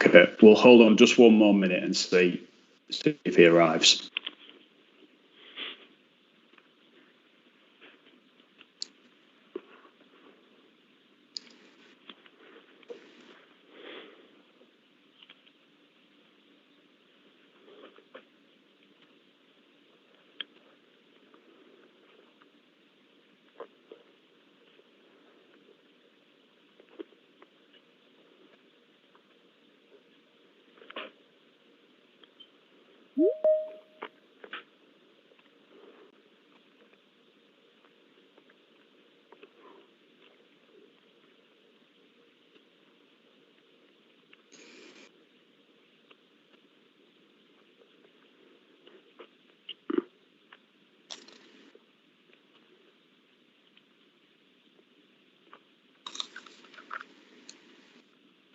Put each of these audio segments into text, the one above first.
Okay, we'll hold on just one more minute and see if he arrives.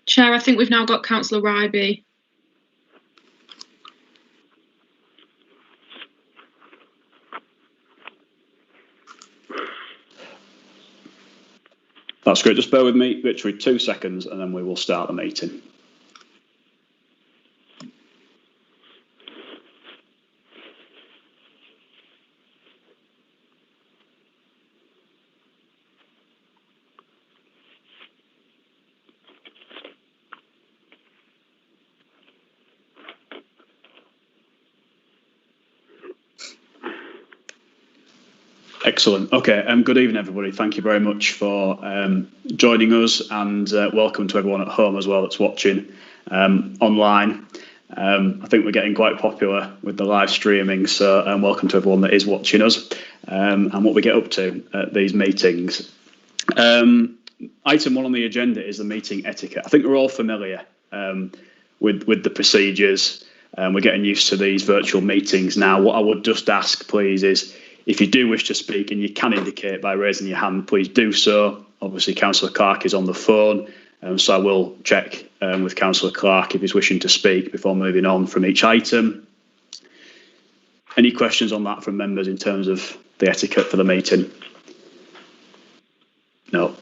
Chair, I think we've now got Councillor Ryby. That's great. Just bear with me, literally 2 seconds, and then we will start the meeting. Excellent. Okay, good evening, everybody. Thank you very much for joining us, and welcome to everyone at home as well that's watching online. I think we're getting quite popular with the live streaming, so welcome to everyone that is watching us and what we get up to at these meetings. Item 1 on the agenda is the meeting etiquette. I think we're all familiar with the procedures. We're getting used to these virtual meetings now. What I would just ask, please, is if you do wish to speak and you can indicate by raising your hand, please do so. Obviously, Councillor Clark is on the phone, so I will check with Councillor Clark if he's wishing to speak before moving on from each item. Any questions on that from members in terms of the etiquette for the meeting? No.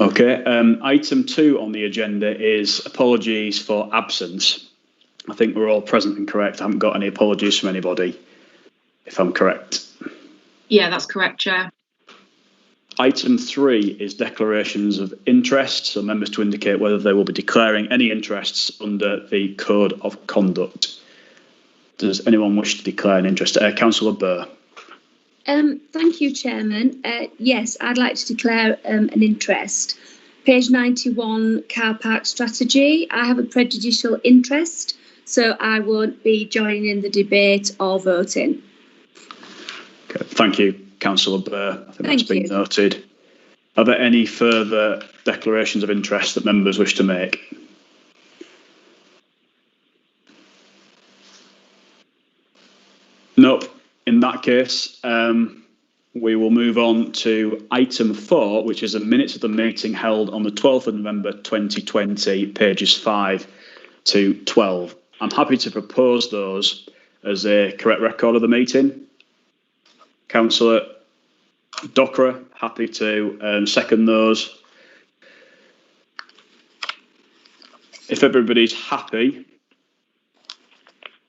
Okay. Item 2 on the agenda is apologies for absence. I think we're all present and correct. I haven't got any apologies from anybody, if I'm correct. Yeah, that's correct, Chair. Item 3 is declarations of interest, so members to indicate whether they will be declaring any interests under the Code of Conduct. Does anyone wish to declare an interest? Councillor Burr. Thank you, Chairman. Yes, I'd like to declare an interest. Page 91, car park strategy. I have a prejudicial interest, so I won't be joining in the debate or voting. Okay, thank you, Councillor Burr. I think that's been noted. Are there any further declarations of interest that members wish to make? Nope. In that case, we will move on to item 4, which is the minutes of the meeting held on the 12th of November 2020, pages 5 to 12. I'm happy to propose those as a correct record of the meeting. Councillor Dockerer, happy to second those. If everybody's happy,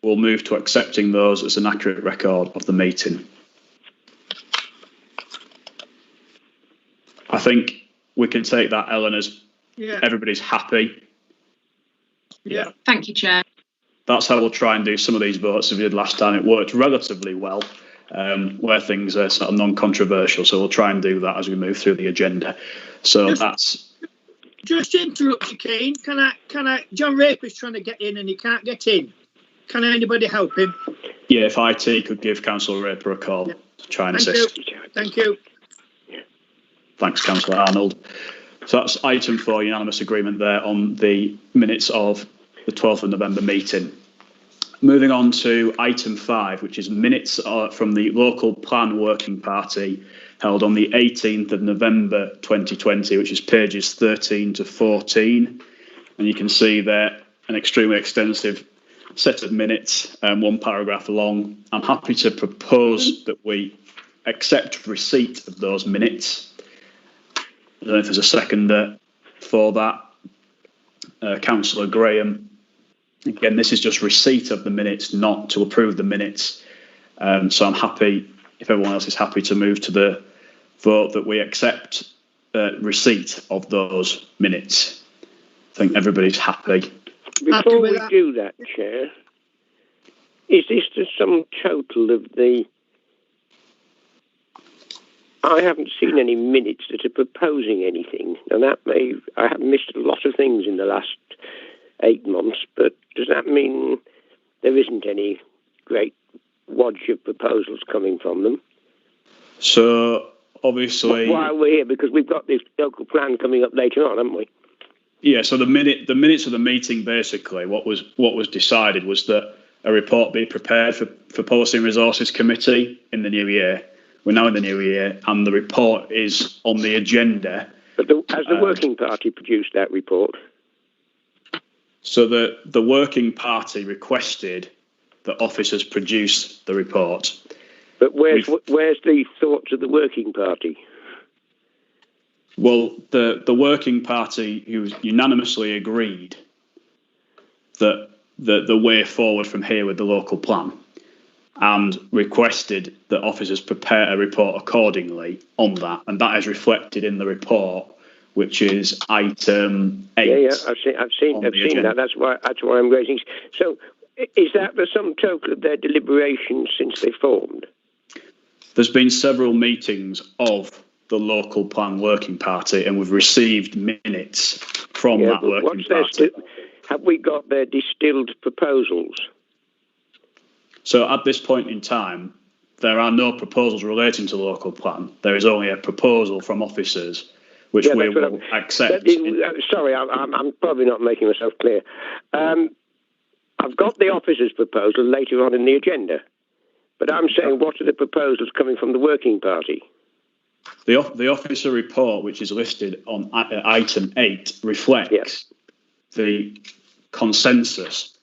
we'll move to accepting those as an accurate record of the meeting. I think we can take that, Ellen, as everybody's happy. Yeah. Thank you, Chair. That's how we'll try and do some of these votes as we did last time. It worked relatively well. Where things are sort of non-controversial, so we'll try and do that as we move through the agenda. So just to interrupt you, Kane. Can I? John Raper's trying to get in and he can't get in. Can anybody help him? Yeah, if IT could give Councillor Raper a call to try and assist. Thank you. Thanks, Councillor Arnold. So that's item 4, unanimous agreement there on the minutes of the 12th of November meeting. Moving on to item 5, which is minutes from the local plan working party held on the 18th of November 2020, which is pages 13 to 14. And you can see there an extremely extensive set of minutes, 1 paragraph long. I'm happy to propose that we accept receipt of those minutes. I don't know if there's a seconder for that. Councillor Graham Again, this is just receipt of the minutes, not to approve the minutes. So I'm happy, if everyone else is happy, to move to the vote that we accept receipt of those minutes. I think everybody's happy. Before we do that, Chair, is this the sum total of the... I haven't seen any minutes that are proposing anything, and I have missed a lot of things in the last 8 months, but does that mean there isn't any great wodge of proposals coming from them? So, obviously... While we're here, because we've got this local plan coming up later on, haven't we? Yeah, so the minutes of the meeting, basically, what was decided was that a report be prepared for Policy and Resources Committee in the new year. We're now in the new year, and the report is on the agenda. But has the Working Party produced that report? So the Working Party requested that officers produce the report. But where's the thoughts of the Working Party? Well, the Working Party unanimously agreed that the way forward from here with the local plan, and requested that officers prepare a report accordingly on that, and that is reflected in the report, which is item 8. Yeah, I've seen that. That's why I'm raising. So, is that the sum total of their deliberations since they formed? There's been several meetings of the local plan Working Party, and we've received minutes from that Working Party. Have we got their distilled proposals? So at this point in time, there are no proposals relating to the local plan. There is only a proposal from officers, which we will accept. Sorry, I'm probably not making myself clear. I've got the officers' proposal later on in the agenda, but I'm saying what are the proposals coming from the Working Party? The officer report, which is listed on item 8, reflects the consensus,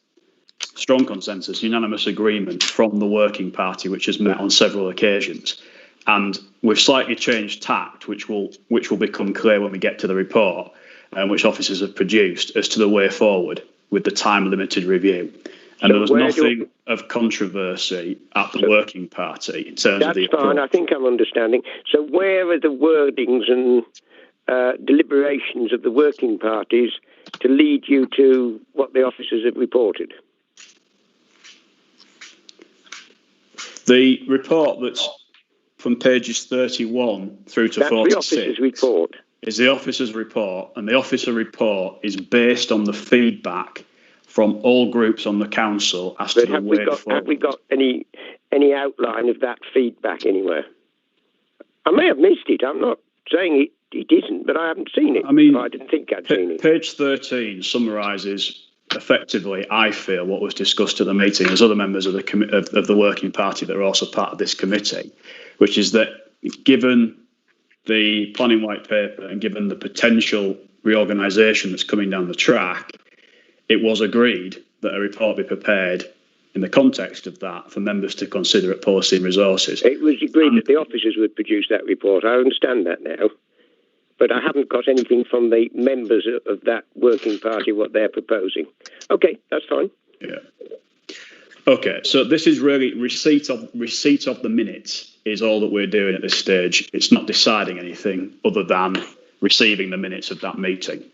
strong consensus, unanimous agreement from the Working Party, which has met on several occasions. And we've slightly changed tact, which will become clear when we get to the report, which officers have produced as to the way forward with the time-limited review. And there was nothing of controversy at the Working Party in terms of the approach. That's fine, I think I'm understanding. So where are the wordings and deliberations of the Working Parties to lead you to what the officers have reported? The report that's from pages 31 through to 46 the officers' report. Is the officers' report, and the officer report is based on the feedback from all groups on the council as to the way forward. Have we got any outline of that feedback anywhere? I may have missed it. I'm not saying it isn't, but I haven't seen it. I mean, I didn't think I'd seen it. Page 13 summarises effectively, I feel, what was discussed at the meeting. There's other members of the Working Party that are also part of this committee, which is that given the planning white paper and given the potential reorganisation that's coming down the track, it was agreed that a report be prepared in the context of that for members to consider at Policy and Resources. It was agreed that the officers would produce that report. I understand that now. But I haven't got anything from the members of that Working Party, what they're proposing. OK, that's fine. Yeah. OK, so this is really receipt of the minutes is all that we're doing at this stage. It's not deciding anything other than receiving the minutes of that meeting.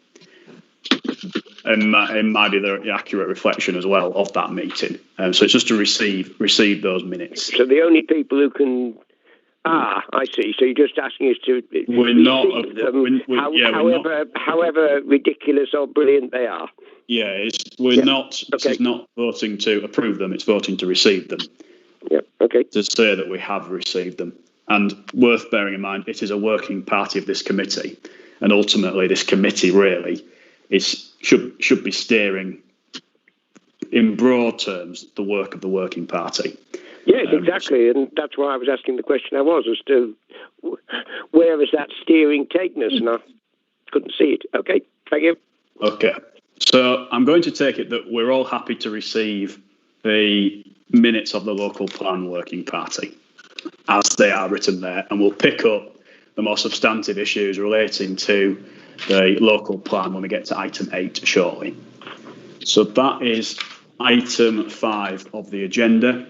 And it might be the accurate reflection as well of that meeting. So it's just to receive those minutes. So the only people who can... I see. So you're just asking us to however ridiculous or brilliant they are. Yeah, This is not voting to approve them, it's voting to receive them. Yeah, okay. To say that we have received them. And worth bearing in mind, it is a Working Party of this committee. And ultimately, this committee really should be steering, in broad terms, the work of the Working Party. Yes, exactly, and that's why I was asking the question I was as to where has that steering taken us, and I couldn't see it. Okay, thank you. Okay, so I'm going to take it that we're all happy to receive the minutes of the local plan Working Party as they are written there, and we'll pick up the more substantive issues relating to the local plan when we get to item 8 shortly. So that is item 5 of the agenda.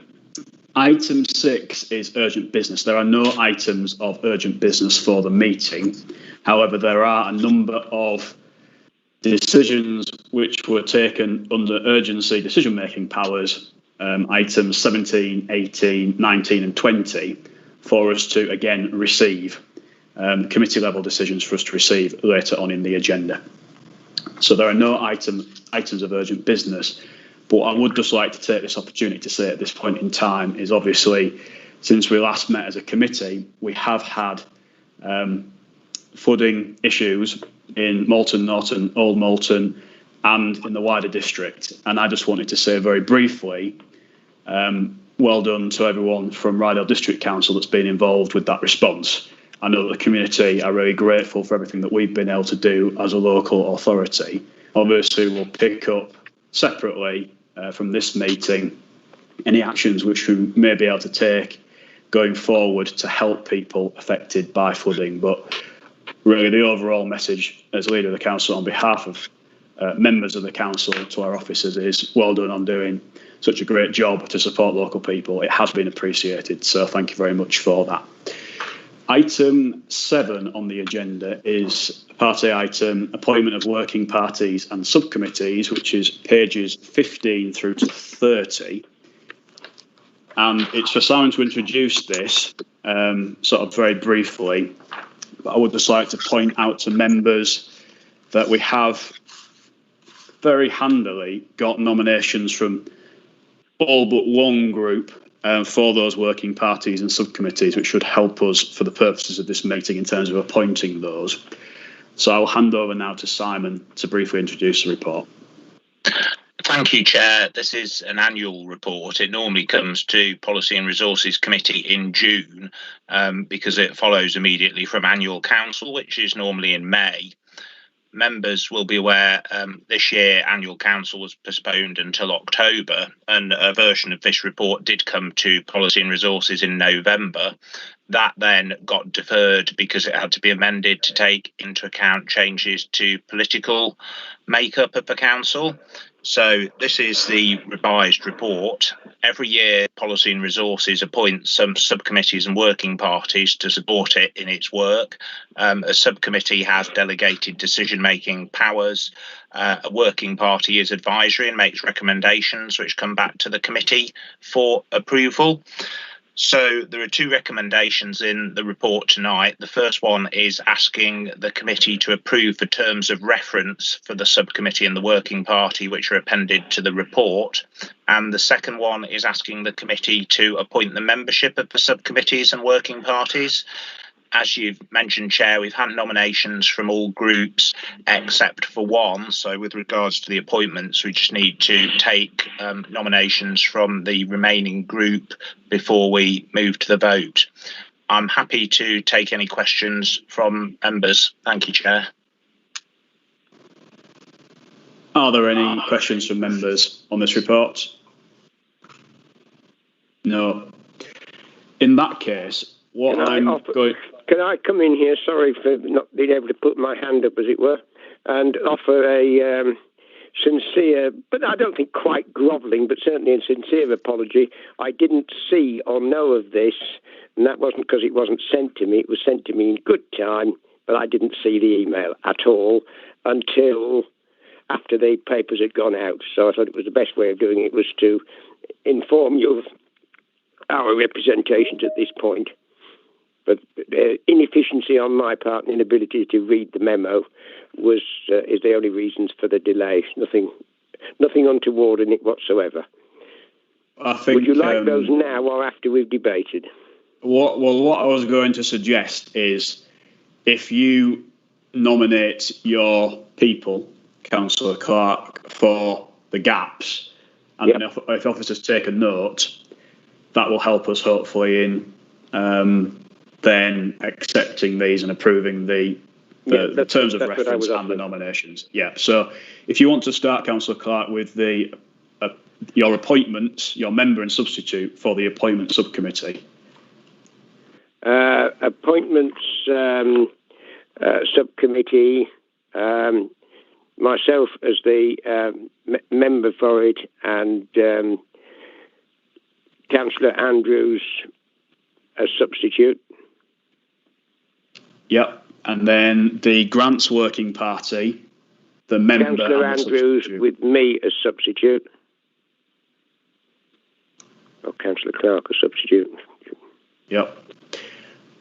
Item 6 is urgent business. There are no items of urgent business for the meeting. However, there are a number of decisions which were taken under urgency decision-making powers, items 17, 18, 19 and 20, for us to, again, receive, committee-level decisions for us to receive later on in the agenda. So there are no items of urgent business. But what I would just like to take this opportunity to say at this point in time is, obviously, since we last met as a committee, we have had flooding issues in Malton, Norton, Old Malton and in the wider district. And I just wanted to say very briefly, well done to everyone from Ryedale District Council that's been involved with that response. I know that the community are very grateful for everything that we've been able to do as a local authority. Obviously, we'll pick up separately from this meeting any actions which we may be able to take going forward to help people affected by flooding. But really, the overall message as leader of the council on behalf of members of the council to our officers is well done on doing such a great job to support local people. It has been appreciated, so thank you very much for that. Item 7 on the agenda is Part A item, appointment of working parties and subcommittees, which is pages 15 through to 30. And it's for Simon to introduce this sort of very briefly. But I would just like to point out to members that we have very handily got nominations from all but one group for those working parties and subcommittees, which should help us for the purposes of this meeting in terms of appointing those. So I'll hand over now to Simon to briefly introduce the report. Thank you, Chair. This is an annual report. It normally comes to Policy and Resources Committee in June because it follows immediately from annual council, which is normally in May. Members will be aware this year annual council was postponed until October, and a version of this report did come to Policy and Resources in November. That then got deferred because it had to be amended to take into account changes to political makeup of the council. So this is the revised report. Every year, Policy and Resources appoints some subcommittees and working parties to support it in its work. A subcommittee has delegated decision-making powers. A working party is advisory and makes recommendations which come back to the committee for approval. So there are two recommendations in the report tonight. The first one is asking the committee to approve the terms of reference for the subcommittee and the working party, which are appended to the report. And the second one is asking the committee to appoint the membership of the subcommittees and working parties. As you've mentioned, Chair, we've had nominations from all groups except for one. So with regards to the appointments, we just need to take nominations from the remaining group before we move to the vote. I'm happy to take any questions from members. Thank you, Chair. Are there any questions from members on this report? No. In that case, can I come in here? Sorry for not being able to put my hand up, as it were, and offer a sincere, but I don't think quite grovelling, but certainly a sincere apology. I didn't see or know of this, and that wasn't because it wasn't sent to me. It was sent to me in good time, but I didn't see the email at all until after the papers had gone out. So I thought it was the best way of doing it was to inform you of our representations at this point. But inefficiency on my part and inability to read the memo is the only reasons for the delay. Nothing untoward in it whatsoever. I think, would you like those now or after we've debated? What I was going to suggest is if you nominate your people, Councillor Clark, for the gaps, and then if officers take a note, that will help us hopefully in then accepting these and approving the terms of reference and the nominations. Yeah. So if you want to start, Councillor Clark, with your appointments, your member and substitute for the appointment subcommittee. Appointments subcommittee. myself as the member for it, and Councillor Andrews as substitute. Yep. And then the Grants Working Party, the member. Councillor Andrews with me as substitute. Or Councillor Clark as substitute. Yep.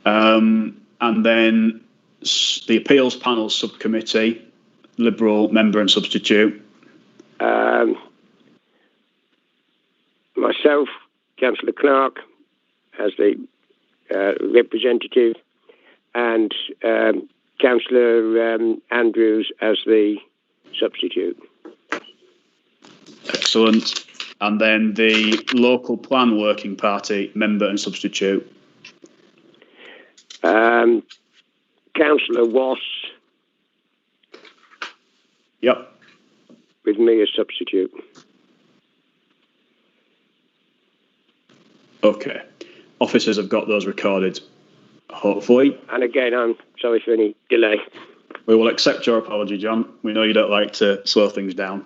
And then the Appeals Panel Subcommittee, Liberal member and substitute. Myself, Councillor Clark as the representative, and Councillor Andrews as the substitute. Excellent. And then the Local Plan Working Party, member and substitute. Councillor Wass. Yep. With me as substitute. Okay. Officers have got those recorded, hopefully. And again, I'm sorry for any delay. We will accept your apology, John. We know you don't like to slow things down,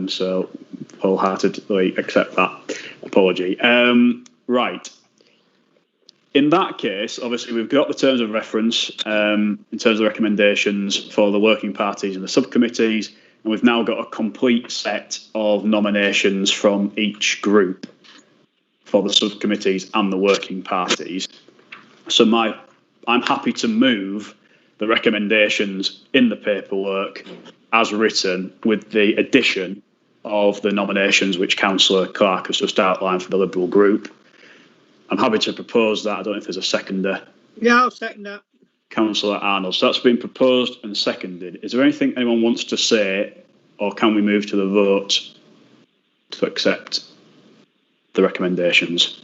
so wholeheartedly accept that apology. Right. In that case, obviously, we've got the terms of reference in terms of the recommendations for the working parties and the subcommittees, and we've now got a complete set of nominations from each group for the subcommittees and the working parties. So I'm happy to move the recommendations in the paperwork as written, with the addition of the nominations which Councillor Clark has just outlined for the Liberal group. I'm happy to propose that. I don't know if there's a seconder. Yeah, I'll second that. Councillor Arnold. So that's been proposed and seconded. Is there anything anyone wants to say, or can we move to the vote to accept the recommendations?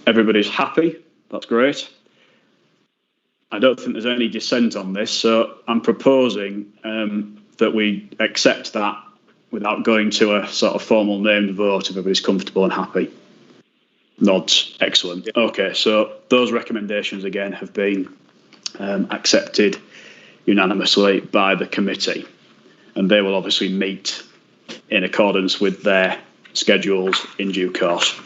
Everybody's happy. That's great. I don't think there's any dissent on this, so I'm proposing that we accept that without going to a sort of formal named vote if everybody's comfortable and happy. Nods. Excellent. Okay, so those recommendations again have been accepted unanimously by the committee, and they will obviously meet in accordance with their schedules in due course.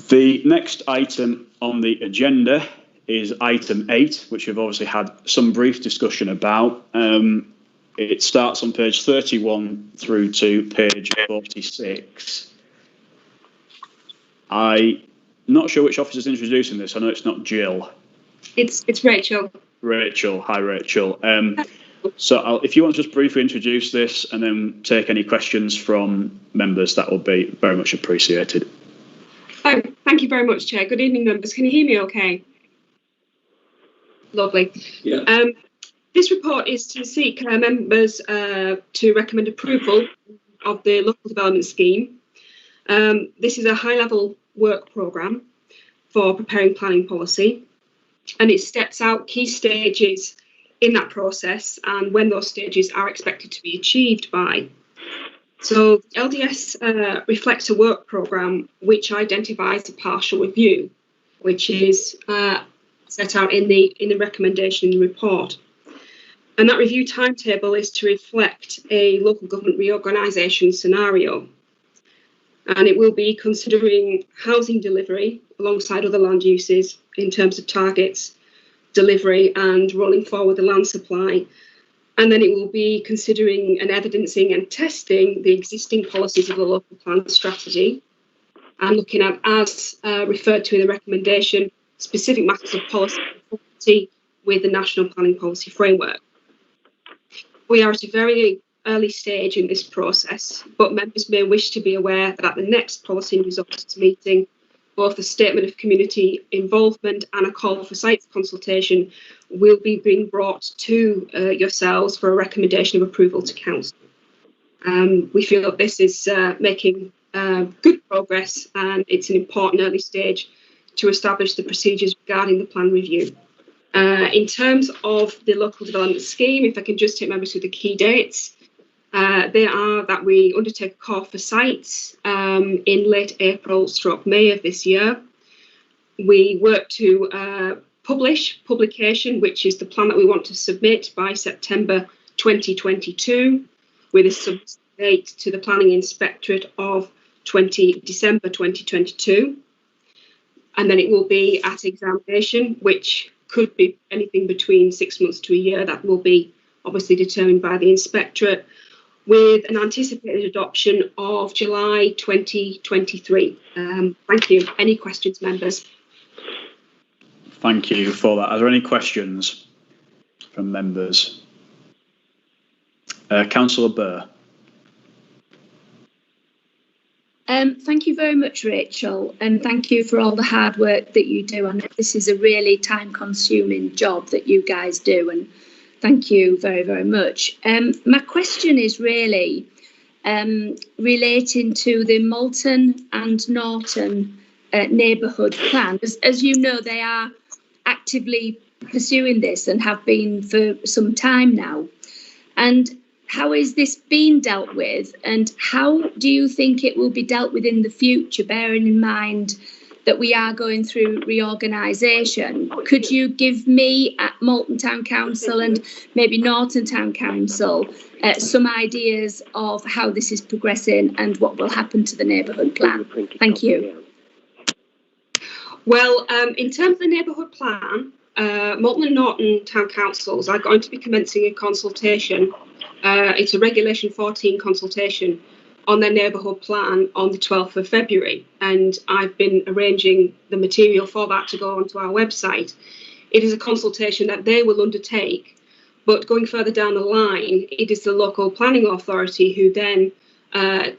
The next item on the agenda is item 8, which we've obviously had some brief discussion about. It starts on page 31 through to page 46. I'm not sure which officer's introducing this. I know it's not Jill. It's Rachel. Rachel. Hi, Rachel. So if you want to just briefly introduce this and then take any questions from members, that would be very much appreciated. Thank you very much, Chair. Good evening, members. Can you hear me okay? Lovely. Yeah. This report is to seek members to recommend approval of the local development scheme. This is a high-level work programme for preparing planning policy, and it steps out key stages in that process and when those stages are expected to be achieved by. So LDS reflects a work programme which identifies a partial review, which is set out in the recommendation in the report. And that review timetable is to reflect a local government reorganisation scenario. And it will be considering housing delivery alongside other land uses in terms of targets, delivery and rolling forward the land supply. And then it will be considering and evidencing and testing the existing policies of the local plan strategy and looking at, as referred to in the recommendation, specific matters of policy with the National Planning Policy Framework. We are at a very early stage in this process, but members may wish to be aware that at the next Policy and Resources meeting, both a statement of community involvement and a call for sites consultation will be being brought to yourselves for a recommendation of approval to council. We feel that this is making good progress, and it's an important early stage to establish the procedures regarding the plan review. In terms of the local development scheme, if I can just take members through the key dates, they are that we undertake a call for sites in late April/May of this year. We work to publication, which is the plan that we want to submit by September 2022, with a submission date to the Planning Inspectorate of December 2022. And then it will be at examination, which could be anything between 6 months to a year. That will be obviously determined by the Inspectorate, with an anticipated adoption of July 2023. Thank you. Any questions, members? Thank you for that. Are there any questions from members? Councillor Burr. Thank you very much, Rachel, and thank you for all the hard work that you do. And this is a really time-consuming job that you guys do, and thank you very, very much. My question is really relating to the Malton and Norton neighbourhood plan. As you know, they are actively pursuing this and have been for some time now. And how is this being dealt with, and how do you think it will be dealt with in the future, bearing in mind that we are going through reorganisation? Could you give me at Malton Town Council and maybe Norton Town Council some ideas of how this is progressing and what will happen to the neighbourhood plan? Thank you. Well, in terms of the neighbourhood plan, Malton and Norton Town Councils are going to be commencing a consultation. It's a Regulation 14 consultation on their neighbourhood plan on the 12th of February, and I've been arranging the material for that to go onto our website. It is a consultation that they will undertake, but going further down the line, it is the local planning authority who then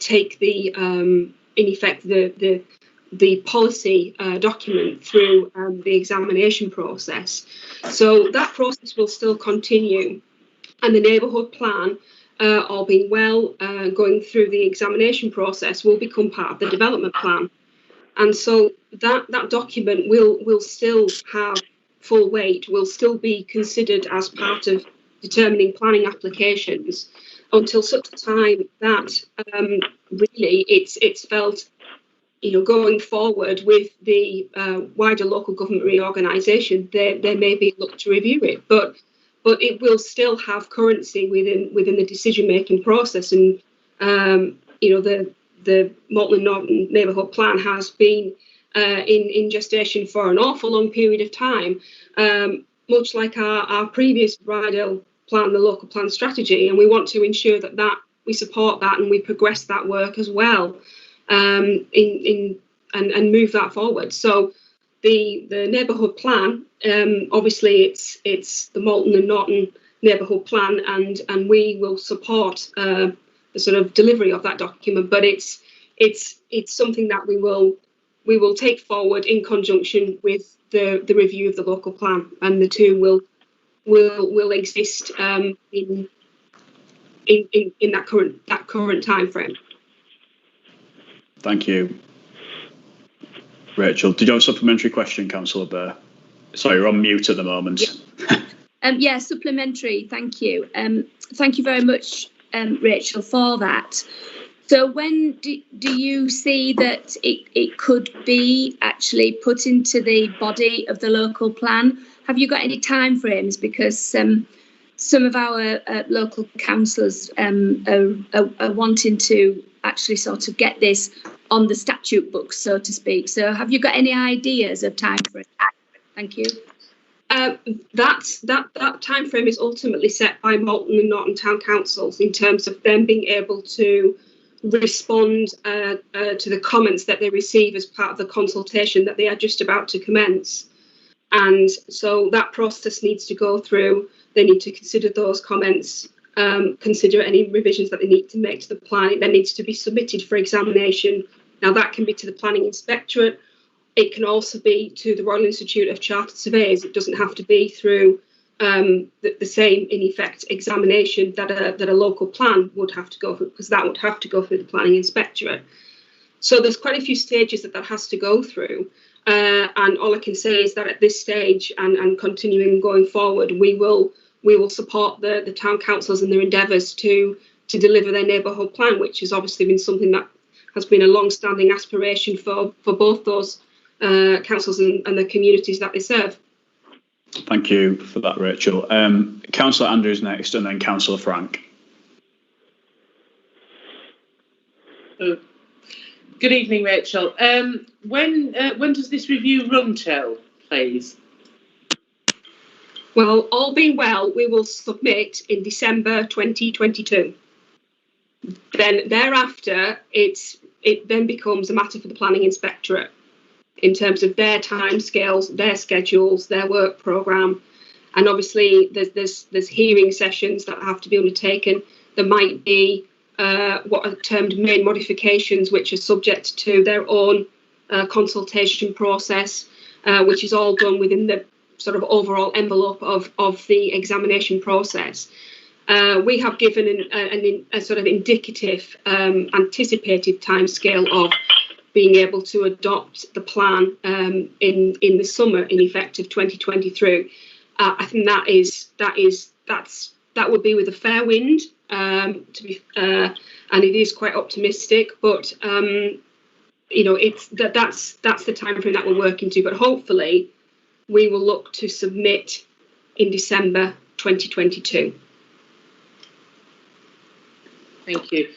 take the, in effect, the policy document through the examination process. So that process will still continue, and the neighbourhood plan, all being well, going through the examination process, will become part of the development plan. And so that document will still have full weight, will still be considered as part of determining planning applications until such a time that really it's felt, going forward with the wider local government reorganisation, they may be looked to review it, but it will still have currency within the decision-making process. And the Malton and Norton neighbourhood plan has been in gestation for an awful long period of time, much like our previous Ryedale plan, the local plan strategy, and we want to ensure that we support that and we progress that work as well, and move that forward. So the neighbourhood plan, obviously it's the Malton and Norton neighbourhood plan, and we will support the sort of delivery of that document, but it's something that we will take forward in conjunction with the review of the local plan, and the two will exist in that current time frame. Thank you. Rachel, did you have a supplementary question, Councillor Burr? Sorry, you're on mute at the moment. Yeah, supplementary, thank you. Thank you very much, Rachel, for that. So when do you see that it could be actually put into the body of the local plan? Have you got any timeframes? Because some of our local councillors are wanting to actually sort of get this on the statute books, so to speak. So have you got any ideas of timeframe? Thank you. That time frame is ultimately set by Malton and Norton Town Councils in terms of them being able to respond to the comments that they receive as part of the consultation that they are just about to commence. And so that process needs to go through. They need to consider those comments, consider any revisions that they need to make to the plan. It then needs to be submitted for examination. Now that can be to the Planning Inspectorate. It can also be to the Royal Institute of Chartered Surveyors. It doesn't have to be through the same, in effect, examination that a local plan would have to go through, because that would have to go through the Planning Inspectorate. So there's quite a few stages that has to go through. And all I can say is that at this stage and continuing going forward, we will support the town councils in their endeavours to deliver their neighbourhood plan, which has obviously been something that has been a long-standing aspiration for both those councils and the communities that they serve. Thank you for that, Rachel. Councillor Andrews next, and then Councillor Frank. Good evening, Rachel. When does this review run till, please? Well, all being well, we will submit in December 2022. Then thereafter, it then becomes a matter for the Planning Inspectorate in terms of their timescales, their schedules, their work programme, and obviously there's hearing sessions that have to be undertaken. There might be what are termed main modifications, which are subject to their own consultation process, which is all done within the sort of overall envelope of the examination process. We have given a sort of indicative, anticipated timescale of being able to adopt the plan in the summer, in effect of 2023. I think that would be with a fair wind, and it is quite optimistic. But you know, that's the time frame that we're working to. But hopefully, we will look to submit in December 2022. Thank you.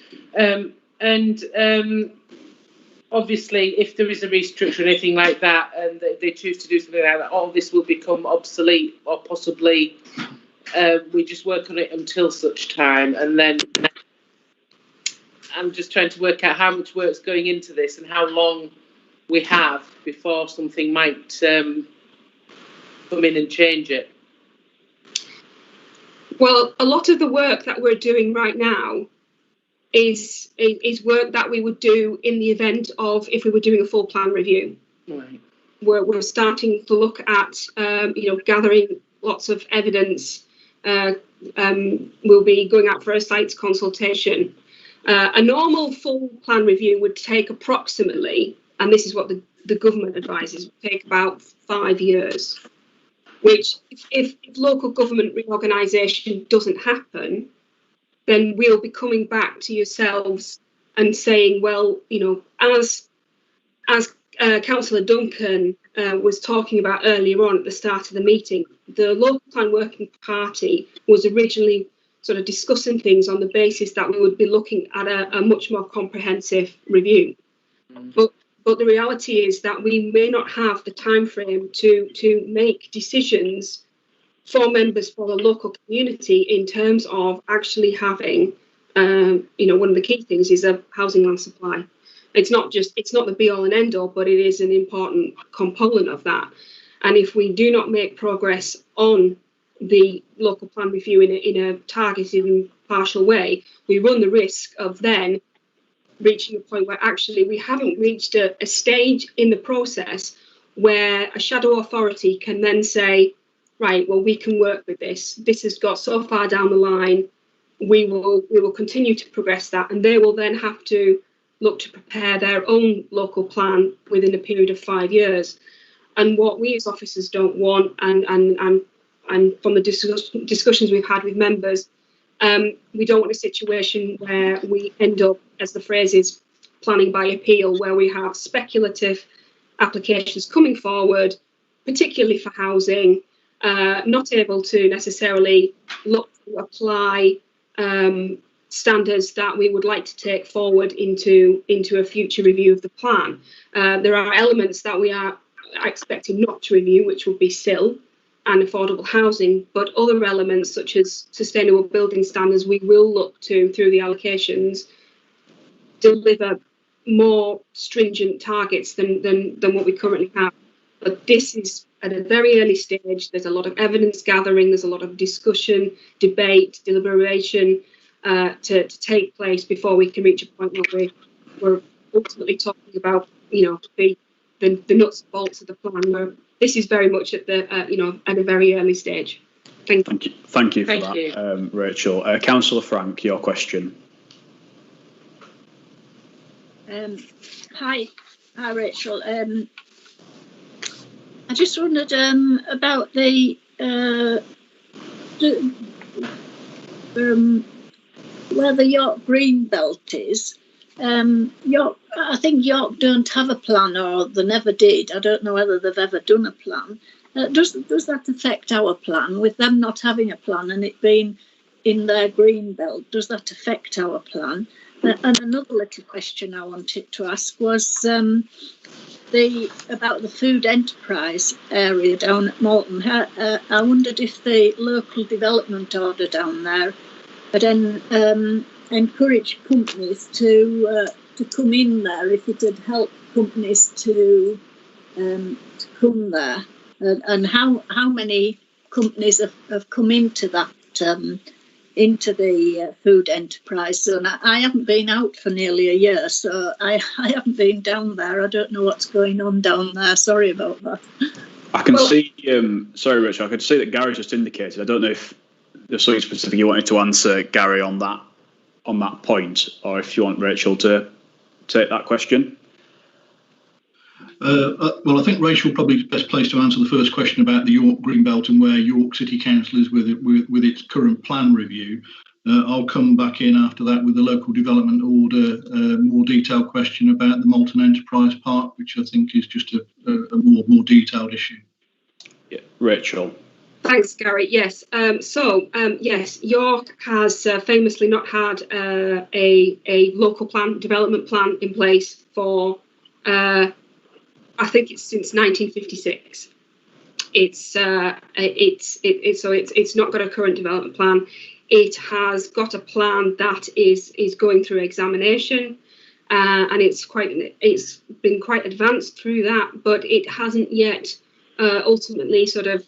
Obviously, if there is a restructure or anything like that, and they choose to do something like that, all this will become obsolete, or possibly we just work on it until such time. And then I'm just trying to work out how much work's going into this and how long we have before something might come in and change it. Well, a lot of the work that we're doing right now is work that we would do in the event of if we were doing a full plan review. Right. We're starting to look at gathering lots of evidence. We'll be going out for a sites consultation. A normal full plan review would take approximately, and this is what the government advises, would take about 5 years. Which, if local government reorganisation doesn't happen, then we'll be coming back to yourselves and saying, well, you know, as Councillor Duncan was talking about earlier on at the start of the meeting, the Local Plan Working Party was originally sort of discussing things on the basis that we would be looking at a much more comprehensive review. But the reality is that we may not have the time frame to make decisions for members for the local community in terms of actually having, one of the key things is a housing land supply. It's not the be all and end all, but it is an important component of that. And if we do not make progress on the local plan review in a targeted and partial way, we run the risk of then reaching a point where actually we haven't reached a stage in the process where a shadow authority can then say, right, well, we can work with this. This has got so far down the line. We will continue to progress that, and they will then have to look to prepare their own local plan within a period of 5 years. And what we as officers don't want, and from the discussions we've had with members, we don't want a situation where we end up, as the phrase is, planning by appeal, where we have speculative applications coming forward, particularly for housing, not able to necessarily look to apply standards that we would like to take forward into a future review of the plan. There are elements that we are expecting not to review, which would be SIL and affordable housing, but other elements such as sustainable building standards, we will look to, through the allocations, deliver more stringent targets than what we currently have. But this is at a very early stage. There's a lot of evidence gathering, there's a lot of discussion, debate, deliberation to take place before we can reach a point where we're ultimately talking about, the nuts and bolts of the plan, where this is very much at a very early stage. Thank you. Thank you for that, Rachel. Councillor Frank, your question. Hi, Rachel. I just wondered about where the York Green Belt is. I think York don't have a plan, or they never did. I don't know whether they've ever done a plan. Does that affect our plan, with them not having a plan and it being in their green belt? Does that affect our plan? And another little question I wanted to ask was about the food enterprise area down at Malton. I wondered if the local development order down there had encouraged companies to come in there, if it had helped companies to come there, and how many companies have come into that into the food enterprise zone. I haven't been out for nearly a year, so I haven't been down there. I don't know what's going on down there. Sorry about that. I can see, sorry, Richard, I could see that Gary just indicated. I don't know if there's something specific you wanted to answer, Gary, on that point, or if you want Rachel to take that question. Well, I think Rachel probably best placed to answer the first question about the York Greenbelt and where York City Council is with its current plan review. I'll come back in after that with the local development order, more detailed question about the Malton Enterprise Park, which I think is just a more detailed issue. Yeah, Rachel. Thanks, Gary. Yes. Yes, York has famously not had a local development plan in place for I think it's since 1956. It's not got a current development plan. It has got a plan that is going through examination, and it's been quite advanced through that, but it hasn't yet ultimately sort of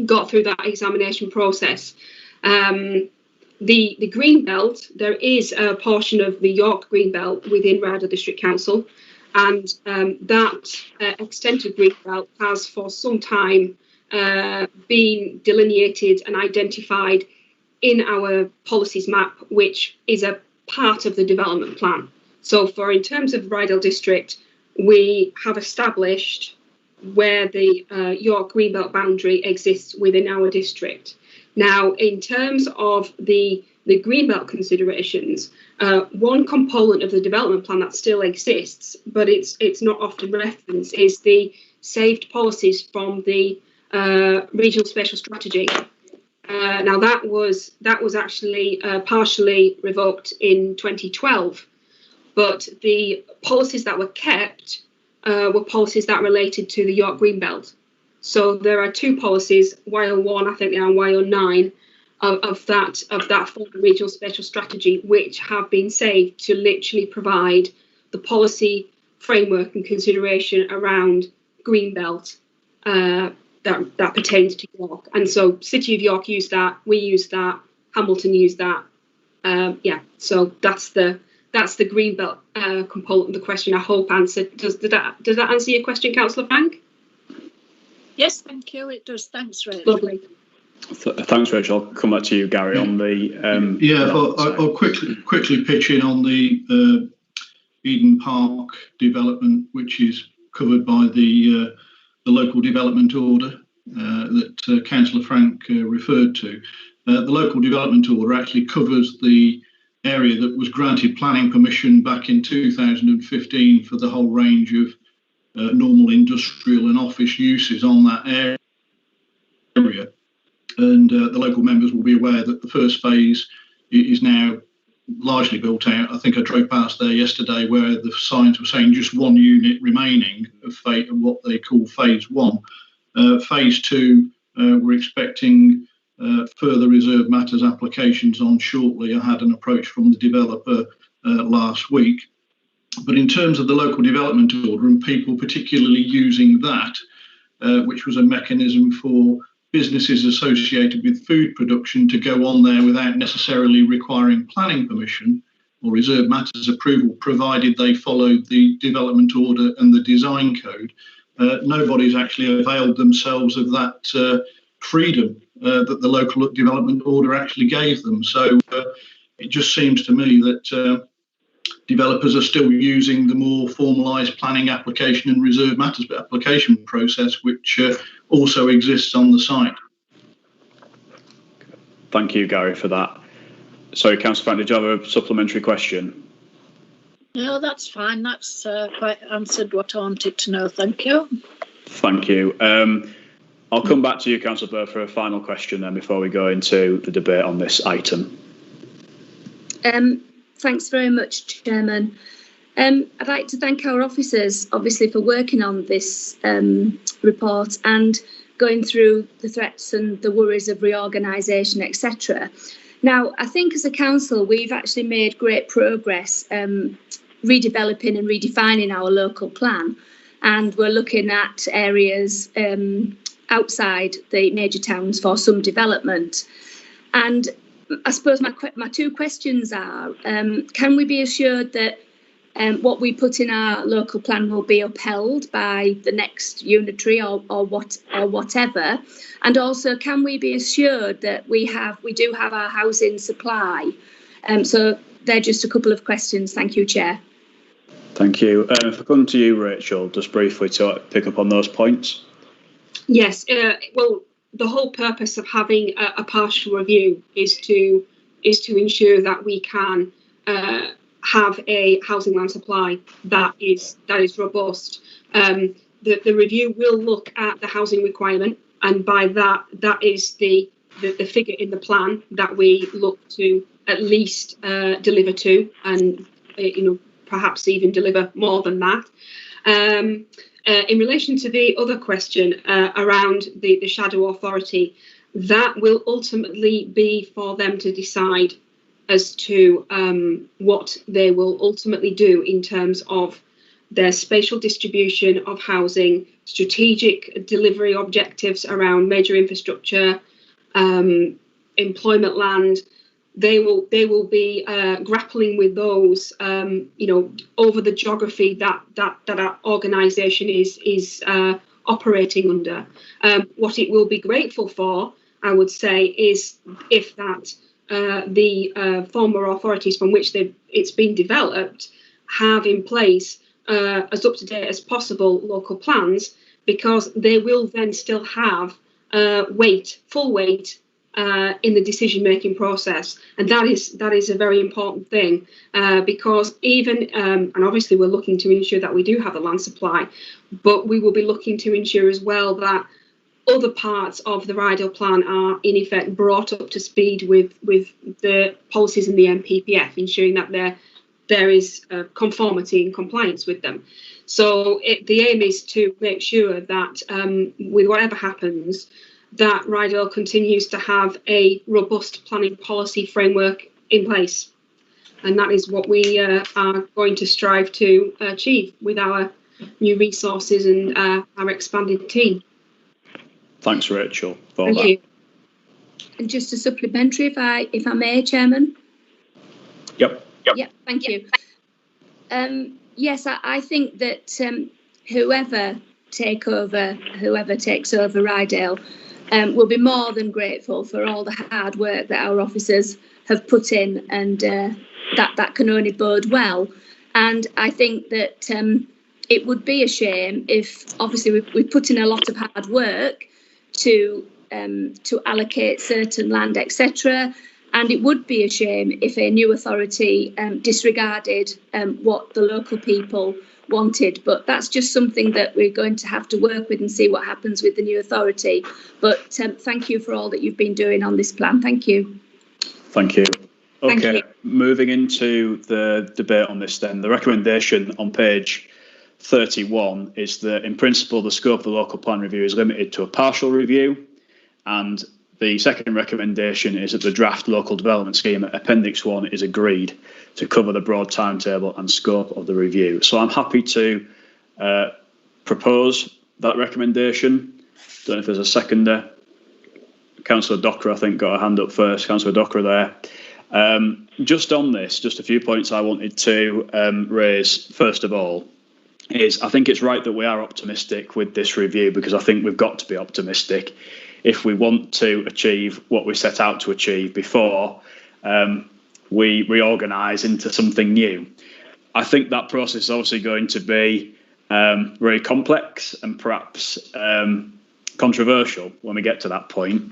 got through that examination process. The Greenbelt, there is a portion of the York Greenbelt within Ryedale District Council, and that extensive Greenbelt has for some time been delineated and identified in our policies map, which is a part of the development plan. So in terms of Ryedale District, we have established where the York Greenbelt boundary exists within our district. Now, in terms of the Greenbelt considerations, one component of the development plan that still exists, but it's not often referenced, is the saved policies from the regional spatial strategy. Now that was actually partially revoked in 2012, but the policies that were kept were policies that related to the York Greenbelt. So there are two policies, YO1, I think they are, and YO9, of that former regional spatial strategy, which have been saved to literally provide the policy framework and consideration around Greenbelt that pertains to York. And so City of York used that, we used that, Hamilton used that. So that's the Greenbelt component of the question. I hope answered. Does that answer your question, Councillor Frank? Yes, thank you. It does. Thanks, Rachel. Lovely. Thanks, Rachel. I'll come back to you, Gary, on the. I'll quickly pitch in on the Eden Park development, which is covered by the local development order that Councillor Frank referred to. The local development order actually covers the area that was granted planning permission back in 2015 for the whole range of normal industrial and office uses on that area. And the local members will be aware that the first phase is now largely built out. I think I drove past there yesterday where the signs were saying just one unit remaining of what they call phase one. Phase two, we're expecting further reserve matters applications on shortly. I had an approach from the developer last week. But in terms of the local development order and people particularly using that, which was a mechanism for businesses associated with food production to go on there without necessarily requiring planning permission or reserve matters approval, provided they followed the development order and the design code. Nobody's actually availed themselves of that freedom that the local development order actually gave them. So it just seems to me that developers are still using the more formalised planning application and reserve matters application process, which also exists on the site. Thank you, Gary, for that. Sorry, Councillor Frank, did you have a supplementary question? No, that's fine. That's quite answered what I wanted to know. Thank you. Thank you. I'll come back to you, Councillor Burr, for a final question then before we go into the debate on this item. Thanks very much, Chairman. I'd like to thank our officers, obviously, for working on this report and going through the threats and the worries of reorganisation, etc. Now, I think as a council, we've actually made great progress redeveloping and redefining our local plan. And we're looking at areas outside the major towns for some development. And I suppose my two questions are, can we be assured that what we put in our local plan will be upheld by the next unitary or whatever? And also, can we be assured that we do have our housing supply? So they're just a couple of questions. Thank you, Chair. Thank you. If I come to you, Rachel, just briefly to pick up on those points. Yes. Well, the whole purpose of having a partial review is to ensure that we can have a housing land supply that is robust. The review will look at the housing requirement, and by that is the figure in the plan that we look to at least deliver to, and perhaps even deliver more than that. In relation to the other question around the shadow authority, that will ultimately be for them to decide as to what they will ultimately do in terms of their spatial distribution of housing, strategic delivery objectives around major infrastructure, employment land. They will be grappling with those, over the geography that our organisation is operating under. What it will be grateful for, I would say, is if that the former authorities from which it's been developed have in place as up to date as possible local plans, because they will then still have full weight in the decision-making process, and that is a very important thing, because even and obviously we're looking to ensure that we do have a land supply, but we will be looking to ensure as well that other parts of the Ryedale plan are in effect brought up to speed with the policies in the NPPF, ensuring that there is conformity and compliance with them. So the aim is to make sure that with whatever happens, that Ryedale continues to have a robust planning policy framework in place. And that is what we are going to strive to achieve with our new resources and our expanded team. Thanks, Rachel. Thank you. And just a supplementary, if I may, Chairman. Yep. Thank you. Yes, I think that whoever takes over Ryedale will be more than grateful for all the hard work that our officers have put in, and that can only bode well. And I think that it would be a shame if, obviously, we put in a lot of hard work to allocate certain land, etc. And it would be a shame if a new authority disregarded what the local people wanted. But that's just something that we're going to have to work with and see what happens with the new authority. But thank you for all that you've been doing on this plan. Thank you. Thank you. Okay, Thank you. Moving into the debate on this then. The recommendation on page 31 is that, in principle, the scope of the local plan review is limited to a partial review, and the second recommendation is that the draft local development scheme at Appendix 1 is agreed to cover the broad timetable and scope of the review. So I'm happy to propose that recommendation. Don't know if there's a seconder. Councillor Docker, I think, got a hand up first. Councillor Docker there. Just on this, just a few points I wanted to raise. First of all, is I think it's right that we are optimistic with this review, because I think we've got to be optimistic if we want to achieve what we set out to achieve before we reorganise into something new. I think that process is obviously going to be very complex and perhaps controversial when we get to that point.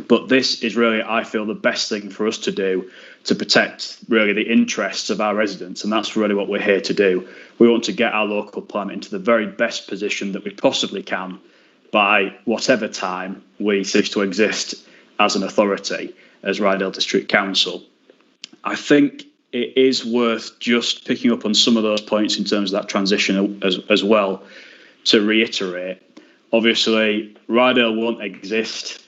But this is really, I feel, the best thing for us to do to protect really the interests of our residents. And that's really what we're here to do. We want to get our local plan into the very best position that we possibly can by whatever time we cease to exist as an authority, as Ryedale District Council. I think it is worth just picking up on some of those points in terms of that transition as well, to reiterate. Obviously, Ryedale won't exist,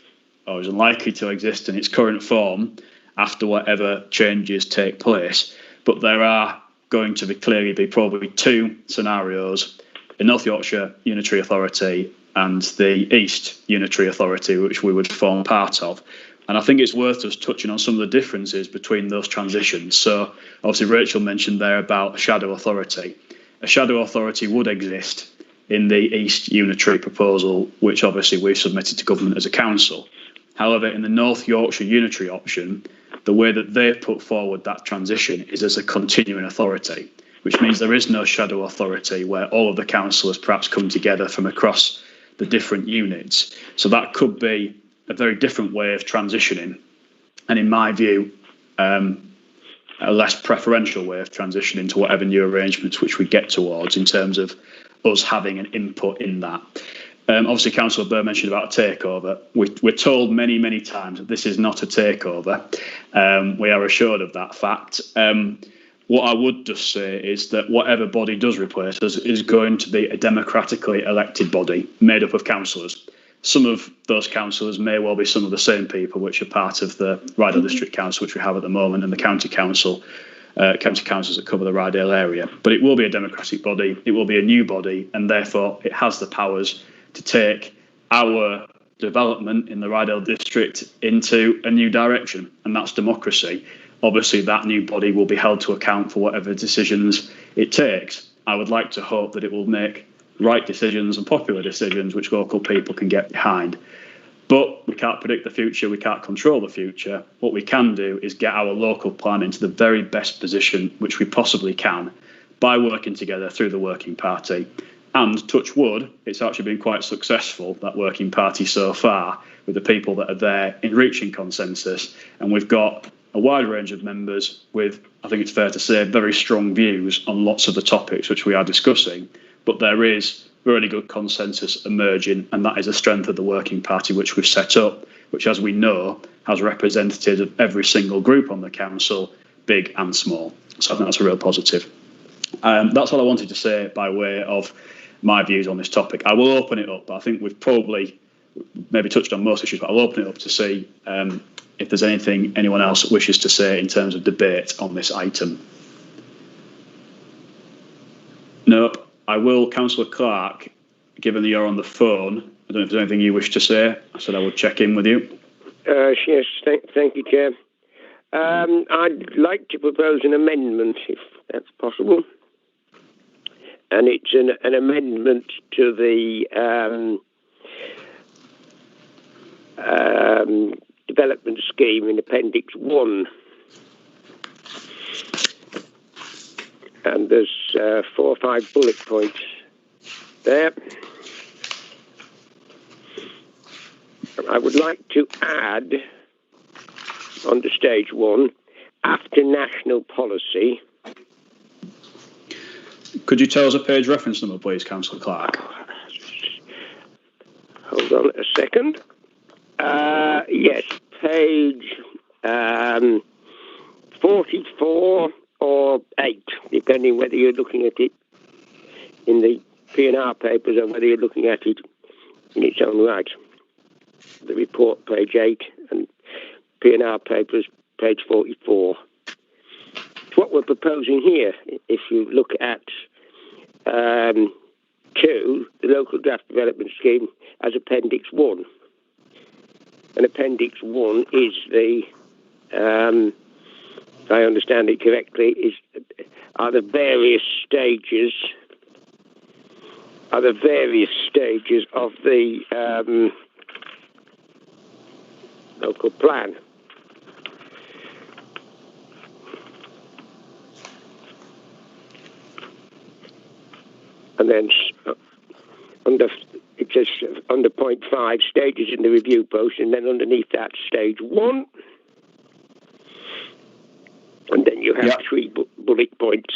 or is unlikely to exist in its current form after whatever changes take place. But there are going to clearly be probably two scenarios: in North Yorkshire Unitary Authority and the East Unitary Authority, which we would form part of. And I think it's worth us touching on some of the differences between those transitions. So obviously Rachel mentioned there about a shadow authority. A shadow authority would exist in the East Unitary proposal, which obviously we've submitted to government as a council. However, in the North Yorkshire Unitary option, the way that they've put forward that transition is as a continuing authority, which means there is no shadow authority where all of the councillors perhaps come together from across the different units. So that could be a very different way of transitioning, and in my view, a less preferential way of transitioning to whatever new arrangements which we get towards in terms of us having an input in that. Obviously, Councillor Burr mentioned about a takeover. We're told many, many times that this is not a takeover. We are assured of that fact. What I would just say is that whatever body does replace us is going to be a democratically elected body made up of councillors. Some of those councillors may well be some of the same people which are part of the Ryedale District Council, which we have at the moment, and the county councils that cover the Ryedale area. But it will be a democratic body, it will be a new body, and therefore it has the powers to take our development in the Ryedale District into a new direction, and that's democracy. Obviously, that new body will be held to account for whatever decisions it takes. I would like to hope that it will make right decisions and popular decisions which local people can get behind. But we can't predict the future, we can't control the future. What we can do is get our local plan into the very best position which we possibly can by working together through the working party. And touch wood, it's actually been quite successful, that working party so far, with the people that are there in reaching consensus. And we've got a wide range of members with, I think it's fair to say, very strong views on lots of the topics which we are discussing. But there is really good consensus emerging, and that is a strength of the working party which we've set up, which, as we know, has representatives of every single group on the council, big and small. So I think that's a real positive. That's all I wanted to say by way of my views on this topic. I will open it up. I think we've probably maybe touched on most issues, but I'll open it up to see if there's anything anyone else wishes to say in terms of debate on this item. No. I will, Councillor Clark, given that you're on the phone, I don't know if there's anything you wish to say. I said I would check in with you. Yes, thank you, Chair. I'd like to propose an amendment, if that's possible. And it's an amendment to the development scheme in Appendix 1. And there's 4 or 5 bullet points there. I would like to add, under stage 1, after national policy. Could you tell us a page reference number, please, Councillor Clark? Hold on a second. Yes, page 44 or 8, depending whether you're looking at it in the P&R papers or whether you're looking at it in its own right. The report, page 8, and P&R papers, page 44. It's what we're proposing here. If you look at 2, the local draft development scheme, as Appendix 1. And Appendix 1 is the, if I understand it correctly, are the various stages of the local plan. And then it says under point 5, stages in the review post, and then underneath that, stage 1. And then you have 3 bullet points.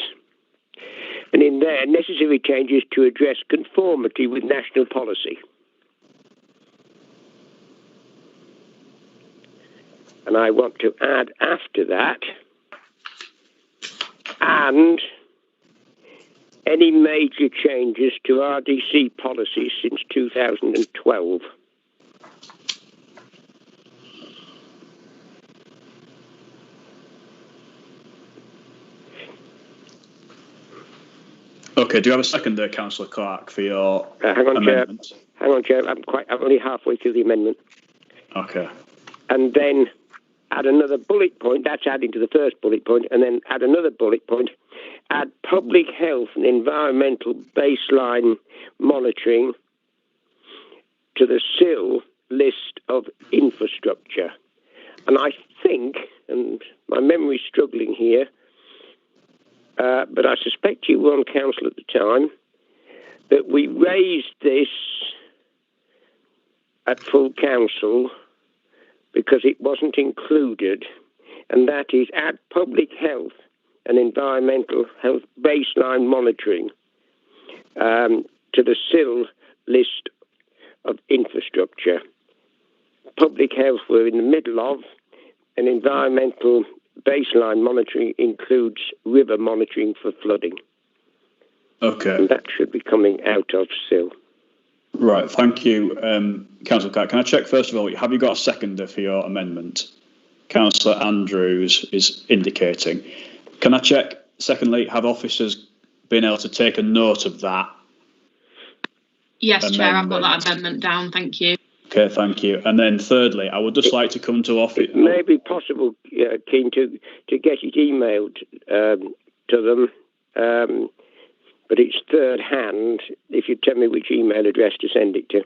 And in there, necessary changes to address conformity with national policy. I want to add after that, and any major changes to RDC policies since 2012. Okay, do you have a second there, Councillor Clark, for your hang on, amendment? Chair. Hang on, Chair. I'm only halfway through the amendment. Okay. And then add another bullet point. That's adding to the first bullet point, and then add another bullet point. Add public health and environmental baseline monitoring to the SIL list of infrastructure. And I think, and my memory's struggling here, but I suspect you were on council at the time, that we raised this at full council because it wasn't included, and that is add public health and environmental health baseline monitoring to the SIL list of infrastructure. Public health we're in the middle of, and environmental baseline monitoring includes river monitoring for flooding. Okay. And that should be coming out of SIL. Right, thank you, Councillor Clark. Can I check, first of all, have you got a seconder for your amendment? Councillor Andrews is indicating. Can I check, secondly, have officers been able to take a note of that? Yes, amendment? Chair, I've got that amendment down, thank you. Okay, thank you. And then thirdly, I would just like to come to office. It may be possible, Keane, to get it emailed to them, but it's third hand. If you tell me which email address to send it to.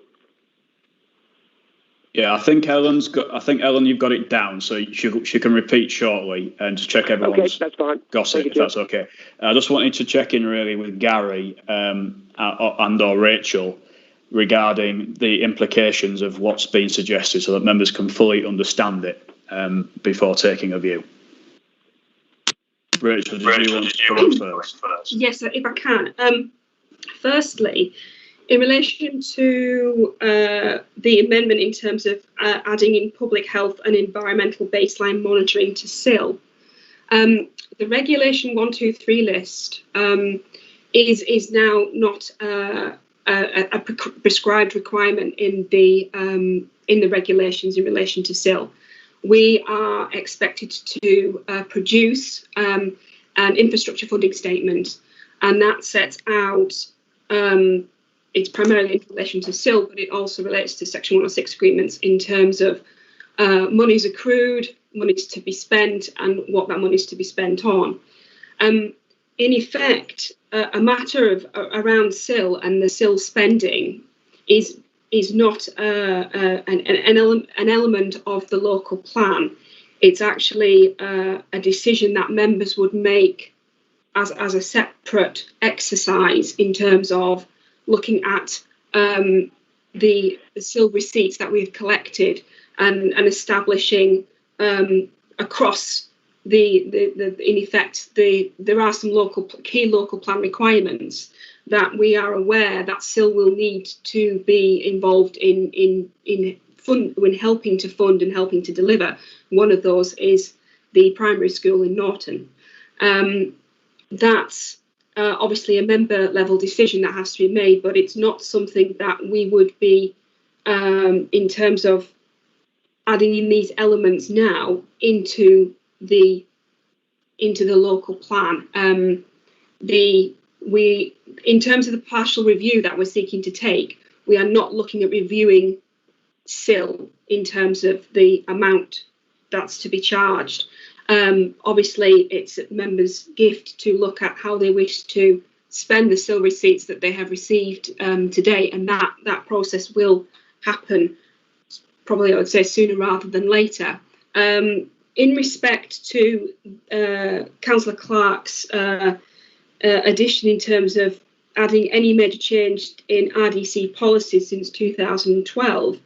Yeah, I think Ellen's got. I think Ellen, you've got it down, so she can repeat shortly and just check everyone's that's fine. got it, if that's okay. I just wanted to check in really with Gary and or Rachel regarding the implications of what's been suggested, so that members can fully understand it before taking a view. Rachel, did you want to go first? Yes, if I can. Firstly, in relation to the amendment in terms of adding in public health and environmental baseline monitoring to SIL, the Regulation 123 list is now not a prescribed requirement in the regulations in relation to SIL. We are expected to produce an infrastructure funding statement, and that sets out, it's primarily in relation to SIL, but it also relates to Section 106 agreements in terms of monies accrued, monies to be spent, and what that money is to be spent on. In effect, a matter of around SIL and the SIL spending is not an element of the local plan. It's actually a decision that members would make as a separate exercise in terms of looking at the SIL receipts that we've collected and establishing across in effect, there are some key local plan requirements that we are aware that SIL will need to be involved in helping to fund and helping to deliver. One of those is the primary school in Norton. That's obviously a member level decision that has to be made, but it's not something that we would be in terms of adding in these elements now into the local plan. In terms of the partial review that we're seeking to take, we are not looking at reviewing SIL in terms of the amount that's to be charged. Obviously, it's members' gift to look at how they wish to spend the SIL receipts that they have received to date, and that process will happen probably, I would say, sooner rather than later. In respect to Councillor Clark's addition in terms of adding any major change in RDC policy since 2012,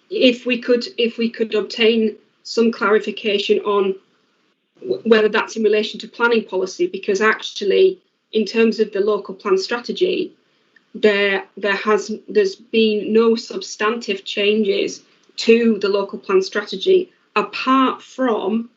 if we could obtain some clarification on whether that's in relation to planning policy, because actually in terms of the local plan strategy, there's been no substantive changes to the local plan strategy apart from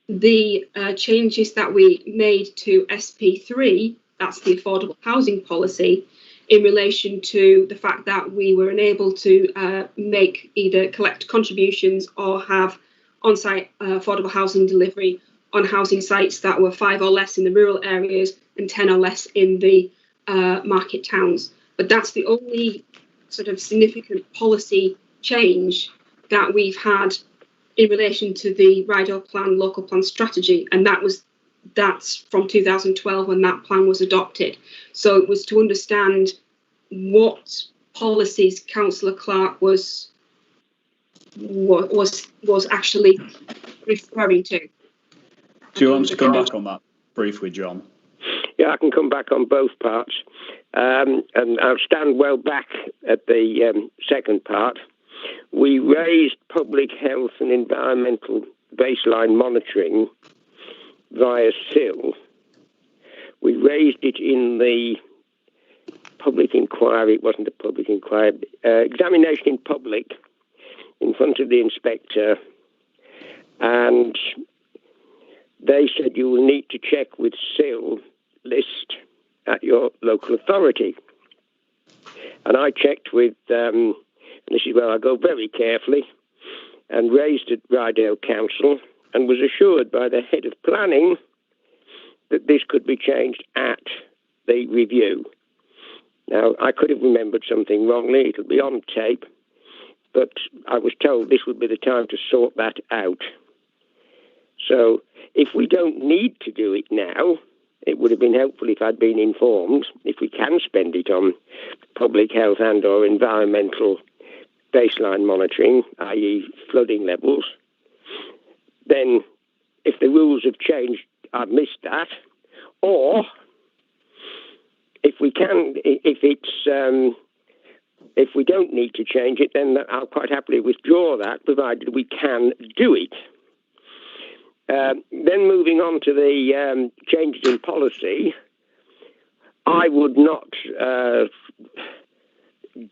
the changes that we made to SP3, that's the affordable housing policy, in relation to the fact that we were unable to make either collect contributions or have on-site affordable housing delivery on housing sites that were 5 or less in the rural areas and 10 or less in the market towns. But that's the only sort of significant policy change that we've had in relation to the Ryedale Plan local plan strategy, and that's from 2012 when that plan was adopted. So it was to understand what policies Councillor Clark was actually referring to. Do you want to come back on that briefly, John? Yeah, I can come back on both parts. And I'll stand well back at the second part. We raised public health and environmental baseline monitoring via SIL. We raised it in the public inquiry. It wasn't a public inquiry. Examination in public in front of the inspector. And they said you will need to check with SIL list at your local authority. And I checked with, and this is where I go very carefully, and raised at Ryedale Council and was assured by the head of planning that this could be changed at the review. Now, I could have remembered something wrongly, it'll be on tape, but I was told this would be the time to sort that out. So if we don't need to do it now, it would have been helpful if I'd been informed. If we can spend it on public health and or environmental baseline monitoring, i.e. flooding levels, then if the rules have changed, I've missed that. Or if we can, if we don't need to change it, then I'll quite happily withdraw that, provided we can do it. Then moving on to the changes in policy, I would not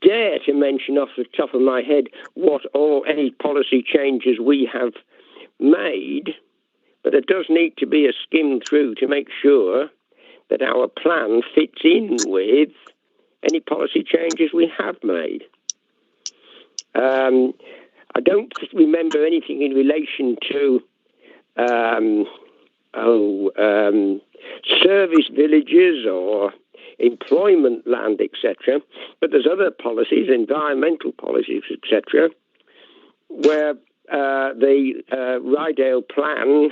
dare to mention off the top of my head what or any policy changes we have made, but there does need to be a skim through to make sure that our plan fits in with any policy changes we have made. I don't remember anything in relation to service villages or employment land, etc. But there's other policies, environmental policies, etc., where the Ryedale Plan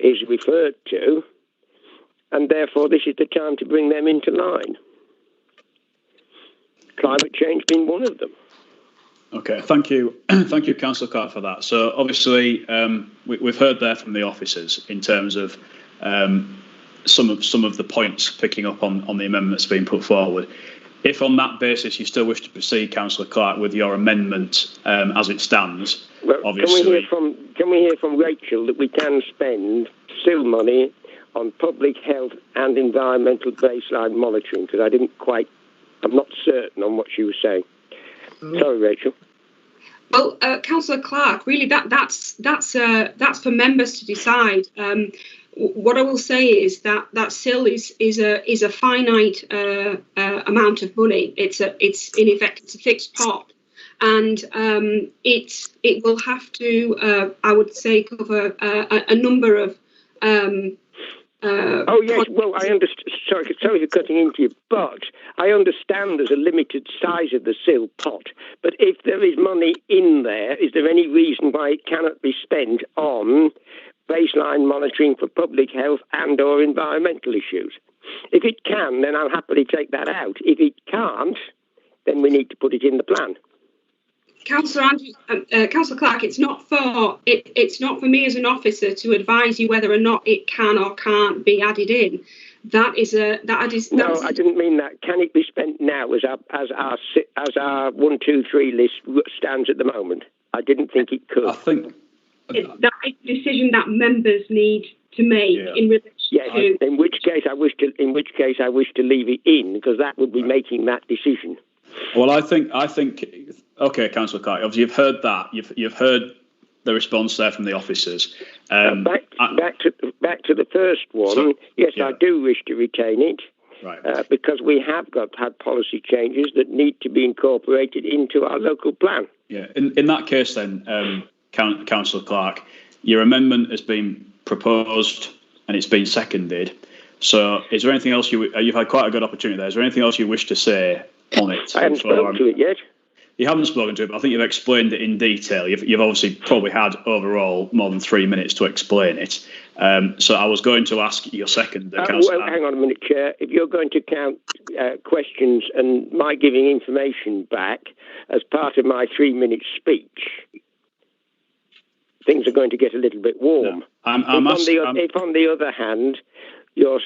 is referred to, and therefore this is the time to bring them into line. Climate change being one of them. Okay, thank you. Thank you, Councillor Clark, for that. So obviously we've heard there from the officers in terms of some of the points picking up on the amendments being put forward. If on that basis you still wish to proceed, Councillor Clark, with your amendment as it stands, well, obviously... Can we hear from Rachel that we can spend still money on public health and environmental baseline monitoring? Because I'm not certain on what she was saying. Sorry, Rachel. Well, Councillor Clark, really, that's for members to decide. What I will say is that SIL is a finite amount of money. It's in effect it's a fixed pot, and it will have to I would say cover a number of. Oh yes, well I understand. Sorry for cutting into you, but I understand there's a limited size of the SIL pot. But if there is money in there, is there any reason why it cannot be spent on baseline monitoring for public health and or environmental issues? If it can, then I'll happily take that out. If it can't, then we need to put it in the plan. Councillor Clark, it's not for me as an officer to advise you whether or not it can or can't be added in. No, I didn't mean that. Can it be spent now as our 1, 2, 3 list stands at the moment? I didn't think it could. I think that is a decision that members need to make in relation to. In which case I wish to leave it in, because that would be making that decision. Well, I think Okay, Councillor Clark. Obviously, you've heard that. You've heard the response there from the officers. Back to the first one. So, yes, yeah. I do wish to retain it. Right. Because we have had policy changes that need to be incorporated into our local plan. Yeah. In that case, then, Councillor Clark, your amendment has been proposed and it's been seconded. So, is there anything else you've had quite a good opportunity there? Is there anything else you wish to say on it? I haven't spoken to it yet. You haven't spoken to it, but I think you've explained it in detail. You've obviously probably had overall more than 3 minutes to explain it. So I was going to ask your second. Well, hang on a minute, Chair. If you're going to count questions and my giving information back as part of my 3-minute speech, things are going to get a little bit warm. No, if on the other hand, you're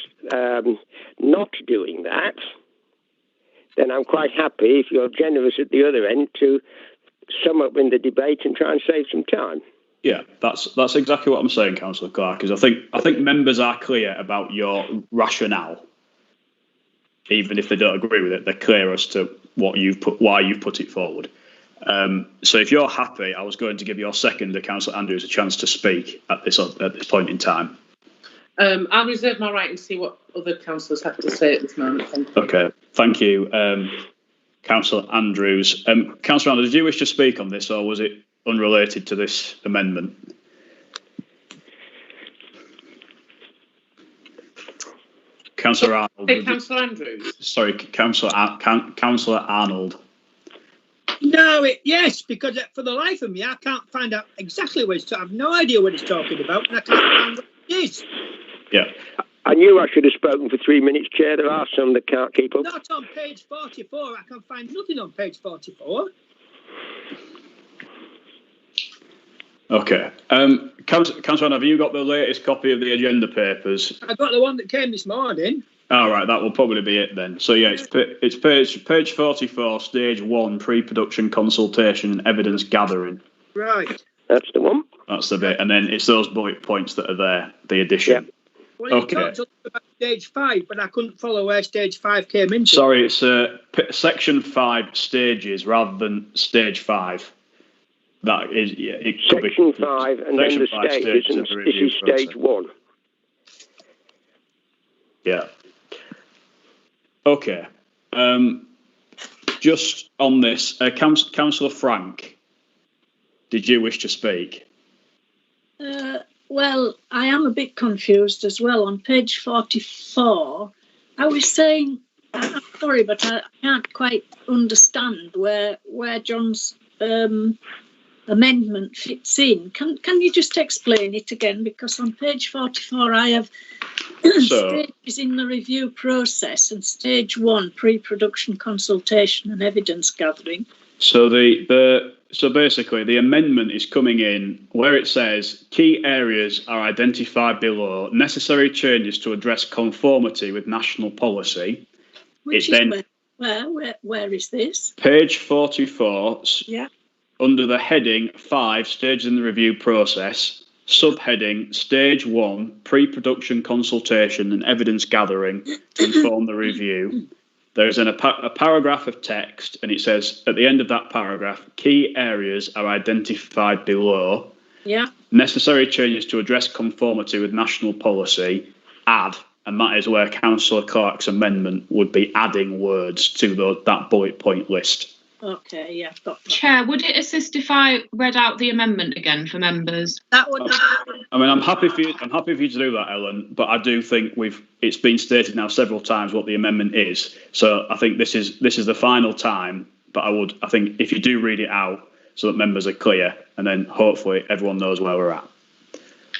not doing that, then I'm quite happy, if you're generous at the other end, to sum up in the debate and try and save some time. Yeah, that's exactly what I'm saying, Councillor Clark. Is I think members are clear about your rationale, even if they don't agree with it. They're clear as to why you've put it forward. So if you're happy, I was going to give your seconder, Councillor Andrews, a chance to speak at this point in time. I'll reserve my right and see what other councillors have to say at this moment. Thank you. Okay, thank you, Councillor Andrews. Councillor Andrews, did you wish to speak on this, or was it unrelated to this amendment? Councillor Arnold. Hey, Councillor Andrews. Sorry, Councillor Arnold. No, yes, because for the life of me, I can't find out exactly what I have no idea what it's talking about, and I can't find what it is. Yeah. I knew I should have spoken for 3 minutes, Chair. There are some that can't keep up. Not on page 44. I can find nothing on page 44. Okay. Councillor, have you got the latest copy of the agenda papers? I got the one that came this morning. All right, that will probably be it then. So yeah, it's page 44, stage 1, pre-production consultation and evidence gathering. Right. That's the one. That's the bit, and then it's those bullet points that are there, the addition. Yeah. Well, you talked about stage 5, but I couldn't follow where stage 5 came into. Sorry, it's section 5 stages rather than stage 5. That is, yeah, it could section be 5, and then the stages, and this is stage 1. Yeah. Okay. Just on this, Councillor Frank, did you wish to speak? Well, I am a bit confused as well. On page 44, I was saying, I'm sorry, but I can't quite understand where John's amendment fits in. Can you just explain it again? Because on page 44, I have stages in the review process and stage 1, pre-production consultation and evidence gathering. So so basically the amendment is coming in where it says key areas are identified below, necessary changes to address conformity with national policy. Which is where is this? Page 44. Yeah. Under the heading 5, stages in the review process, subheading stage 1, pre-production consultation and evidence gathering to inform the review. There's a paragraph of text, and it says at the end of that paragraph, key areas are identified below. Yeah. Necessary changes to address conformity with national policy, add, and that is where Councillor Clark's amendment would be adding words to that bullet point list. Okay, yeah, got that. Chair, would it assist if I read out the amendment again for members? That would. I mean, I'm happy for you to do that, Ellen. But I do think it's been stated now several times what the amendment is. So I think this is the final time. But I think if you do read it out so that members are clear, and then hopefully everyone knows where we're at.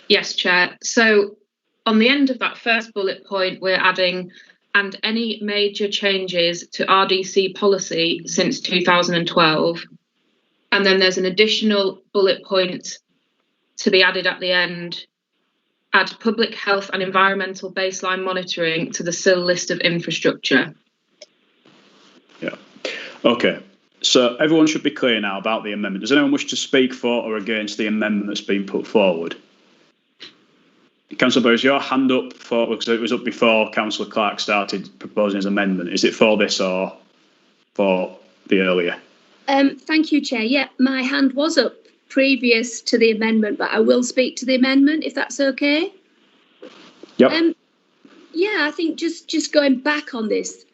Yes, Chair. So on the end of that first bullet point, we're adding and any major changes to RDC policy since 2012. And then there's an additional bullet point to be added at the end. Add public health and environmental baseline monitoring to the SIL list of infrastructure. Yeah. Okay. So everyone should be clear now about the amendment. Does anyone wish to speak for or against the amendment that's been put forward? Councillor Burrows, your hand up because it was up before Councillor Clark started proposing his amendment. Is it for this or for the earlier? Thank you, Chair. Yeah, my hand was up previous to the amendment, but I will speak to the amendment if that's okay. Yep. Yeah, I think just going back on this,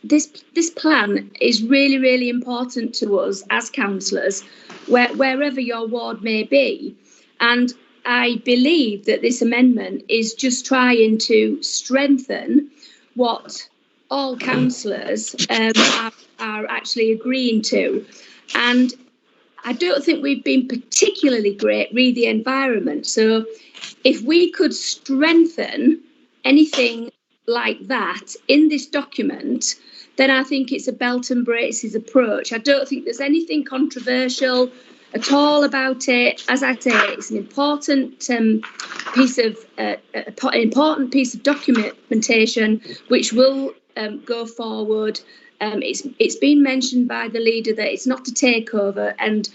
this plan is really, really important to us as councillors, wherever your ward may be. And I believe that this amendment is just trying to strengthen what all councillors are actually agreeing to. And I don't think we've been particularly great re the environment. So if we could strengthen anything like that in this document, then I think it's a belt and braces approach. I don't think there's anything controversial at all about it. As I say, it's an important piece of documentation which will go forward. It's been mentioned by the leader that it's not a takeover, and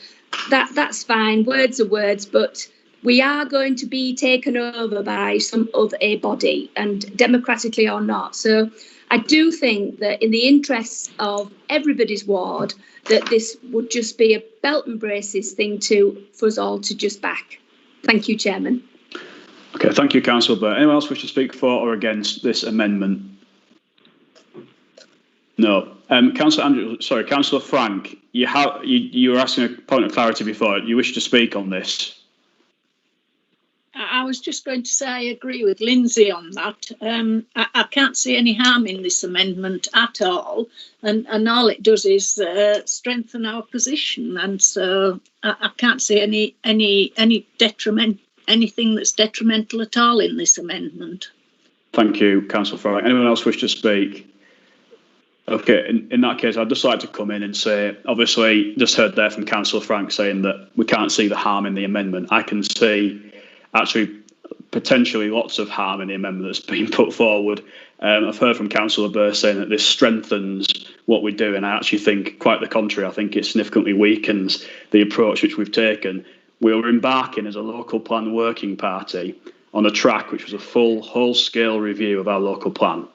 that's fine. Words are words, but we are going to be taken over by some other body, and democratically or not. So I do think that in the interests of everybody's ward, that this would just be a belt and braces thing for us all to just back. Thank you, Chairman. Okay, thank you, Councillor Burt. Anyone else wish to speak for or against this amendment? No. Councillor Frank, you were asking a point of clarity before. You wish to speak on this? I was just going to say I agree with Lindsay on that. I can't see any harm in this amendment at all, and all it does is strengthen our position. And so I can't see any detriment, anything that's detrimental at all in this amendment. Thank you, Councillor Frank. Anyone else wish to speak? Okay, in that case, I'd just like to come in and say, obviously, just heard there from Councillor Frank saying that we can't see the harm in the amendment. I can see actually potentially lots of harm in the amendment that's been put forward. I've heard from Councillor Burr saying that this strengthens what we do, and I actually think quite the contrary. I think it significantly weakens the approach which we've taken. We were embarking as a local plan working party on a track which was a full whole-scale review of our local plan.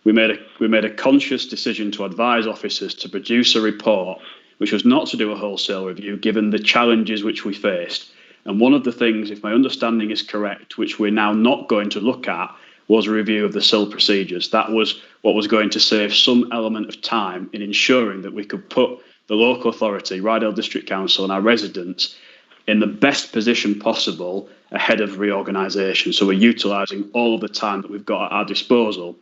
We made a conscious decision to advise officers to produce a report which was not to do a wholesale review given the challenges which we faced. And one of the things, if my understanding is correct, which we're now not going to look at, was a review of the SIL procedures. That was what was going to save some element of time in ensuring that we could put the local authority, Ryedale District Council, and our residents in the best position possible ahead of reorganisation. So we're utilising all of the time that we've got at our disposal.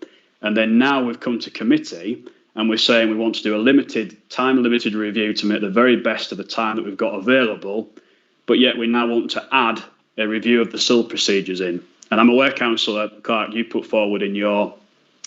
And then now we've come to committee and we're saying we want to do a time-limited review to make the very best of the time that we've got available, but yet we now want to add a review of the SIL procedures in. And I'm aware, Councillor Clark, you put forward in your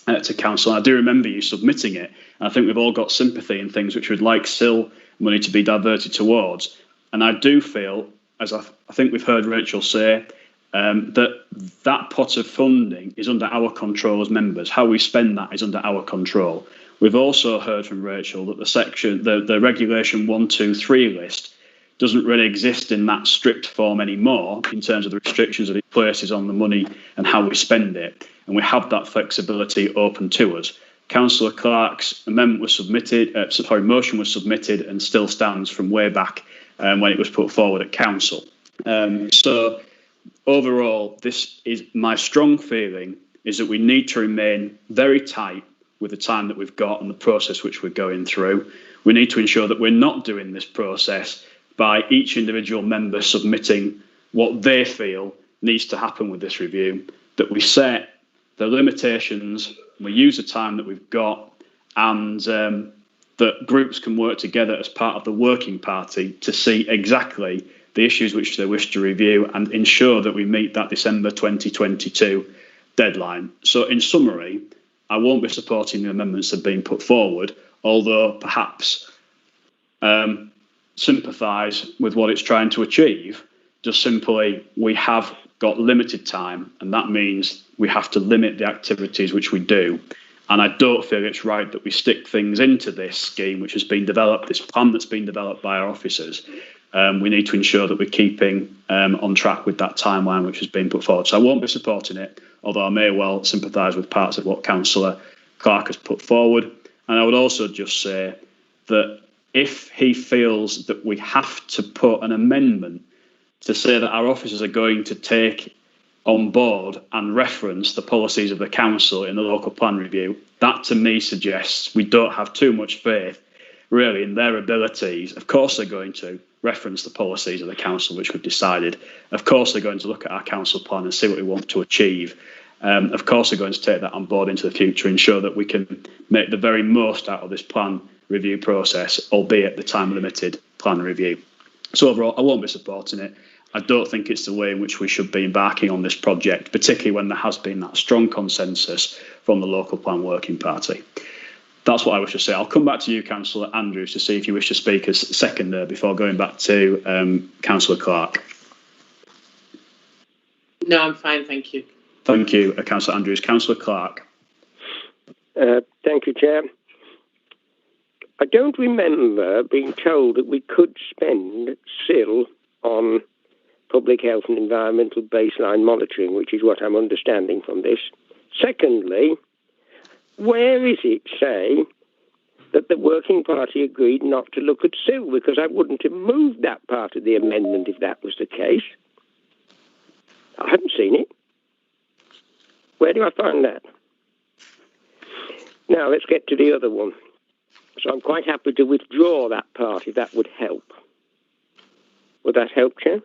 to Council, I do remember you submitting it, and I think we've all got sympathy in things which we'd like SIL money to be diverted towards. And I do feel, as I think we've heard Rachel say, that pot of funding is under our control as members. How we spend that is under our control. We've also heard from Rachel that the regulation 123 list doesn't really exist in that strict form anymore in terms of the restrictions that it places on the money and how we spend it. And we have that flexibility open to us. Councillor Clark's amendment was submitted, motion was submitted and still stands from way back when it was put forward at council. So overall, this is my strong feeling is that we need to remain very tight with the time that we've got and the process which we're going through. We need to ensure that we're not doing this process by each individual member submitting what they feel needs to happen with this review, that we set the limitations, we use the time that we've got, and that groups can work together as part of the working party to see exactly the issues which they wish to review and ensure that we meet that December 2022 deadline. So in summary, I won't be supporting the amendments that have been put forward, although perhaps sympathise with what it's trying to achieve. Just simply, we have got limited time, and that means we have to limit the activities which we do. And I don't feel it's right that we stick things into this scheme which has been developed, this plan that's been developed by our officers. We need to ensure that we're keeping on track with that timeline which has been put forward. So I won't be supporting it, although I may well sympathise with parts of what Councillor Clark has put forward. And I would also just say that if he feels that we have to put an amendment to say that our officers are going to take on board and reference the policies of the council in the local plan review, that to me suggests we don't have too much faith really in their abilities. Of course they're going to reference the policies of the council which we've decided. Of course they're going to look at our council plan and see what we want to achieve. Of course they're going to take that on board into the future, ensure that we can make the very most out of this plan review process, albeit the time limited plan review. So overall, I won't be supporting it. I don't think it's the way in which we should be embarking on this project, particularly when there has been that strong consensus from the local plan working party. That's what I wish to say. I'll come back to you, Councillor Andrews, to see if you wish to speak as seconder before going back to Councillor Clark. No, I'm fine, thank you. Thank you, Councillor Andrews. Councillor Clark. Thank you, Chair. I don't remember being told that we could spend SIL on public health and environmental baseline monitoring, which is what I'm understanding from this. Secondly, where is it say that the working party agreed not to look at SIL? Because I wouldn't have moved that part of the amendment if that was the case. I haven't seen it. Where do I find that? Now, let's get to the other one. So I'm quite happy to withdraw that part if that would help. Would that help, Chair?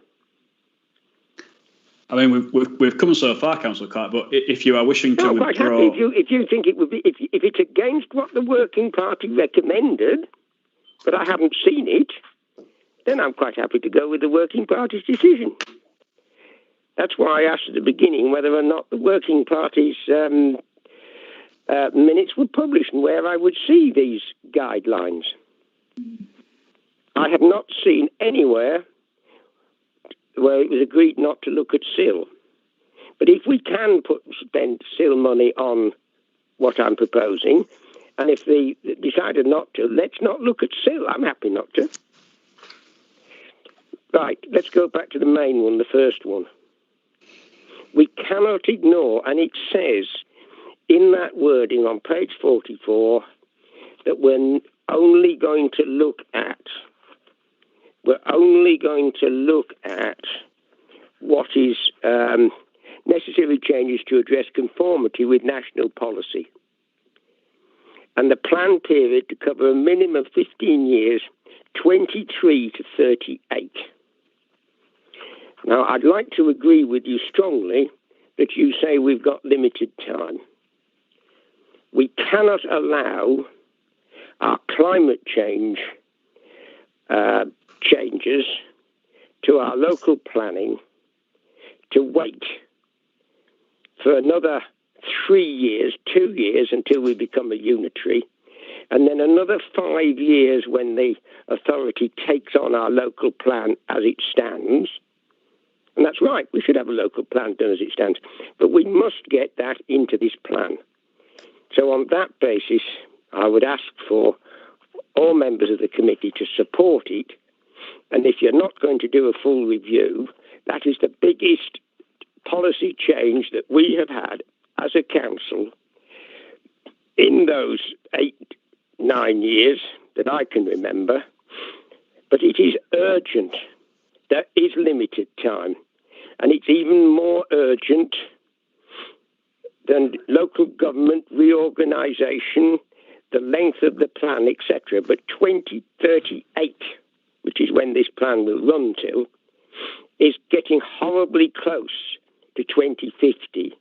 I mean, we've come so far, Councillor Clark, but if you are wishing to withdraw... quite happy. If you think it would be... If it's against what the working party recommended, but I haven't seen it, then I'm quite happy to go with the working party's decision. That's why I asked at the beginning whether or not the working party's minutes were published and where I would see these guidelines. I have not seen anywhere where it was agreed not to look at SIL. But if we can spend SIL money on what I'm proposing, and if they decided not to, let's not look at SIL. I'm happy not to. Right, let's go back to the main one, the first one. We cannot ignore, and it says in that wording on page 44 that we're only going to look at what is necessary changes to address conformity with national policy. And the plan period to cover a minimum of 15 years, 23 to 38. Now, I'd like to agree with you strongly that you say we've got limited time. We cannot allow our climate change changes to our local planning to wait for another 3 years, 2 years until we become a unitary, and then another 5 years when the authority takes on our local plan as it stands. And that's right, we should have a local plan done as it stands, but we must get that into this plan. So on that basis, I would ask for all members of the committee to support it. And if you're not going to do a full review, that is the biggest policy change that we have had as a council in those 8-9 years that I can remember. But it is urgent. There is limited time. And it's even more urgent than local government reorganisation, the length of the plan, etc. But 2038, which is when this plan will run till, is getting horribly close to 2050.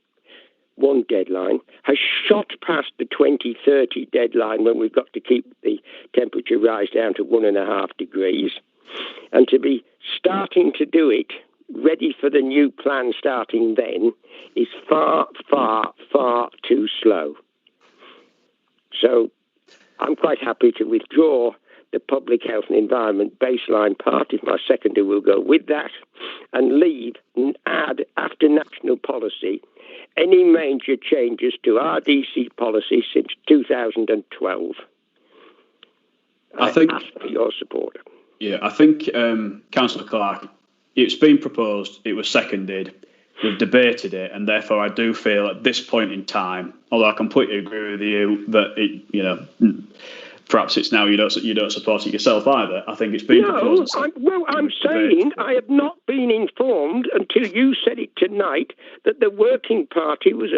One deadline has shot past the 2030 deadline when we've got to keep the temperature rise down to 1.5 degrees. And to be starting to do it, ready for the new plan starting then, is far, far, far too slow. So I'm quite happy to withdraw the public health and environment baseline part, if my seconder will go with that, and leave and add after national policy any major changes to RDC policy since 2012. I think ask for your support. Yeah, I think, Councillor Clark, it's been proposed, it was seconded, we've debated it, and therefore I do feel at this point in time, although I completely agree with you that perhaps it's now you don't support it yourself either. I think it's been proposed. I'm saying I have not been informed until you said it tonight that the Working Party was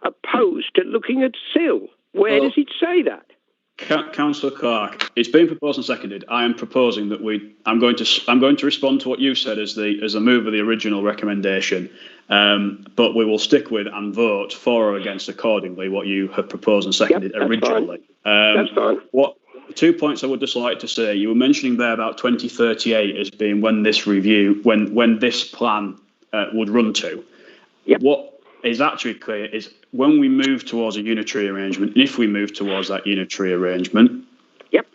opposed to looking at SIL. Where does it say that? Councillor Clark, it's been proposed and seconded. I am proposing that I'm going to respond to what you said as a move of the original recommendation, but we will stick with and vote for or against accordingly what you have proposed and seconded originally. That's fine. What 2 points I would just like to say? You were mentioning there about 2038 as being when this review, when this plan would run to. Yep. What is actually clear is when we move towards a unitary arrangement, and if we move towards that unitary arrangement, yep,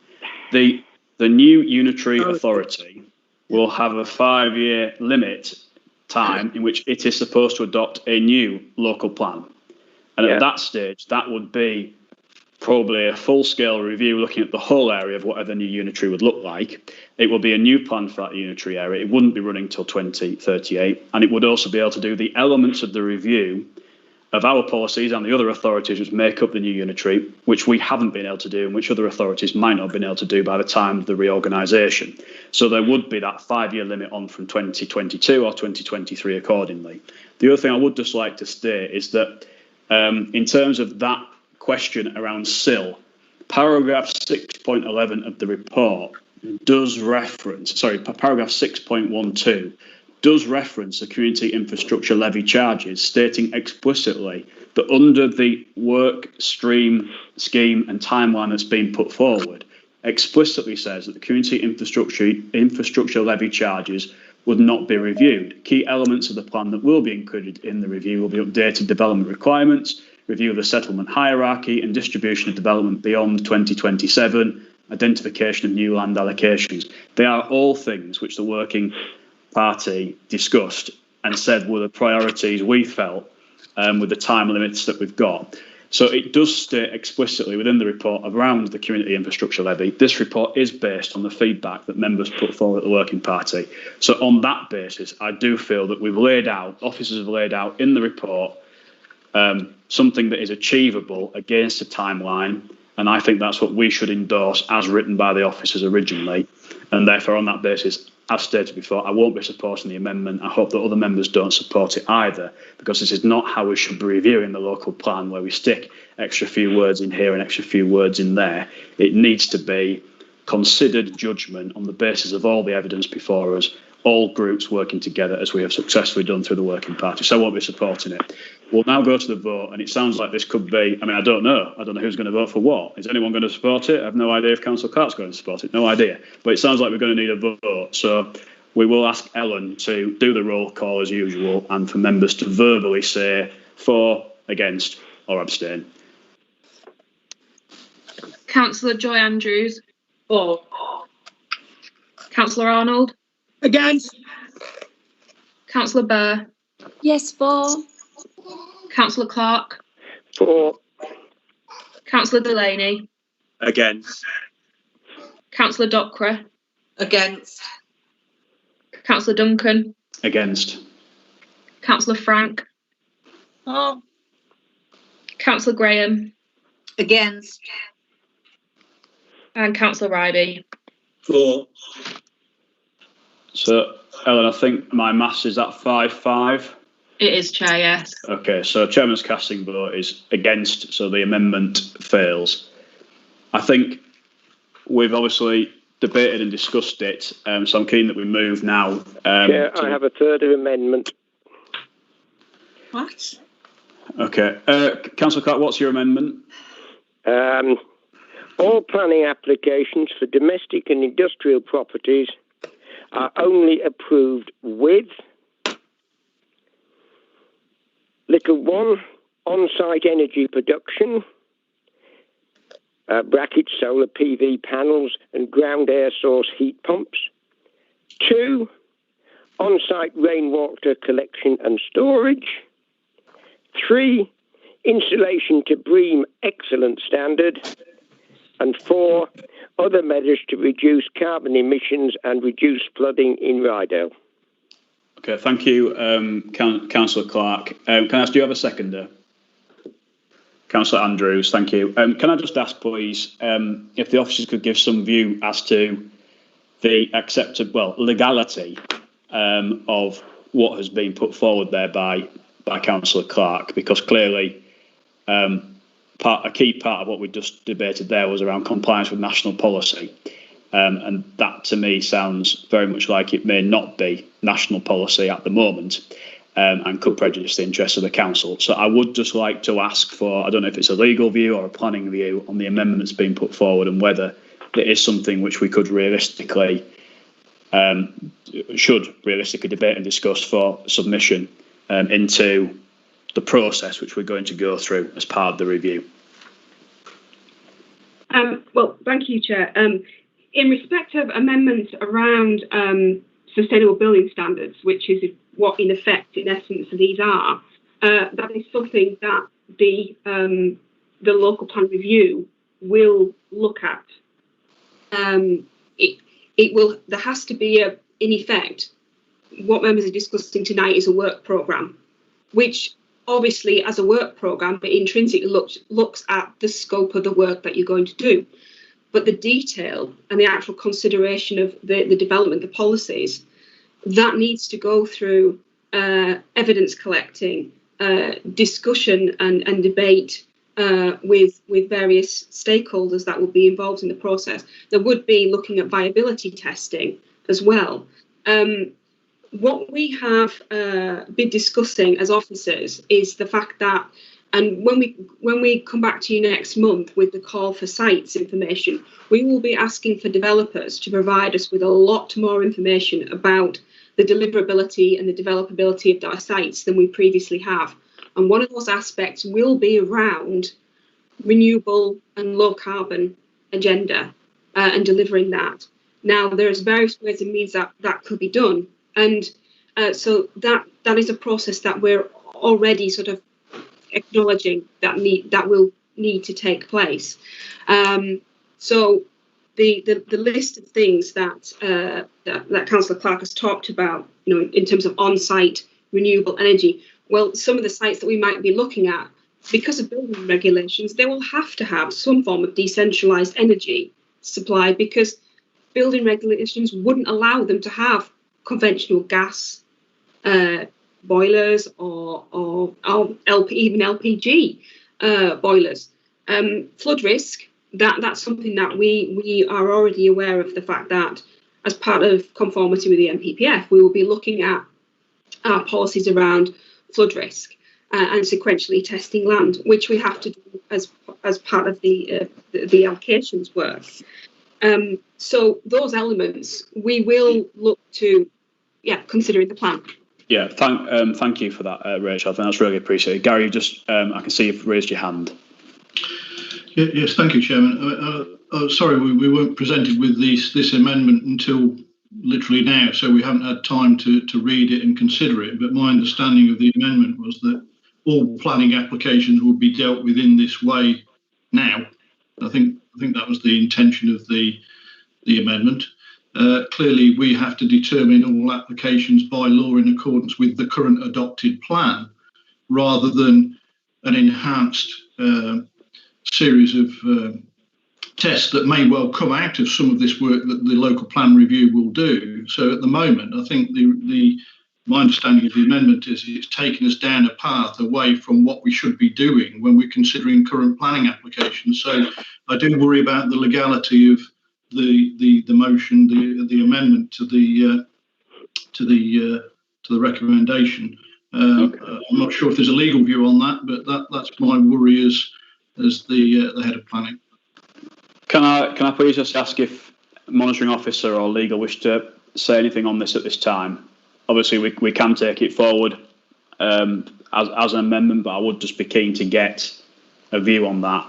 the new unitary authority will have a 5-year limit time in which it is supposed to adopt a new local plan. And at that stage, that would be probably a full-scale review looking at the whole area of whatever new unitary would look like. It will be a new plan for that unitary area. It wouldn't be running till 2038. And it would also be able to do the elements of the review of our policies and the other authorities which make up the new unitary, which we haven't been able to do and which other authorities might not have been able to do by the time of the reorganisation. So there would be that 5-year limit on from 2022 or 2023 accordingly. The other thing I would just like to state is that in terms of that question around SIL, paragraph 6.11 of the report does reference, paragraph 6.12 does reference the community infrastructure levy charges, stating explicitly that under the work stream, scheme and timeline that's been put forward, explicitly says that the community infrastructure levy charges would not be reviewed. Key elements of the plan that will be included in the review will be updated development requirements, review of the settlement hierarchy and distribution of development beyond 2027, identification of new land allocations. They are all things which the Working Party discussed and said were the priorities we felt with the time limits that we've got. So it does state explicitly within the report around the community infrastructure levy. This report is based on the feedback that members put forward at the Working Party. So on that basis, I do feel that officers have laid out in the report something that is achievable against a timeline. And I think that's what we should endorse as written by the officers originally. And therefore, on that basis, as stated before, I won't be supporting the amendment. I hope that other members don't support it either, because this is not how we should be reviewing the local plan, where we stick extra few words in here and extra few words in there. It needs to be considered judgment on the basis of all the evidence before us, all groups working together as we have successfully done through the Working Party. So I won't be supporting it. We'll now go to the vote, and it sounds like this could be, I don't know who's going to vote for what. Is anyone going to support it? I have no idea if Councillor Clark's going to support it, no idea. But it sounds like we're going to need a vote. So we will ask Ellen to do the roll call as usual, and for members to verbally say for, against or abstain. Councillor Joy Andrews. For. Councillor Arnold. Against. Councillor Burr. Yes, for. Councillor Clark. For. Councillor Delaney. Against. Councillor Dockwra. Against. Councillor Duncan. Against. Councillor Frank. For. Councillor Graham. Against. And Councillor Ryedale. For. So, Ellen, I think my maths is at 5-5. It is, Chair, yes. Okay, so Chairman's casting vote is against, so the amendment fails. I think we've obviously debated and discussed it, so I'm keen that we move now. Chair, I have a further amendment. What? Okay, Councillor Clark, what's your amendment? All planning applications for domestic and industrial properties are only approved with little 1, on-site energy production, bracket solar PV panels and ground air source heat pumps. 2, on-site rainwater collection and storage. 3, installation to BREEAM Excellent standard. And 4, other measures to reduce carbon emissions and reduce flooding in Ryedale. Okay, thank you, Councillor Clark. Can I ask, do you have a seconder? Councillor Andrews, thank you. Can I just ask, please, if the officers could give some view as to the legality of what has been put forward there by Councillor Clark, because clearly a key part of what we just debated there was around compliance with national policy, and that to me sounds very much like it may not be national policy at the moment. And could prejudice the interests of the council. So I would just like to ask for, I don't know if it's a legal view or a planning view on the amendment that's been put forward, and whether it is something which we could realistically, should realistically debate and discuss for submission into the process which we're going to go through as part of the review. Well, thank you, Chair. In respect of amendments around sustainable building standards, which is what in effect, in essence, these are, that is something that the local plan review will look at. It will. There has to be in effect, what members are discussing tonight is a work programme, which obviously, as a work programme, it intrinsically looks at the scope of the work that you're going to do. But the detail and the actual consideration of the development, the policies, that needs to go through evidence collecting, discussion and debate with various stakeholders that will be involved in the process. There would be looking at viability testing as well. What we have been discussing as officers is the fact that, and when we come back to you next month with the call for sites information, we will be asking for developers to provide us with a lot more information about the deliverability and the developability of our sites than we previously have. And one of those aspects will be around renewable and low carbon agenda and delivering that. Now, there's various ways and means that could be done. And so that is a process that we're already sort of acknowledging that will need to take place. So the list of things that Councillor Clark has talked about, in terms of on-site renewable energy, well, some of the sites that we might be looking at, because of building regulations, they will have to have some form of decentralised energy supply, because building regulations wouldn't allow them to have conventional gas boilers or even LPG boilers. Flood risk, that's something that we are already aware of, the fact that as part of conformity with the NPPF, we will be looking at our policies around flood risk and sequentially testing land, which we have to do as part of the allocations work. So those elements we will look to, consider in the plan. Yeah, thank you for that, Rachel. I think that's really appreciated. Gary, just I can see you've raised your hand. Yes, thank you, Chairman. Sorry, we weren't presented with this amendment until literally now, so we haven't had time to read it and consider it. But my understanding of the amendment was that all planning applications would be dealt with in this way now. I think that was the intention of the amendment. Clearly, we have to determine all applications by law in accordance with the current adopted plan, rather than an enhanced series of tests that may well come out of some of this work that the local plan review will do. So at the moment, I think my understanding of the amendment is it's taken us down a path away from what we should be doing when we're considering current planning applications. So I do worry about the legality of the motion, the amendment to the recommendation. Okay. I'm not sure if there's a legal view on that, but that's my worry as the head of planning. Can I please just ask if monitoring officer or legal wish to say anything on this at this time? Obviously, we can take it forward as an amendment, but I would just be keen to get a view on that.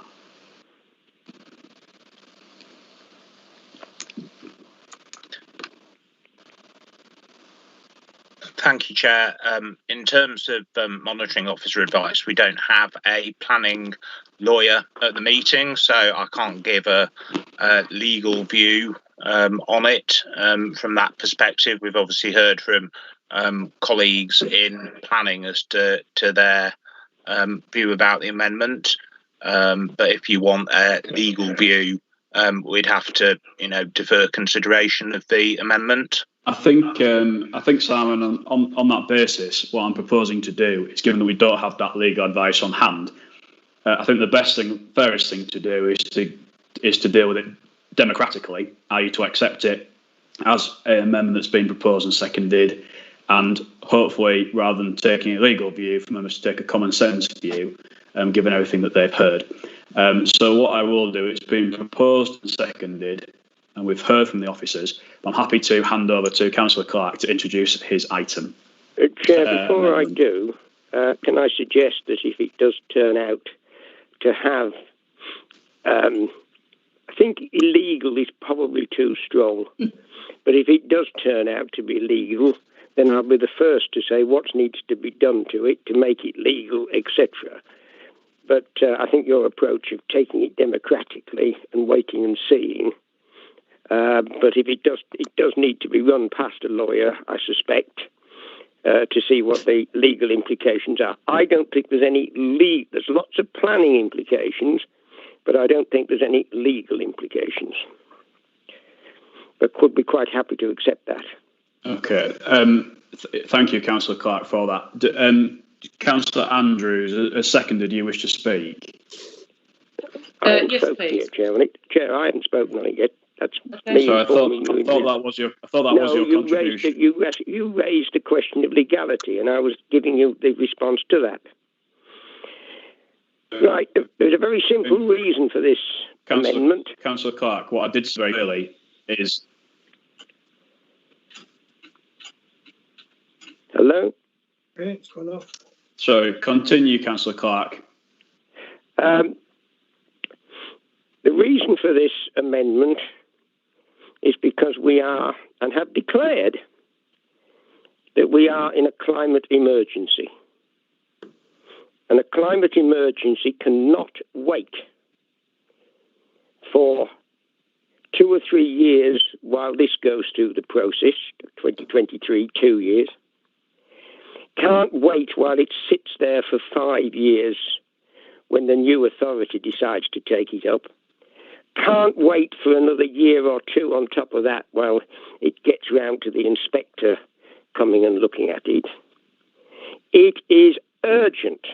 Thank you, Chair. In terms of monitoring officer advice, we don't have a planning lawyer at the meeting, so I can't give a legal view on it. From that perspective, we've obviously heard from colleagues in planning as to their view about the amendment. But if you want a legal view, we'd have to, defer consideration of the amendment. I think Simon, on that basis, what I'm proposing to do is, given that we don't have that legal advice on hand, I think the fairest thing to do is to deal with it democratically, i.e. to accept it as an amendment that's been proposed and seconded, and hopefully, rather than taking a legal view, for members to take a common sense view, given everything that they've heard. So what I will do, it's been proposed and seconded, and we've heard from the officers. I'm happy to hand over to Councillor Clark to introduce his item. Chair, before I do, can I suggest that if it does turn out to have, I think illegal is probably too strong, but if it does turn out to be legal, then I'll be the first to say what needs to be done to it to make it legal, etc. But I think your approach of taking it democratically and waiting and seeing, but if it does need to be run past a lawyer, I suspect, to see what the legal implications are. I don't think there's any there's lots of planning implications, but I don't think there's any legal implications. But could be quite happy to accept that. Okay. Thank you, Councillor Clark, for that. Councillor Andrews, a seconder, do you wish to speak? Yes, please. Yet, Chair, I haven't spoken on it yet. That's okay. me. So I thought that was your contribution. You raised the question of legality, and I was giving you the response to that. Right. There's a very simple reason for this amendment. Councillor Clark, what I did say earlier is... Hello? Okay, it's gone off. So continue, Councillor Clark. The reason for this amendment is because we are, and have declared, that we are in a climate emergency. And a climate emergency cannot wait for 2 or 3 years while this goes through the process, 2023, 2 years. Can't wait while it sits there for 5 years when the new authority decides to take it up. Can't wait for another year or two on top of that while it gets round to the inspector coming and looking at it. It is urgent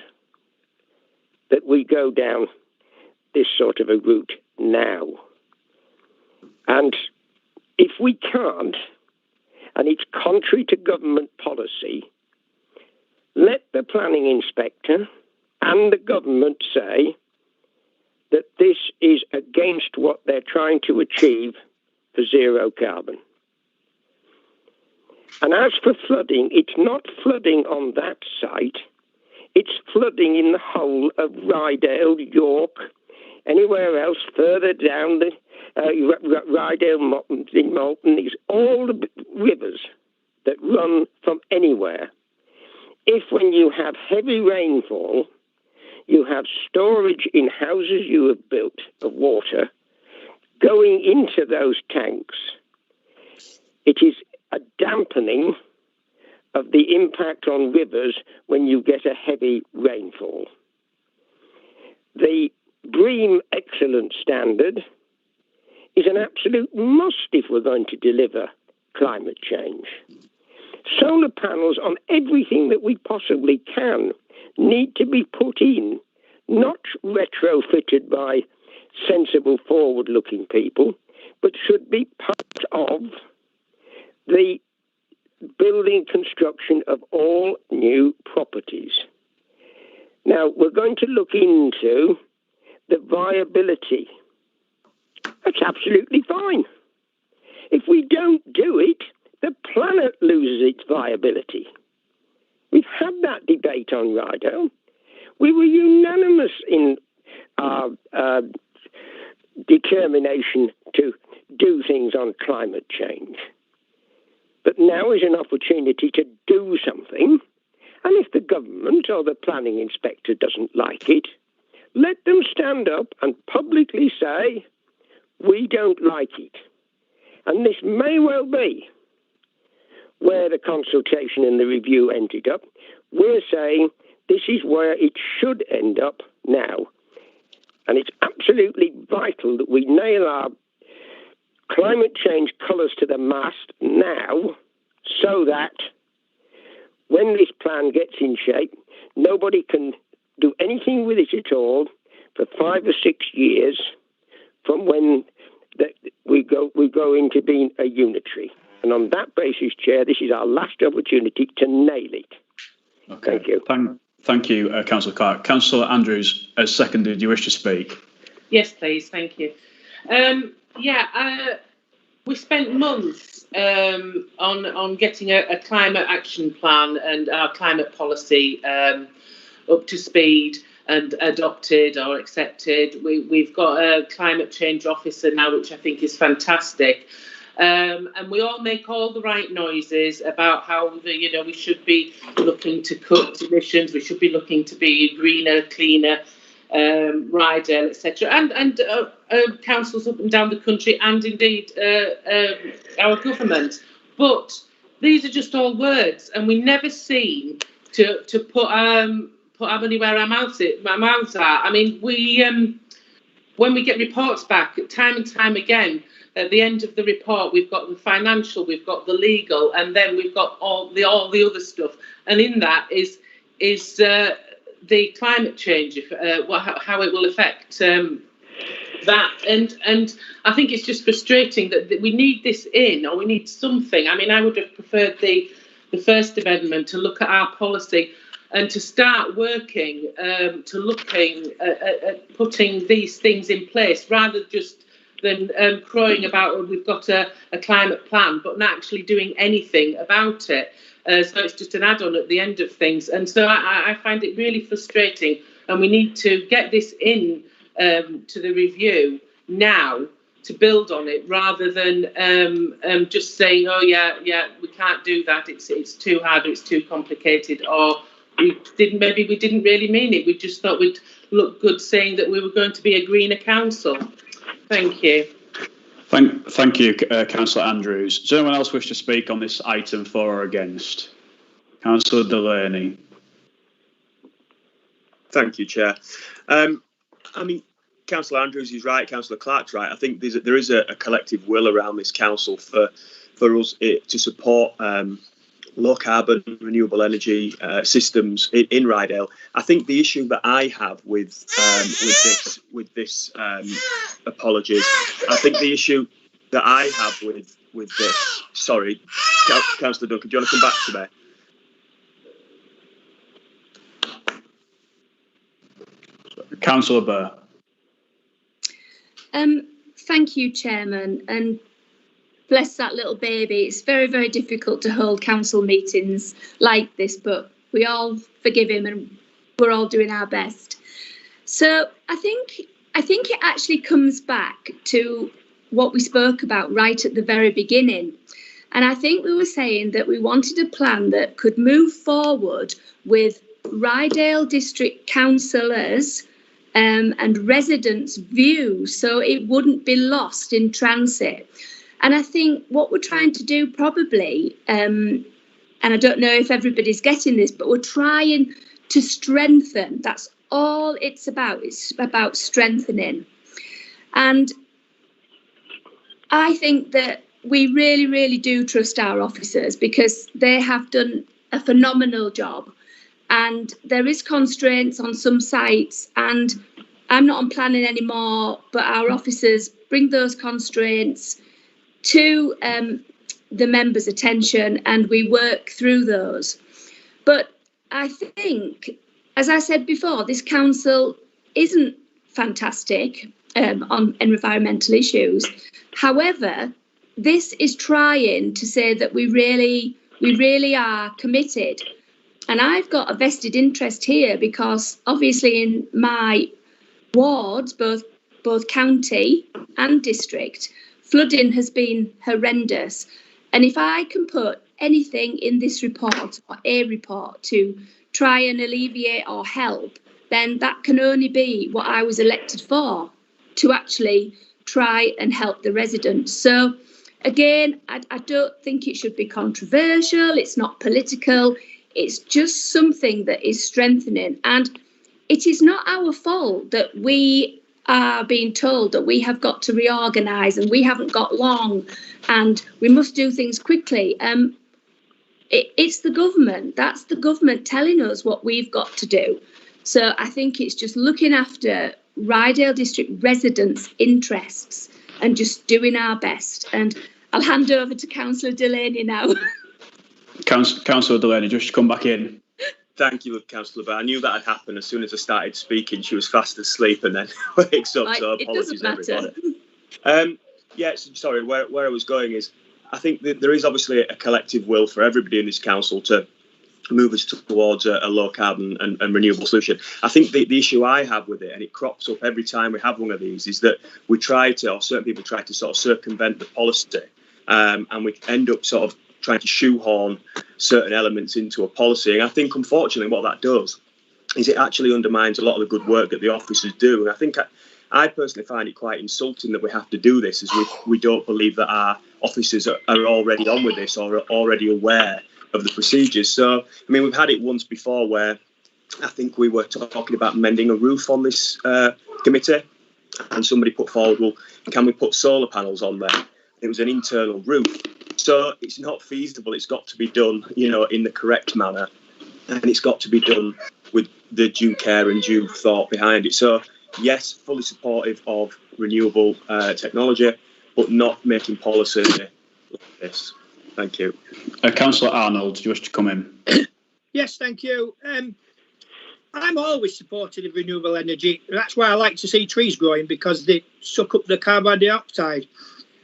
that we go down this sort of a route now. And if we can't, and it's contrary to government policy, let the planning inspector and the government say that this is against what they're trying to achieve for zero carbon. And as for flooding, it's not flooding on that site. It's flooding in the whole of Ryedale, York, anywhere else further down the Ryedale, Malton, these all the rivers that run from anywhere. If when you have heavy rainfall, you have storage in houses you have built of water going into those tanks, it is a dampening of the impact on rivers when you get a heavy rainfall. The BREEAM Excellence standard is an absolute must if we're going to deliver climate change. Solar panels on everything that we possibly can need to be put in, not retrofitted by sensible, forward-looking people, but should be part of the building construction of all new properties. Now, we're going to look into the viability. That's absolutely fine. If we don't do it, the planet loses its viability. We've had that debate on Ryedale. We were unanimous in our determination to do things on climate change. But now is an opportunity to do something, and if the government or the planning inspector doesn't like it, let them stand up and publicly say, we don't like it. And this may well be where the consultation and the review ended up. We're saying this is where it should end up now. And it's absolutely vital that we nail our climate change colours to the mast now, so that when this plan gets in shape, nobody can do anything with it at all for 5 or 6 years from when we go into being a unitary. And on that basis, Chair, this is our last opportunity to nail it. Okay. Thank you. Thank you, Councillor Clark. Councillor Andrews, as seconded, do you wish to speak? Yes, please. Thank you. We spent months on getting a climate action plan and our climate policy up to speed and adopted or accepted. We've got a climate change officer now, which I think is fantastic. And we all make all the right noises about how we should be looking to cut emissions. We should be looking to be greener, cleaner, Ryedale, etc., and councils up and down the country, and indeed our government. But these are just all words, and we never seem to put our money where our mouths are. I mean, when we get reports back time and time again, at the end of the report, we've got the financial, we've got the legal, and then we've got all the other stuff. And in that is the climate change, how it will affect that. And I think it's just frustrating that we need this in, or we need something. I mean, I would have preferred the First Amendment to look at our policy and to start working, looking at putting these things in place, rather than crowing about we've got a climate plan, but not actually doing anything about it. So it's just an add-on at the end of things. And so I find it really frustrating, and we need to get this in to the review now to build on it, rather than just saying, oh yeah, we can't do that, it's too hard, or it's too complicated, or we didn't really mean it. We just thought we'd look good saying that we were going to be a greener council. Thank you. Thank you, Councillor Andrews. Does anyone else wish to speak on this item for or against? Councillor Delaney. Thank you, Chair. I mean, Councillor Andrews is right, Councillor Clark's right. I think there is a collective will around this council for us to support low carbon renewable energy systems in Ryedale. I think the issue that I have with this apologies, I think the issue that I have with this, sorry, Councillor Duncan, do you want to come back to me? Councillor Burr. Thank you, Chairman, and bless that little baby. It's very, very difficult to hold council meetings like this, but we all forgive him and we're all doing our best. So I think it actually comes back to what we spoke about right at the very beginning. And I think we were saying that we wanted a plan that could move forward with Ryedale District councillors and residents' views, so it wouldn't be lost in transit. And I think what we're trying to do probably, and I don't know if everybody's getting this, but we're trying to strengthen. That's all it's about. It's about strengthening. And I think that we really, really do trust our officers, because they have done a phenomenal job. And there is constraints on some sites, and I'm not on planning anymore, but our officers bring those constraints to the members' attention, and we work through those. But I think, as I said before, this council isn't fantastic on environmental issues. However, this is trying to say that we really are committed. And I've got a vested interest here, because obviously in my wards, both county and district, flooding has been horrendous. And if I can put anything in this report, or a report, to try and alleviate or help, then that can only be what I was elected for, to actually try and help the residents. So again, I don't think it should be controversial. It's not political. It's just something that is strengthening. And it is not our fault that we are being told that we have got to reorganise and we haven't got long and we must do things quickly. It's the government. That's the government telling us what we've got to do. So I think it's just looking after Ryedale District residents' interests and just doing our best. And I'll hand over to Councillor Delaney now. Councillor Delaney, just to come back in. Thank you, Councillor Barr. I knew that had happened as soon as I started speaking. She was fast asleep and then wakes up, so apologies, everybody. Sorry, where I was going is, I think that there is obviously a collective will for everybody in this council to move us towards a low carbon and renewable solution. I think the issue I have with it, and it crops up every time we have one of these, is that we try to, or certain people try to sort of circumvent the policy, and we end up sort of trying to shoehorn certain elements into a policy. And I think, unfortunately, what that does is it actually undermines a lot of the good work that the officers do. And I think I personally find it quite insulting that we have to do this, as we don't believe that our officers are already on with this or are already aware of the procedures. So, I mean, we've had it once before where I think we were talking about mending a roof on this committee, and somebody put forward, well, can we put solar panels on there? It was an internal roof. So it's not feasible. It's got to be done, in the correct manner, and it's got to be done with the due care and due thought behind it. So, yes, fully supportive of renewable technology, but not making policy like this. Thank you. Councillor Arnold, do you wish to come in? Yes, thank you. I'm always supportive of renewable energy. That's why I like to see trees growing, because they suck up the carbon dioxide.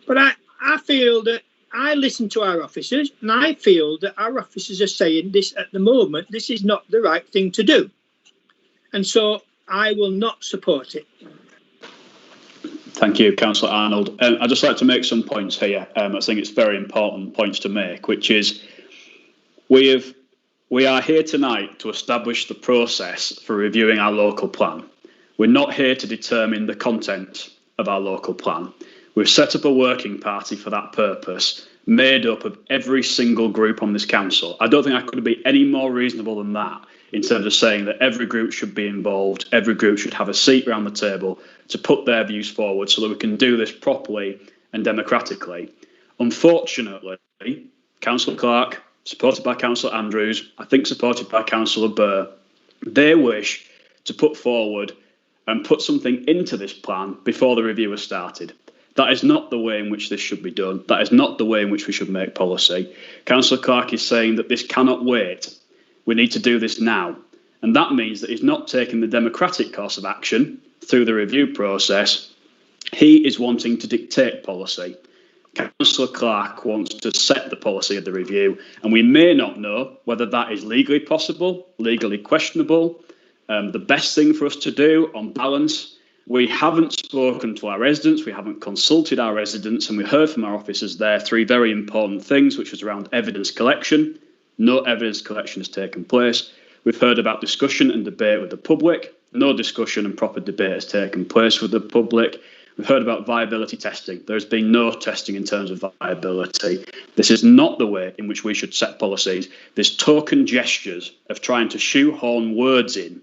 But I feel that I listen to our officers, and I feel that our officers are saying this at the moment, this is not the right thing to do. And so I will not support it. Thank you, Councillor Arnold. I'd just like to make some points here. I think it's very important points to make, which is we are here tonight to establish the process for reviewing our local plan. We're not here to determine the content of our local plan. We've set up a working party for that purpose, made up of every single group on this council. I don't think I could be any more reasonable than that in terms of saying that every group should be involved, every group should have a seat around the table to put their views forward so that we can do this properly and democratically. Unfortunately, Councillor Clark, supported by Councillor Andrews, I think supported by Councillor Burr, they wish to put forward and put something into this plan before the review has started. That is not the way in which this should be done. That is not the way in which we should make policy. Councillor Clark is saying that this cannot wait. We need to do this now. And that means that he's not taking the democratic course of action through the review process. He is wanting to dictate policy. Councillor Clark wants to set the policy of the review, and we may not know whether that is legally possible, legally questionable, the best thing for us to do on balance. We haven't spoken to our residents, we haven't consulted our residents, and we heard from our officers there three very important things, which was around evidence collection. No evidence collection has taken place. We've heard about discussion and debate with the public. No discussion and proper debate has taken place with the public. We've heard about viability testing. There's been no testing in terms of viability. This is not the way in which we should set policies. There's token gestures of trying to shoehorn words in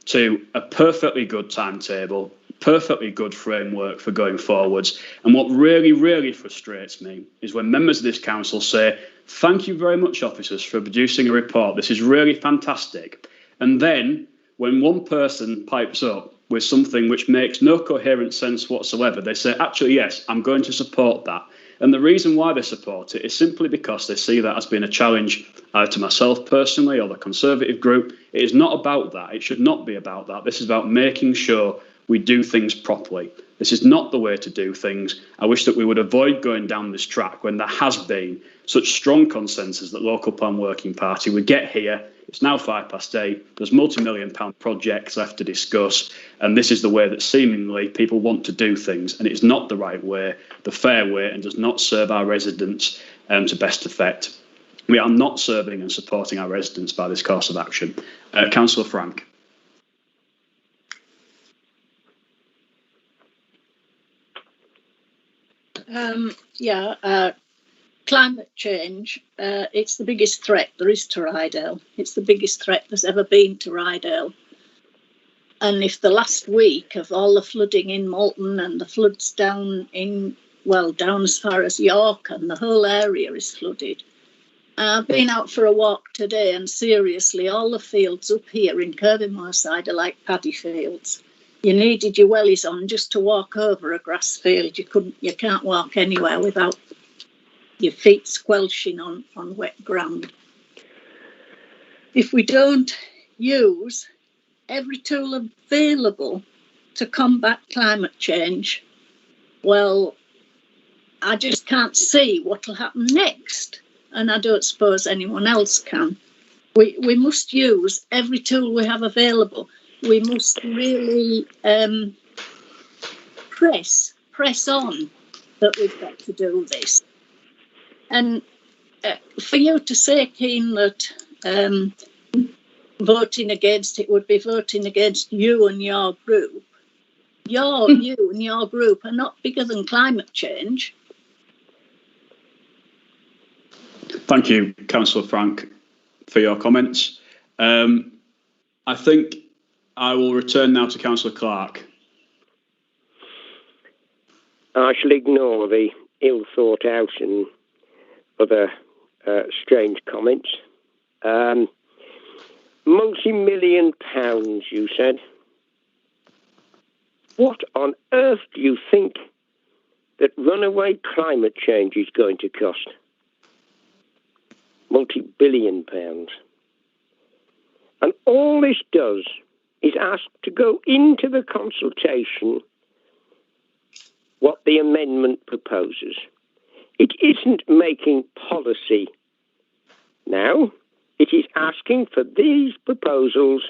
to a perfectly good timetable, perfectly good framework for going forwards. And what really, really frustrates me is when members of this council say, thank you very much, officers, for producing a report. This is really fantastic. And then when one person pipes up with something which makes no coherent sense whatsoever, they say, actually, yes, I'm going to support that. And the reason why they support it is simply because they see that as being a challenge to myself personally or the Conservative group. It is not about that. It should not be about that. This is about making sure we do things properly. This is not the way to do things. I wish that we would avoid going down this track when there has been such strong consensus that local plan working party would get here. It's now 8:05. There's multi-million-pound projects left to discuss, and this is the way that seemingly people want to do things, and it's not the right way, the fair way, and does not serve our residents to best effect. We are not serving and supporting our residents by this course of action. Councillor Frank. Climate change, it's the biggest threat there is to Ryedale. It's the biggest threat there's ever been to Ryedale. And if the last week of all the flooding in Malton and the floods down as far as York and the whole area is flooded. I've been out for a walk today and seriously, all the fields up here in Kirbymoor-side are like paddy fields. You needed your wellies on just to walk over a grass field. You can't walk anywhere without your feet squelching on wet ground. If we don't use every tool available to combat climate change, well, I just can't see what will happen next. And I don't suppose anyone else can. We must use every tool we have available. We must really press on that we've got to do this. And for you to say, Keane, that voting against it would be voting against you and your group. You and your group are not bigger than climate change. Thank you, Councillor Frank, for your comments. I think I will return now to Councillor Clark. I shall ignore the ill thought out and other strange comments. Multi-million pounds, you said. What on earth do you think that runaway climate change is going to cost? Multi-billion pounds. And all this does is ask to go into the consultation what the amendment proposes. It isn't making policy now. It is asking for these proposals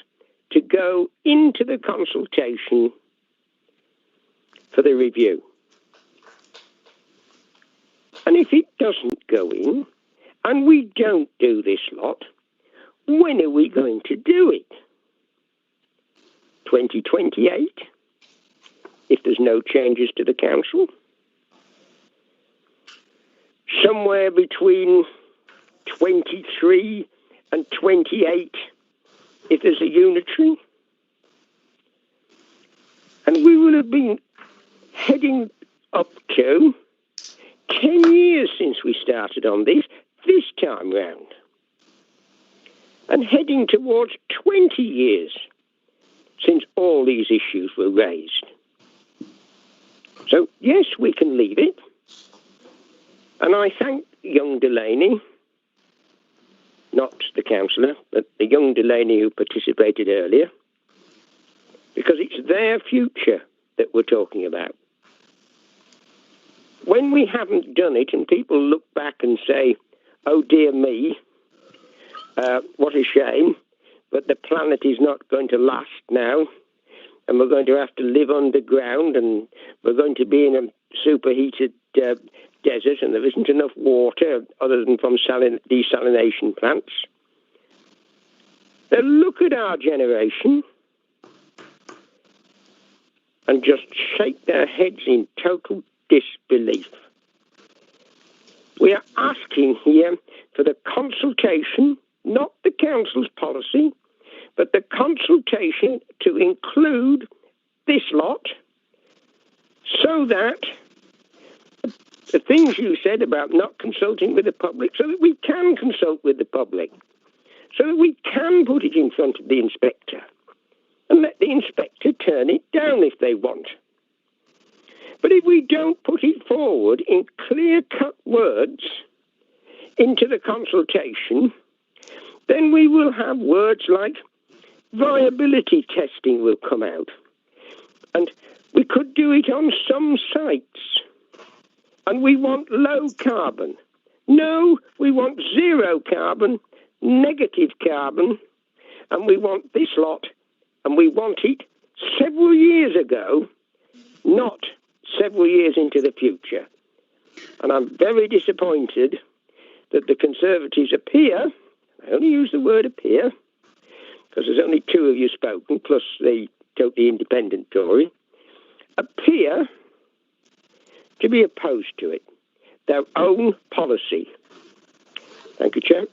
to go into the consultation for the review. And if it doesn't go in, and we don't do this lot, when are we going to do it? 2028? If there's no changes to the council? Somewhere between 23 and 28 if there's a unitary? And we will have been heading up to 10 years since we started on this time round. And heading towards 20 years since all these issues were raised. So, yes, we can leave it. And I thank young Delaney, not the councillor, but the young Delaney who participated earlier, because it's their future that we're talking about. When we haven't done it and people look back and say, oh dear me, what a shame, but the planet is not going to last now, and we're going to have to live underground, and we're going to be in a superheated desert, and there isn't enough water other than from desalination plants. They look at our generation and just shake their heads in total disbelief. We are asking here for the consultation, not the council's policy, but the consultation to include this lot, so that the things you said about not consulting with the public, so that we can consult with the public, so that we can put it in front of the inspector and let the inspector turn it down if they want. But if we don't put it forward in clear-cut words into the consultation, then we will have words like viability testing will come out. And we could do it on some sites. And we want low carbon. No, we want zero carbon, negative carbon, and we want this lot, and we want it several years ago, not several years into the future. And I'm very disappointed that the Conservatives appear, I only use the word appear, because there's only two of you spoken, plus the totally independent Tory, appear to be opposed to it, their own policy. Thank you, Chair.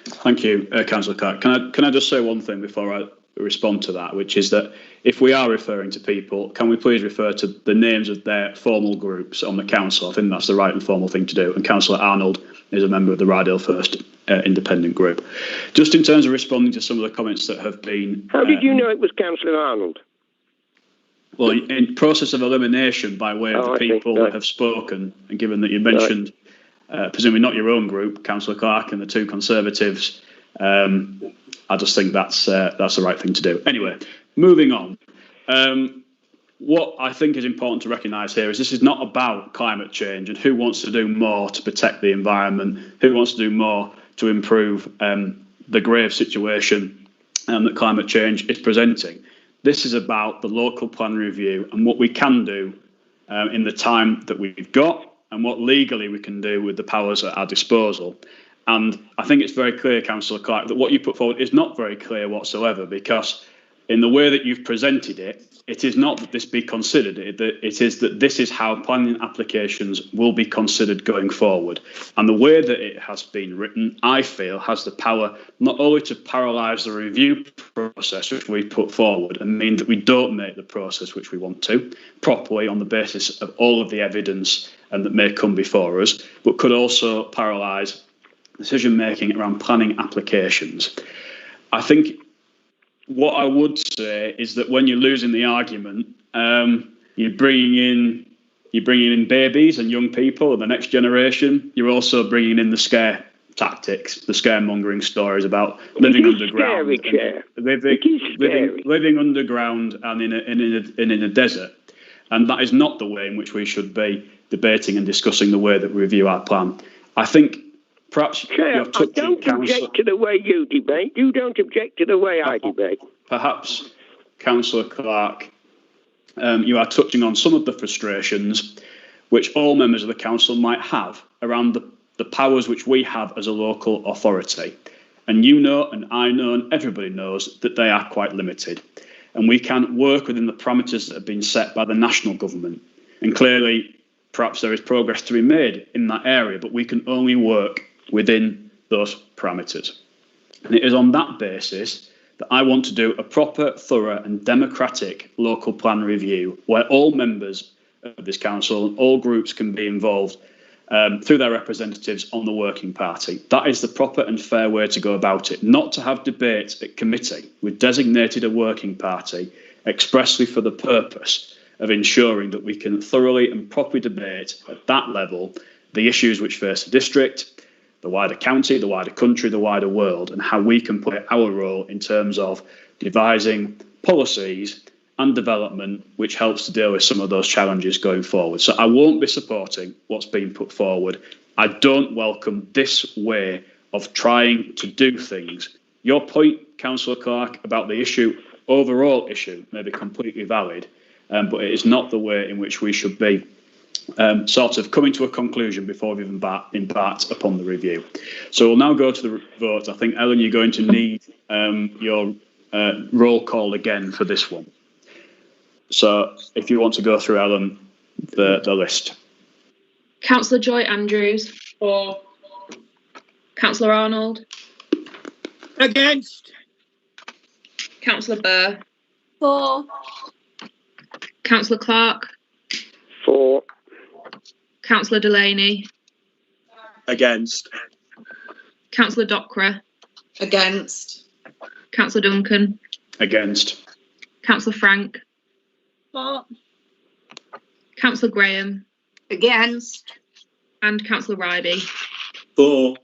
Thank you, Councillor Clark. Can I just say one thing before respond to that, which is that if we are referring to people, can we please refer to the names of their formal groups on the council? I think that's the right and formal thing to do. And Councillor Arnold is a member of the Ryedale First independent group. Just in terms of responding to some of the comments that have been... How did you know it was Councillor Arnold? Well, in process of elimination by way of the people that have spoken, and given that you mentioned, presumably not your own group, Councillor Clark and the two Conservatives, I just think that's the right thing to do. Anyway, moving on. What I think is important to recognise here is this is not about climate change and who wants to do more to protect the environment, who wants to do more to improve the grave situation that climate change is presenting. This is about the local plan review and what we can do in the time that we've got and what legally we can do with the powers at our disposal. And I think it's very clear, Councillor Clark, that what you put forward is not very clear whatsoever, because in the way that you've presented it, it is not that this be considered, it is that this is how planning applications will be considered going forward. And the way that it has been written, I feel, has the power not only to paralyse the review process which we put forward and mean that we don't make the process which we want to properly on the basis of all of the evidence and that may come before us, but could also paralyse decision making around planning applications. I think what I would say is that when you're losing the argument, you're bringing in babies and young people and the next generation. You're also bringing in the scare tactics, the scaremongering stories about living underground, living underground and in a desert. And that is not the way in which we should be debating and discussing the way that we review our plan. I think perhaps Chair, I don't object to the way you debate. You don't object to the way I debate. Perhaps, Councillor Clark, you are touching on some of the frustrations which all members of the council might have around the powers which we have as a local authority. And you know, and I know, and everybody knows that they are quite limited. And we can work within the parameters that have been set by the national government. And clearly, perhaps there is progress to be made in that area, but we can only work within those parameters. And it is on that basis that I want to do a proper, thorough and democratic local plan review where all members of this council and all groups can be involved through their representatives on the working party. That is the proper and fair way to go about it, not to have debate at committee. We've designated a working party expressly for the purpose of ensuring that we can thoroughly and properly debate at that level the issues which face the district, the wider county, the wider country, the wider world, and how we can play our role in terms of devising policies and development which helps to deal with some of those challenges going forward. So I won't be supporting what's being put forward. I don't welcome this way of trying to do things. Your point, Councillor Clark, about the overall issue may be completely valid, but it is not the way in which we should be sort of coming to a conclusion before we've embarked upon the review. So we'll now go to the vote. I think, Ellen, you're going to need your roll call again for this one. So if you want to go through, Ellen, the list. Councillor Joy Andrews. For. Councillor Arnold. Against. Councillor Burr. For. Councillor Clark. For. Councillor Delaney. Against. Councillor Dockwra. Against. Councillor Duncan. Against. Councillor Frank. For. Councillor Graham. Against. And Councillor Ryedale. For.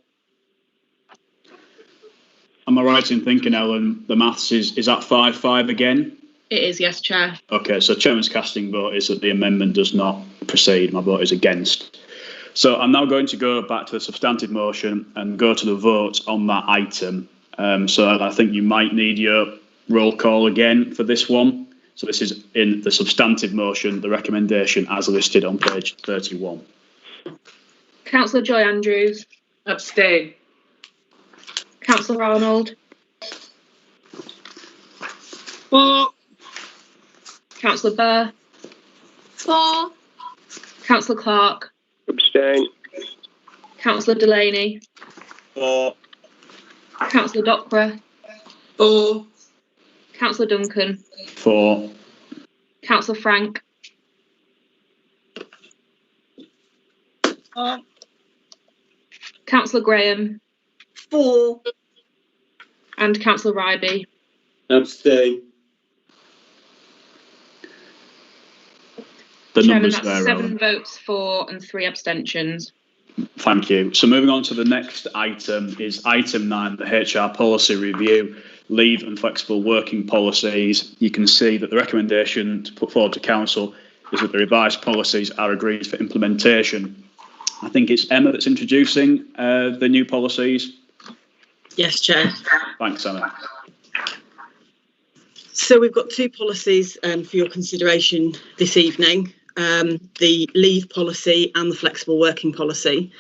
Am I right in thinking, Ellen, the maths is that 5-5 again? It is, yes, Chair. Okay, so Chairman's casting vote is that the amendment does not proceed. My vote is against. So I'm now going to go back to the substantive motion and go to the vote on that item. So I think you might need your roll call again for this one. So this is in the substantive motion, the recommendation as listed on page 31. Councillor Joy Andrews. Abstain. Councillor Arnold. For. Councillor Burr. For. Councillor Clark. Abstain. Councillor Delaney. For. Councillor Dockwra. For. Councillor Duncan. 4. Councillor Frank. 4. Councillor Graham. 4. And Councillor Ryedale. Abstain. The Chairman, numbers that's there, 7 Rowan. votes for and 3 abstentions. Thank you. So moving on to the next item is item 9, the HR policy review, leave and flexible working policies. You can see that the recommendation to put forward to council is that the revised policies are agreed for implementation. I think it's Emma that's introducing the new policies. Yes, Chair. Thanks, Emma. So we've got 2 policies for your consideration this evening, the leave policy and the flexible working policy.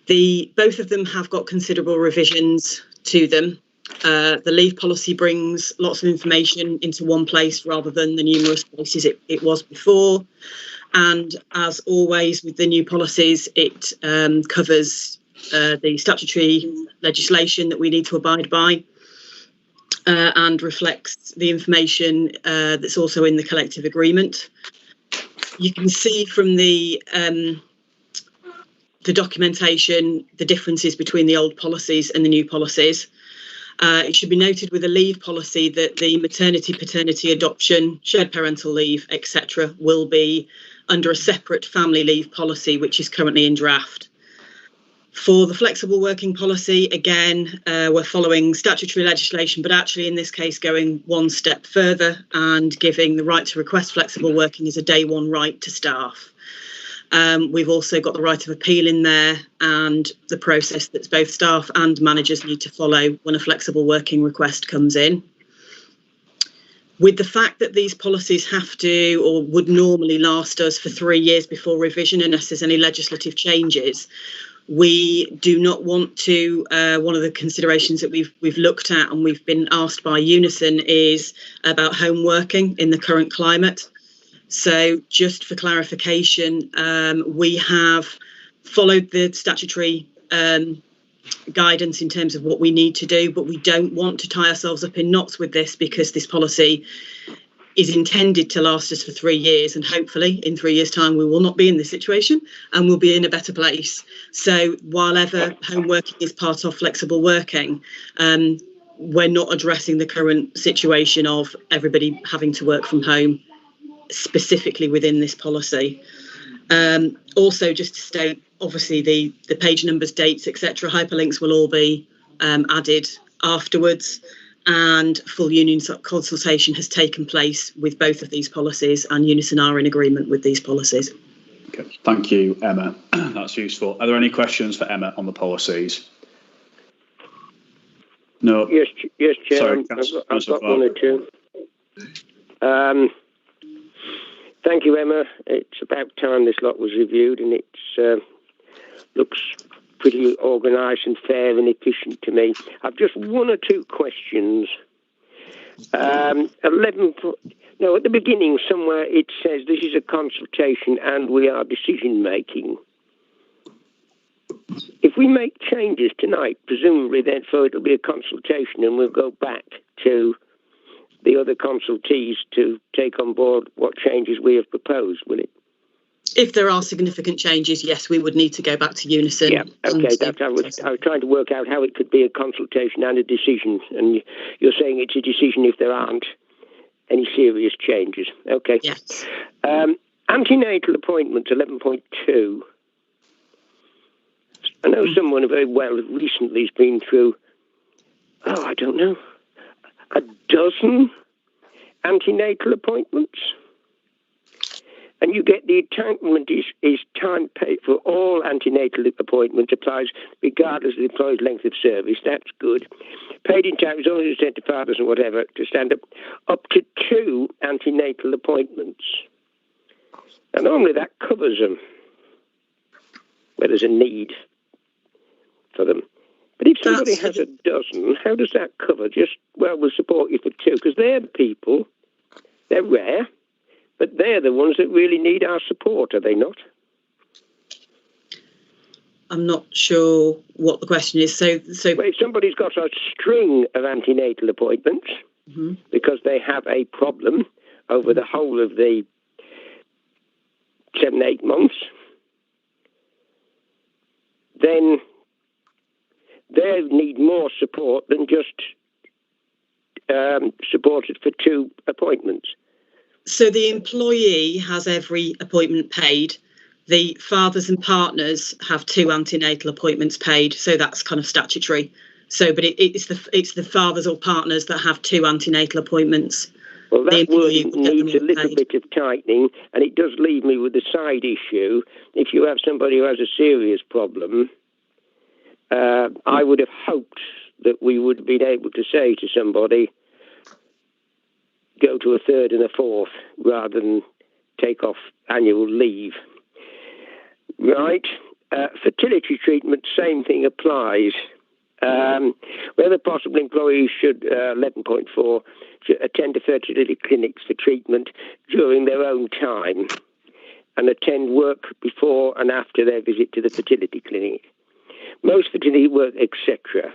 Both of them have got considerable revisions to them. The leave policy brings lots of information into one place rather than the numerous places it was before. And as always with the new policies, it covers the statutory legislation that we need to abide by and reflects the information that's also in the collective agreement. You can see from the documentation the differences between the old policies and the new policies. It should be noted with a leave policy that the maternity, paternity, adoption, shared parental leave, etc. will be under a separate family leave policy, which is currently in draft. For the flexible working policy, again, we're following statutory legislation, but actually in this case going one step further and giving the right to request flexible working as a day one right to staff. We've also got the right of appeal in there and the process that both staff and managers need to follow when a flexible working request comes in. With the fact that these policies have to or would normally last us for 3 years before revision unless there's any legislative changes, we do not want to, one of the considerations that we've looked at and we've been asked by Unison is about home working in the current climate. So just for clarification, we have followed the statutory guidance in terms of what we need to do, but we don't want to tie ourselves up in knots with this because this policy is intended to last us for 3 years, and hopefully in 3 years' time we will not be in this situation and we'll be in a better place. So while ever home working is part of flexible working, we're not addressing the current situation of everybody having to work from home specifically within this policy. Also, just to state, obviously the page numbers, dates, etc., hyperlinks will all be added afterwards, and full union consultation has taken place with both of these policies, and Unison are in agreement with these policies. Okay, thank you, Emma. That's useful. Are there any questions for Emma on the policies? No. Yes, Chair. Sorry, I've got one or two. Thank you, Emma. It's about time this lot was reviewed, and it looks pretty organised and fair and efficient to me. I've just 1 or 2 questions. 11. No, at the beginning somewhere it says this is a consultation and we are decision making. If we make changes tonight, presumably then so it'll be a consultation and we'll go back to the other consultees to take on board what changes we have proposed, will it? If there are significant changes, yes, we would need to go back to Unison. Yeah, okay, I was trying to work out how it could be a consultation and a decision, and you're saying it's a decision if there aren't any serious changes. Okay. Yes. Antenatal appointments, 11.2. I know someone very well recently has been through, I don't know, a dozen antenatal appointments. And you get the entitlement is time paid for all antenatal appointments applies regardless of the employee's length of service. That's good. Paid in time is only sent to fathers and whatever to stand up to 2 antenatal appointments. And normally that covers them where there's a need for them. But if somebody has a dozen, how does that cover? Just, well, we'll support you for 2 because they're the people, they're rare. But they're the ones that really need our support, are they not? I'm not sure what the question is. So well, if somebody's got a string of antenatal appointments, because they have a problem over the whole of the 7-8 months, then they need more support than just supported for 2 appointments. So the employee has every appointment paid. The fathers and partners have 2 antenatal appointments paid. So that's kind of statutory. So, but it's the fathers or partners that have 2 antenatal appointments. Well, that wording needs a little bit of tightening, and it does leave me with a side issue. If you have somebody who has a serious problem, I would have hoped that we would have been able to say to somebody, go to a 3rd and a 4th rather than take off annual leave. Right. Fertility treatment, same thing applies. Whether possible, employees should, 11.4, should attend to fertility clinics for treatment during their own time and attend work before and after their visit to the fertility clinic. Most fertility work, etc.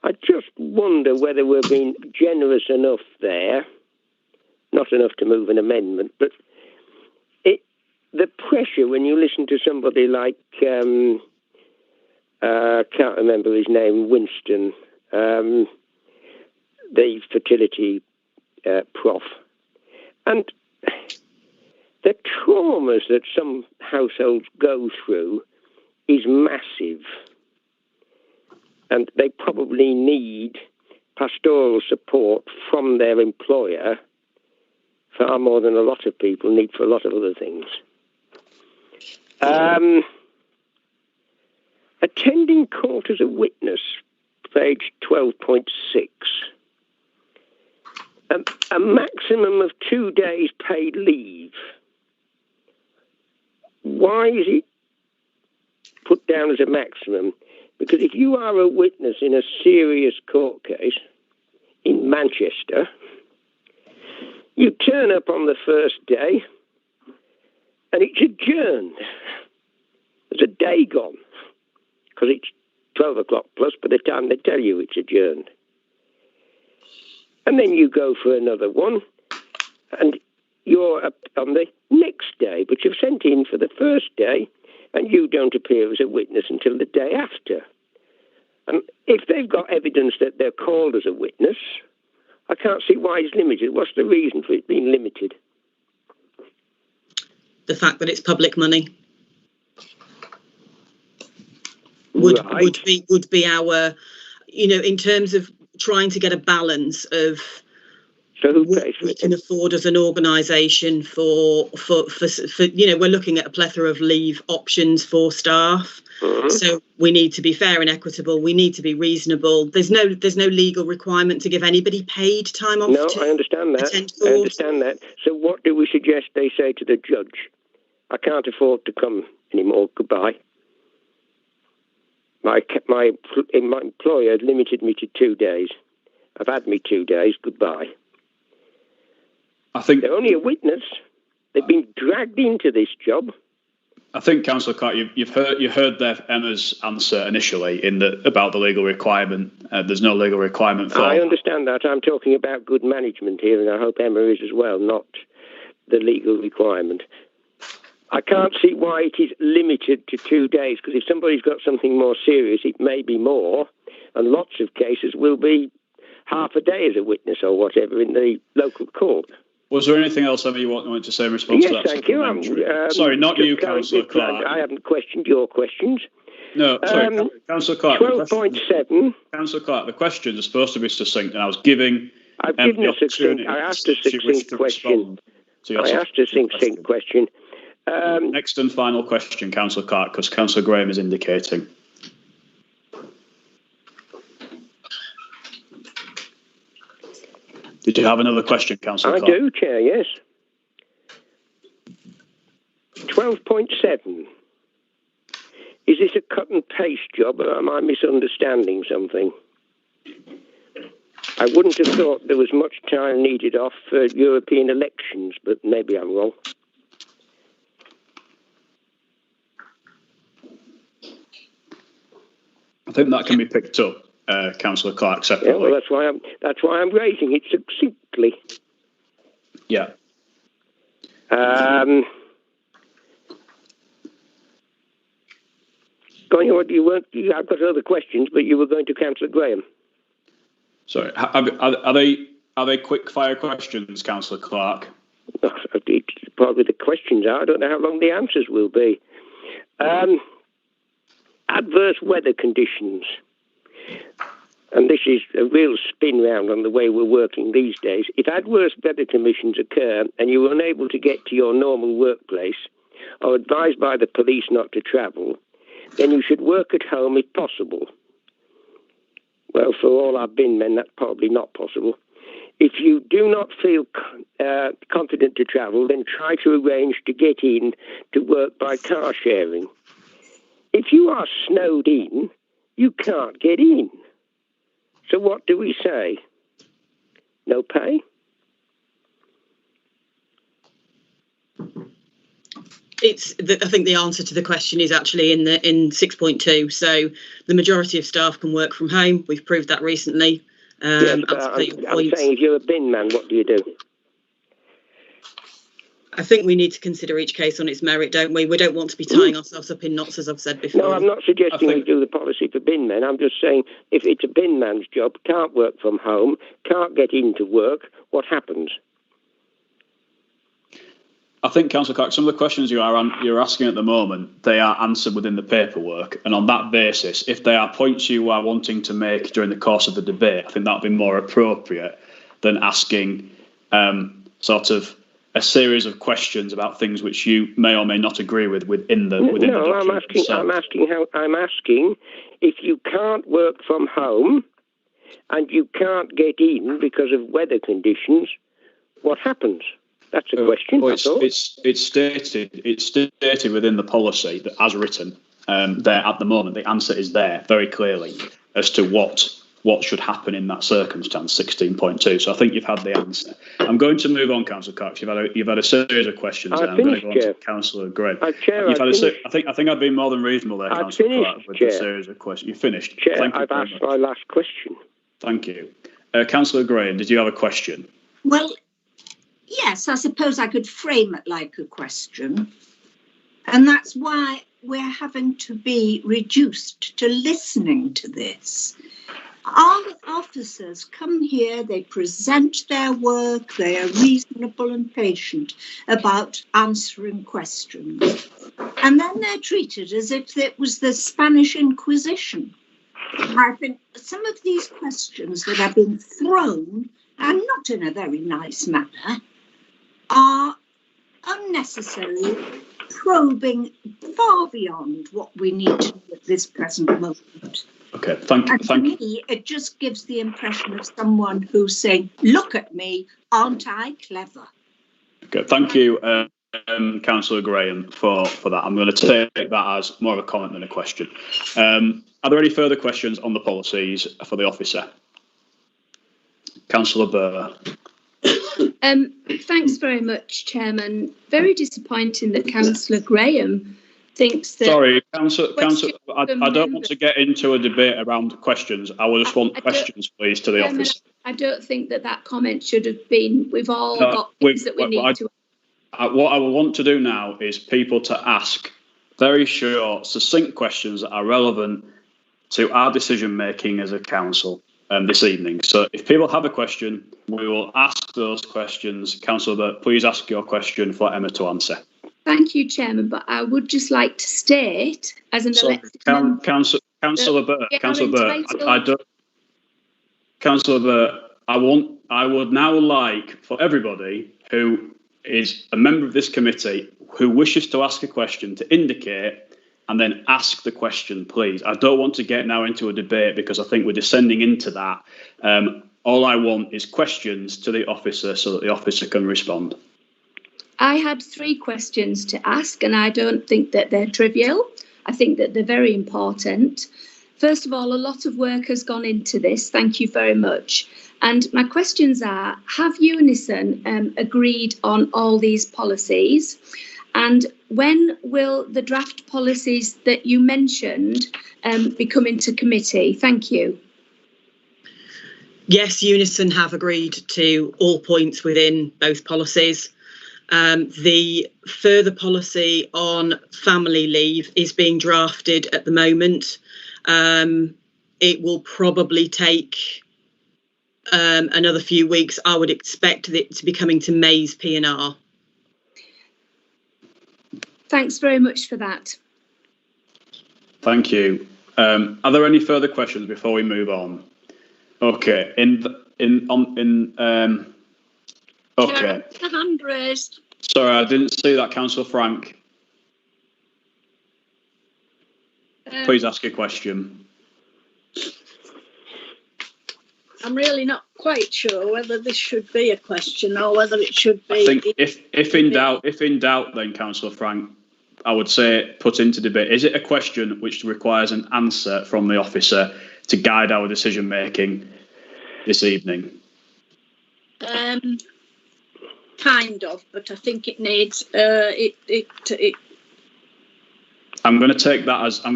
I just wonder whether we're being generous enough there, not enough to move an amendment, but the pressure when you listen to somebody like, can't remember his name, Winston, the fertility prof, and the traumas that some households go through is massive. And they probably need pastoral support from their employer far more than a lot of people need for a lot of other things. Attending court as a witness, page 12.6. A maximum of 2 days paid leave. Why is it put down as a maximum? Because if you are a witness in a serious court case in Manchester, you turn up on the first day and it's adjourned. There's a day gone because it's 12 o'clock plus by the time they tell you it's adjourned. And then you go for another one and you're up on the next day, but you've sent in for the first day and you don't appear as a witness until the day after. And if they've got evidence that they're called as a witness, I can't see why it's limited. What's the reason for it being limited? The fact that it's public money would be our, in terms of trying to get a balance of what we can afford as an organisation for we're looking at a plethora of leave options for staff. So we need to be fair and equitable. We need to be reasonable. There's no legal requirement to give anybody paid time off. No, I understand that. I understand that. So what do we suggest they say to the judge? I can't afford to come anymore. Goodbye. My employer limited me to 2 days. I've had me 2 days. Goodbye. I think they're only a witness. They've been dragged into this job. I think, Councillor Clark, you heard there Emma's answer initially about the legal requirement. There's no legal requirement for. I understand that. I'm talking about good management here, and I hope Emma is as well, not the legal requirement. I can't see why it is limited to 2 days, because if somebody's got something more serious, it may be more, and lots of cases will be half a day as a witness or whatever in the local court. Was there anything else, Emma, you wanted to say in response to that? Yes, thank you. Sorry, not you, Councillor Clark. I haven't questioned your questions. No, sorry, Councillor Clark. 12.7. Councillor Clark, the questions are supposed to be succinct, and I was giving. I've given a succinct. I asked a succinct question. Next and final question, Councillor Clark, because Councillor Graham is indicating. Did you have another question, Councillor Clark? I do, Chair, yes. 12.7. Is this a cut and paste job, or am I misunderstanding something? I wouldn't have thought there was much time needed off for European elections, but maybe I'm wrong. I think that can be picked up. Councillor Clark, separately. Yeah, well, that's why I'm raising it succinctly. Yeah. Going on, I've got other questions, but you were going to Councillor Graham. Sorry, are they quick fire questions, Councillor Clark? Probably the questions are. I don't know how long the answers will be. Adverse weather conditions. And this is a real spin round on the way we're working these days. If adverse weather conditions occur and you're unable to get to your normal workplace or advised by the police not to travel, then you should work at home if possible. Well, for all our bin men, that's probably not possible. If you do not feel confident to travel, then try to arrange to get in to work by car sharing. If you are snowed in, you can't get in. So what do we say? No pay? I think the answer to the question is actually in 6.2. So the majority of staff can work from home. We've proved that recently. Yes, but I'm saying if you're a bin man, what do you do? I think we need to consider each case on its merit, don't we? We don't want to be tying ourselves up in knots, as I've said before. No, I'm not suggesting we do the policy for bin men. I'm just saying if it's a bin man's job, can't work from home, can't get into work, what happens? I think, Councillor Clark, some of the questions you're asking at the moment, they are answered within the paperwork. And on that basis, if there are points you are wanting to make during the course of the debate, I think that would be more appropriate than asking sort of a series of questions about things which you may or may not agree with within the document. No, I'm asking if you can't work from home and you can't get in because of weather conditions, what happens? That's a question. It's stated within the policy that, as written, there at the moment, the answer is there very clearly as to what should happen in that circumstance. 16.2. So I think you've had the answer. I'm going to move on, Councillor Cox. You've had a series of questions. I'm going to go on to Councillor Graham. I think I've been more than reasonable there, Councillor Clark, with the series of questions. You finished. Chair, I've asked my last question. Thank you, Councillor Graham. Did you have a question? Well, yes, I suppose I could frame it like a question. And that's why we're having to be reduced to listening to this. Our officers come here, they present their work, they are reasonable and patient about answering questions. And then they're treated as if it was the Spanish Inquisition. I think some of these questions that have been thrown, and not in a very nice manner, are unnecessary, probing far beyond what we need to do at this present moment. Okay, thank you. And to me, it just gives the impression of someone who's saying, look at me, aren't I clever? Okay, thank you, Councillor Graham, for that. I'm going to take that as more of a comment than a question. Are there any further questions on the policies for the officer? Councillor Burr. Thanks very much, Chairman. Very disappointing that Councillor Graham thinks that... Sorry, Councillor, I don't want to get into a debate around questions. I will just want questions, please, to the officer. I don't think that comment should have been... We've all got things that we need to... What I will want to do now is people to ask very short, succinct questions that are relevant to our decision-making as a council this evening. So if people have a question, we will ask those questions. Councillor Burr, please ask your question for Emma to answer. Thank you, Chairman, but I would just like to state, as an elected member... Councillor Burr, Councillor Burr, I would now like for everybody who is a member of this committee who wishes to ask a question to indicate and then ask the question, please. I don't want to get now into a debate because I think we're descending into that. All I want is questions to the officer so that the officer can respond. I had 3 questions to ask, and I don't think that they're trivial. I think that they're very important. First of all, a lot of work has gone into this. Thank you very much. And my questions are, have Unison agreed on all these policies? And when will the draft policies that you mentioned be coming to committee? Thank you. Yes, Unison have agreed to all points within both policies. The further policy on family leave is being drafted at the moment. It will probably take another few weeks. I would expect it to be coming to May's P&R. Thanks very much for that. Thank you. Are there any further questions before we move on? Okay. Okay. The hand raised. Sorry, I didn't see that, Councillor Frank. Please ask your question. I'm really not quite sure whether this should be a question or whether it should be. I think if in doubt, then Councillor Frank, I would say put into debate. Is it a question which requires an answer from the officer to guide our decision making this evening? Kind of, but I think it needs I'm going to take that as a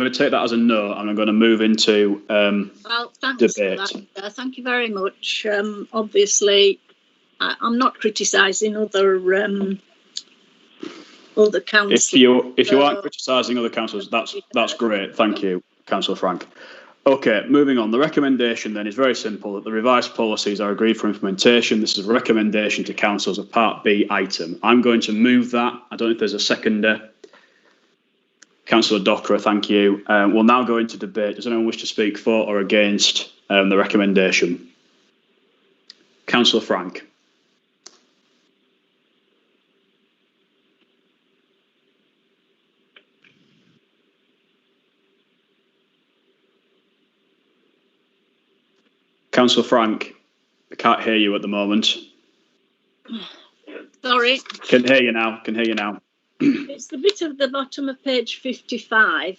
no, and I'm going to move into well, thanks debate. for that. Thank you very much. Obviously, I'm not criticising other councils. If you aren't criticising other councils, that's great. Thank you, Councillor Frank. Okay, moving on. The recommendation then is very simple, that the revised policies are agreed for implementation. This is a recommendation to council as a Part B item. I'm going to move that. I don't know if there's a seconder. Councillor Dockra, thank you. We'll now go into debate. Does anyone wish to speak for or against the recommendation? Councillor Frank. Councillor Frank, I can't hear you at the moment. Sorry. Can hear you now. It's the bit of the bottom of page 55,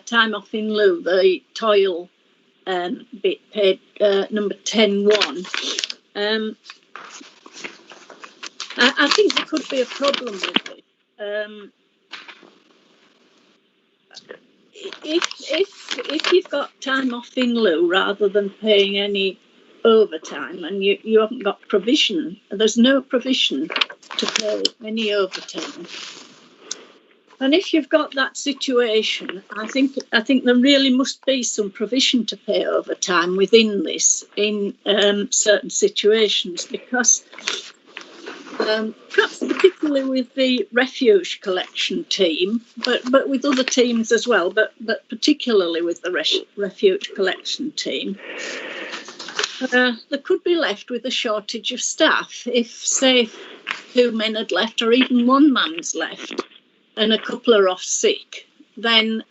time off in lieu, the toil bit, page number 10.1. I think there could be a problem with it. If you've got time off in lieu rather than paying any overtime, and you haven't got provision, there's no provision to pay any overtime. And if you've got that situation, I think there really must be some provision to pay overtime within this in certain situations, because perhaps particularly with the refuge collection team, but with other teams as well, but particularly with the refuge collection team, there could be left with a shortage of staff. If, say, 2 men had left, or even 1 man's left, and a couple are off sick, then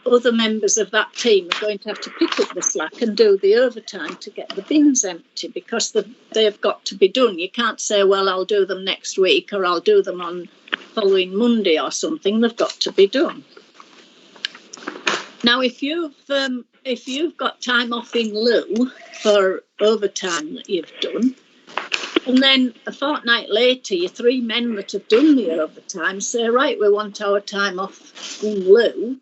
other members of that team are going to have to pick up the slack and do the overtime to get the bins empty, because they've got to be done. You can't say, well, I'll do them next week, or I'll do them on following Monday or something. They've got to be done. Now, if you've got time off in lieu for overtime that you've done, and then a fortnight later, your 3 men that have done the overtime say, right, we want our time off in lieu,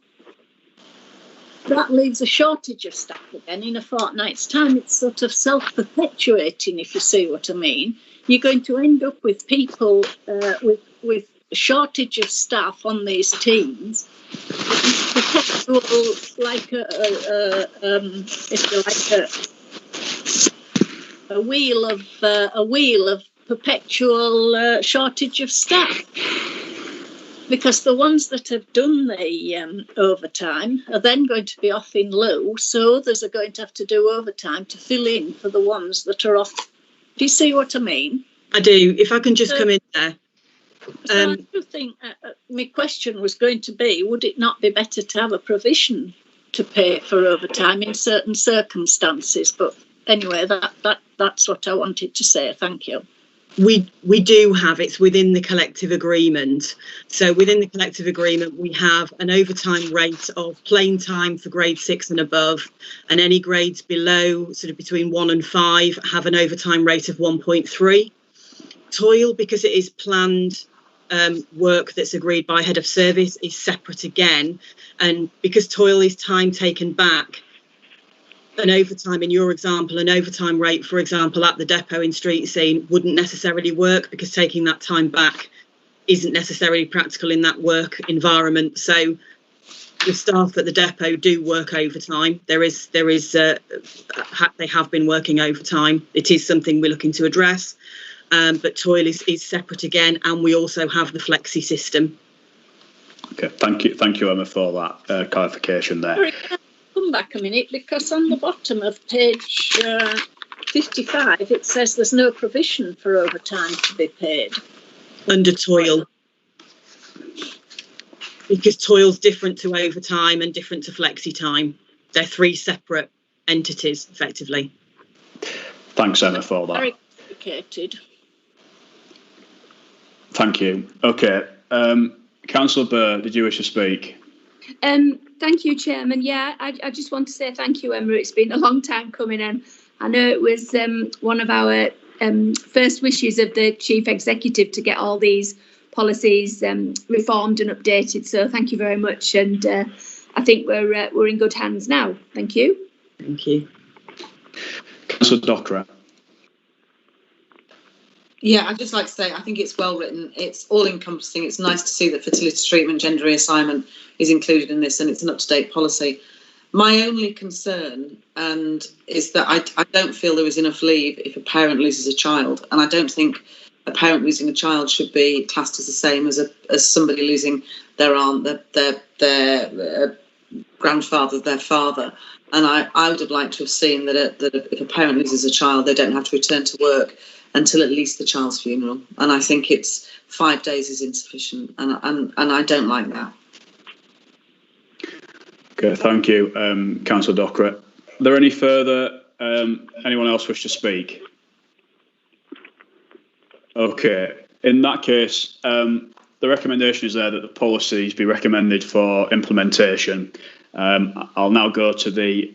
that leaves a shortage of staff again in a fortnight's time. It's sort of self-perpetuating, if you see what I mean. You're going to end up with people with a shortage of staff on these teams. Like a wheel of perpetual shortage of staff, because the ones that have done the overtime are then going to be off in lieu, so others are going to have to do overtime to fill in for the ones that are off. Do you see what I mean? I do. If I can just come in there. So I do think my question was going to be, would it not be better to have a provision to pay for overtime in certain circumstances? But anyway, that's what I wanted to say. Thank you. We do have, it's within the collective agreement. So within the collective agreement, we have an overtime rate of plain time for grade 6 and above, and any grades below, sort of between 1 and 5, have an overtime rate of 1.3. Toil, because it is planned work that's agreed by head of service, is separate again, and because toil is time taken back, an overtime, in your example, an overtime rate, for example, at the depot in street scene wouldn't necessarily work, because taking that time back isn't necessarily practical in that work environment. So the staff at the depot do work overtime. They have been working overtime. It is something we're looking to address, but toil is separate again, and we also have the flexi system. Okay, thank you, Emma, for that clarification there. Sorry, can I come back a minute, because on the bottom of page 55 it says there's no provision for overtime to be paid under toil, because toil's different to overtime and different to flexi time. They're three separate entities, effectively. Thanks, Emma, for that. Very complicated. Thank you. Okay, Councillor Burr, did you wish to speak? Thank you, Chairman. Yeah, I just want to say thank you, Emma. It's been a long time coming, and I know it was one of our first wishes of the Chief Executive to get all these policies reformed and updated. So thank you very much, and I think we're in good hands now. Thank you. Thank you. Councillor Dockerer. Yeah, I'd just like to say I think it's well written. It's all encompassing. It's nice to see that fertility treatment, gender reassignment is included in this, and it's an up-to-date policy. My only concern is that I don't feel there is enough leave if a parent loses a child, and I don't think a parent losing a child should be classed as the same as somebody losing their aunt, their grandfather, their father. And I would have liked to have seen that if a parent loses a child, they don't have to return to work until at least the child's funeral. And I think it's 5 days is insufficient, and I don't like that. Okay, thank you, Councillor Dockerer. Are there any further, anyone else wish to speak? Okay, in that case, the recommendation is there that the policies be recommended for implementation. I'll now go to the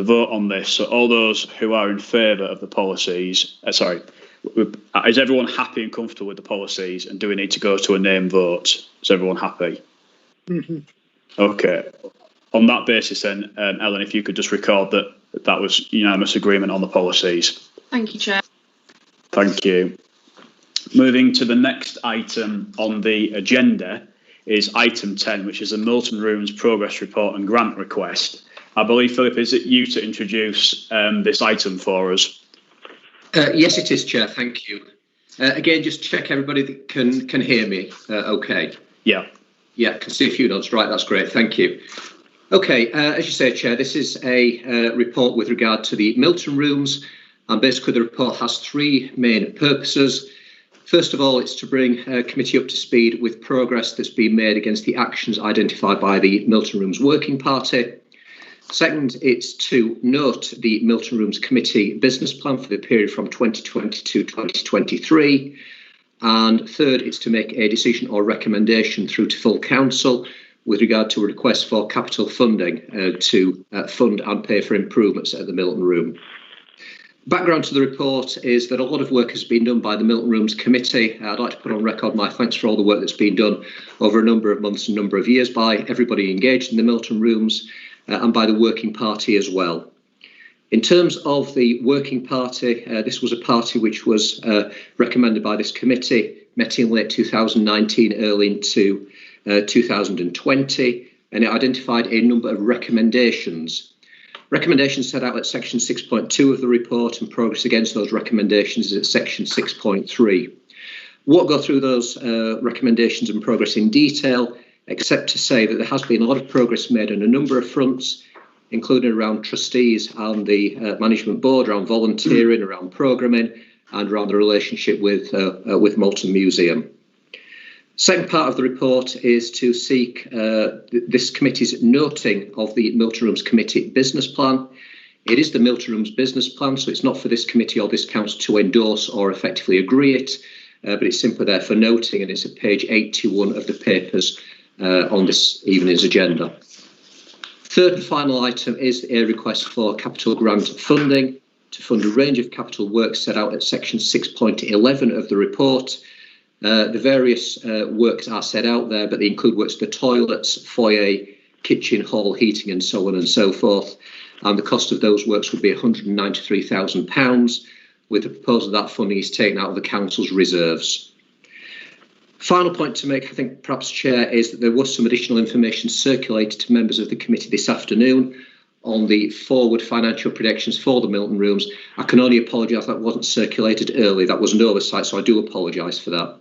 vote on this. So all those who are in favour of the policies, is everyone happy and comfortable with the policies, and do we need to go to a name vote? Is everyone happy? Mm-hmm. Okay. On that basis then, Ellen, if you could just record that was unanimous agreement on the policies. Thank you, Chair. Thank you. Moving to the next item on the agenda is item 10, which is the Milton Rooms progress report and grant request. I believe, Philip, is it you to introduce this item for us? Yes, it is, Chair. Thank you. Again, just check everybody that can hear me. Okay. Yeah. Yeah, can see a few nods. Right, that's great. Thank you. Okay, as you say, Chair, this is a report with regard to the Milton Rooms, and basically the report has three main purposes. First of all, it's to bring committee up to speed with progress that's been made against the actions identified by the Milton Rooms Working Party. Second, it's to note the Milton Rooms Committee business plan for the period from 2020 to 2023. And third, it's to make a decision or recommendation through to full council with regard to a request for capital funding to fund and pay for improvements at the Milton Room. Background to the report is that a lot of work has been done by the Milton Rooms Committee. I'd like to put on record my thanks for all the work that's been done over a number of months and number of years by everybody engaged in the Milton Rooms and by the Working Party as well. In terms of the Working Party, this was a party which was recommended by this committee, met in late 2019, early into 2020, and it identified a number of recommendations. Recommendations set out at section 6.2 of the report, and progress against those recommendations is at section 6.3. Won't go through those recommendations and progress in detail, except to say that there has been a lot of progress made on a number of fronts, including around trustees and the management board, around volunteering, around programming, and around the relationship with Malton Museum. Second part of the report is to seek this committee's noting of the Milton Rooms Committee business plan. It is the Milton Rooms business plan, so it's not for this committee or this council to endorse or effectively agree it, but it's simply there for noting, and it's at page 81 of the papers on this evening's agenda. Third and final item is a request for capital grant funding to fund a range of capital works set out at section 6.11 of the report. The various works are set out there, but they include works for the toilets, foyer, kitchen, hall, heating, and so on and so forth. and the cost of those works would be £193,000, with the proposal that funding is taken out of the council's reserves. Final point to make, I think, perhaps, Chair, is that there was some additional information circulated to members of the committee this afternoon on the forward financial predictions for the Milton Rooms. I can only apologise that wasn't circulated early. That was an oversight, so I do apologise for that.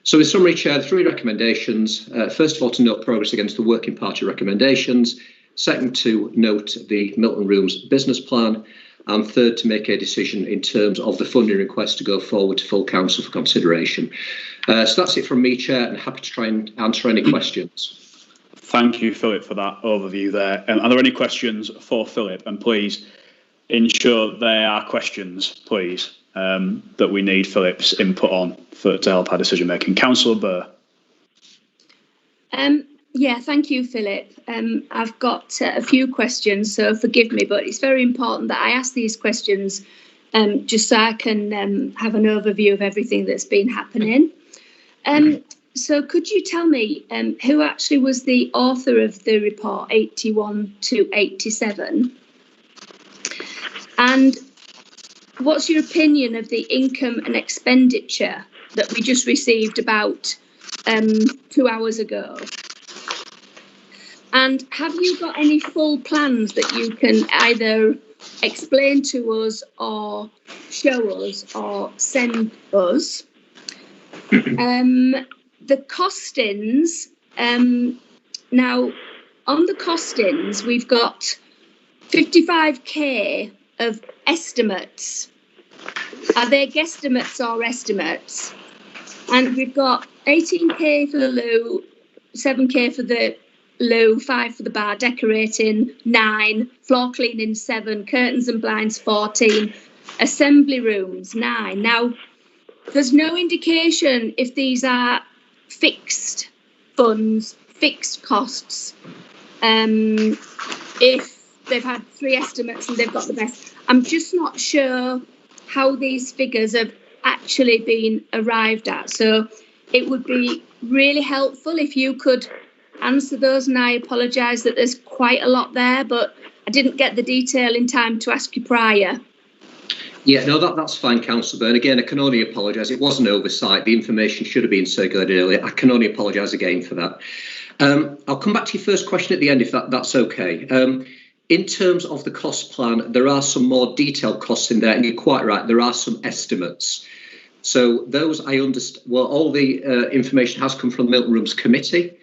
So in summary, Chair, the three recommendations. First of all, to note progress against the Working Party recommendations. Second, to note the Milton Rooms business plan. And third, to make a decision in terms of the funding request to go forward to full council for consideration. So that's it from me, Chair, and happy to try and answer any questions. Thank you, Philip, for that overview there. Are there any questions for Philip? And please ensure there are questions, please, that we need Philip's input on to help our decision making. Councillor Burr. Yeah, thank you, Philip. I've got a few questions, so forgive me, but it's very important that I ask these questions just so I can have an overview of everything that's been happening. So could you tell me who actually was the author of the report 81 to 87? And what's your opinion of the income and expenditure that we just received about 2 hours ago? And have you got any full plans that you can either explain to us or show us or send us? The costings, now on the costings, we've got 55k of estimates. Are they guesstimates or estimates? And we've got 18k for the loo, 7k for the loo, 5 for the bar, decorating 9, floor cleaning 7, curtains and blinds 14, assembly rooms 9. Now, there's no indication if these are fixed funds, fixed costs, if they've had 3 estimates and they've got the best. I'm just not sure how these figures have actually been arrived at. So it would be really helpful if you could answer those, and I apologise that there's quite a lot there, but I didn't get the detail in time to ask you prior. Yeah, no, that's fine, Councillor Byrne. Again, I can only apologise. It was an oversight. The information should have been circulated earlier. I can only apologise again for that. I'll come back to your first question at the end, if that's okay. In terms of the cost plan, there are some more detailed costs in there, and you're quite right, there are some estimates. So those, I understand, well, all the information has come from the Milton Rooms Committee,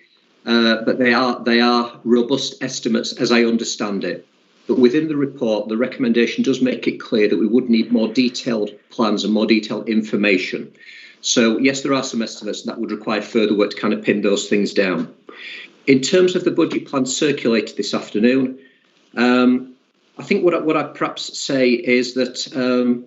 but they are robust estimates as I understand it. But within the report, the recommendation does make it clear that we would need more detailed plans and more detailed information. So yes, there are some estimates, and that would require further work to kind of pin those things down. In terms of the budget plan circulated this afternoon, I think what I'd perhaps say is that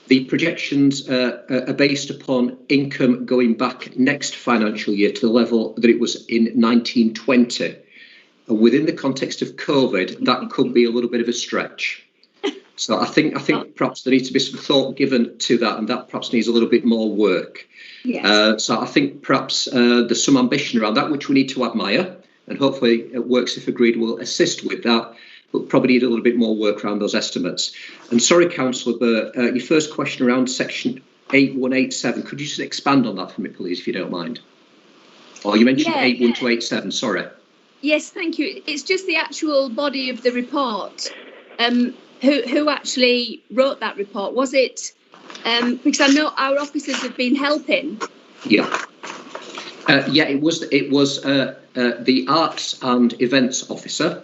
the projections are based upon income going back next financial year to the level that it was in 1920. And within the context of COVID, that could be a little bit of a stretch. So I think perhaps there needs to be some thought given to that, and that perhaps needs a little bit more work. Yes. So I think perhaps there's some ambition around that, which we need to admire, and hopefully Works If Agreed will assist with that. But probably need a little bit more work around those estimates. And sorry, Councillor Burr, your first question around section 8187, could you just expand on that for me, please, if you don't mind? Or you mentioned 81287, sorry. Yes, thank you. It's just the actual body of the report. Who actually wrote that report? Was it, because I know our officers have been helping. Yeah. Yeah, it was the Arts and Events Officer.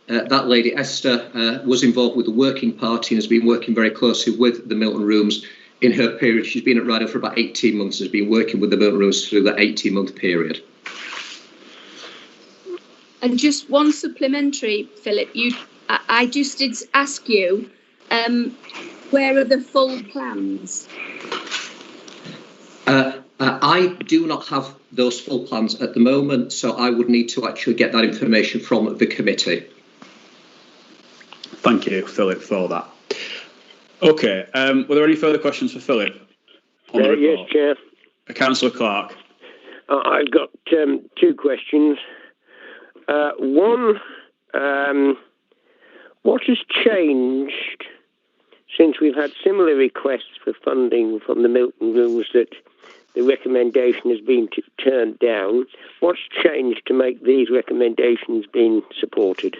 That lady, Esther, was involved with the Working Party and has been working very closely with the Milton Rooms in her period. She's been at Ryedale for about 18 months, has been working with the Milton Rooms through that 18-month period. And just one supplementary, Philip, I just did ask you, where are the full plans? I do not have those full plans at the moment, so I would need to actually get that information from the committee. Thank you, Philip, for that. Okay, were there any further questions for Philip? Yes, Chair. Councillor Clark. I've got 2 questions. One, What has changed since we've had similar requests for funding from the Milton Rooms that the recommendation has been turned down? What's changed to make these recommendations being supported?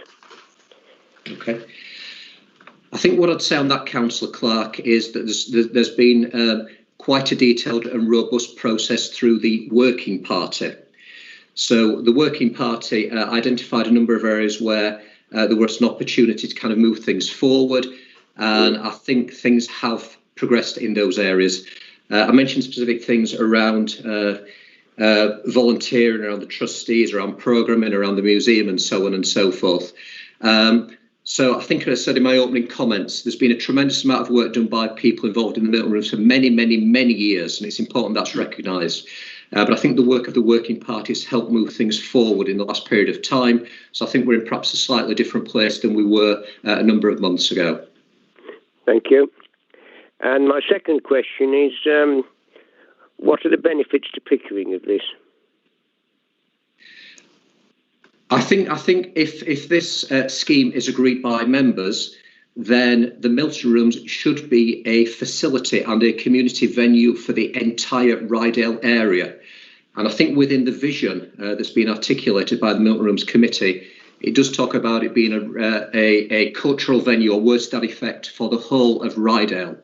Okay. I think what I'd say on that, Councillor Clark, is that there's been quite a detailed and robust process through the working party. So the working party identified a number of areas where there was an opportunity to kind of move things forward, and I think things have progressed in those areas. I mentioned specific things around volunteering, around the trustees, around programming, around the museum, and so on and so forth. So I think, as I said in my opening comments, there's been a tremendous amount of work done by people involved in the Milton Rooms for many, many, many years, and it's important that's recognised. But I think the work of the working party has helped move things forward in the last period of time. So I think we're in perhaps a slightly different place than we were a number of months ago. Thank you. And my second question is, what are the benefits to Pickering of this? I think if this scheme is agreed by members, then the Milton Rooms should be a facility and a community venue for the entire Ryedale area. And I think within the vision that's been articulated by the Milton Rooms Committee, it does talk about it being a cultural venue, or words to that effect, for the whole of Ryedale.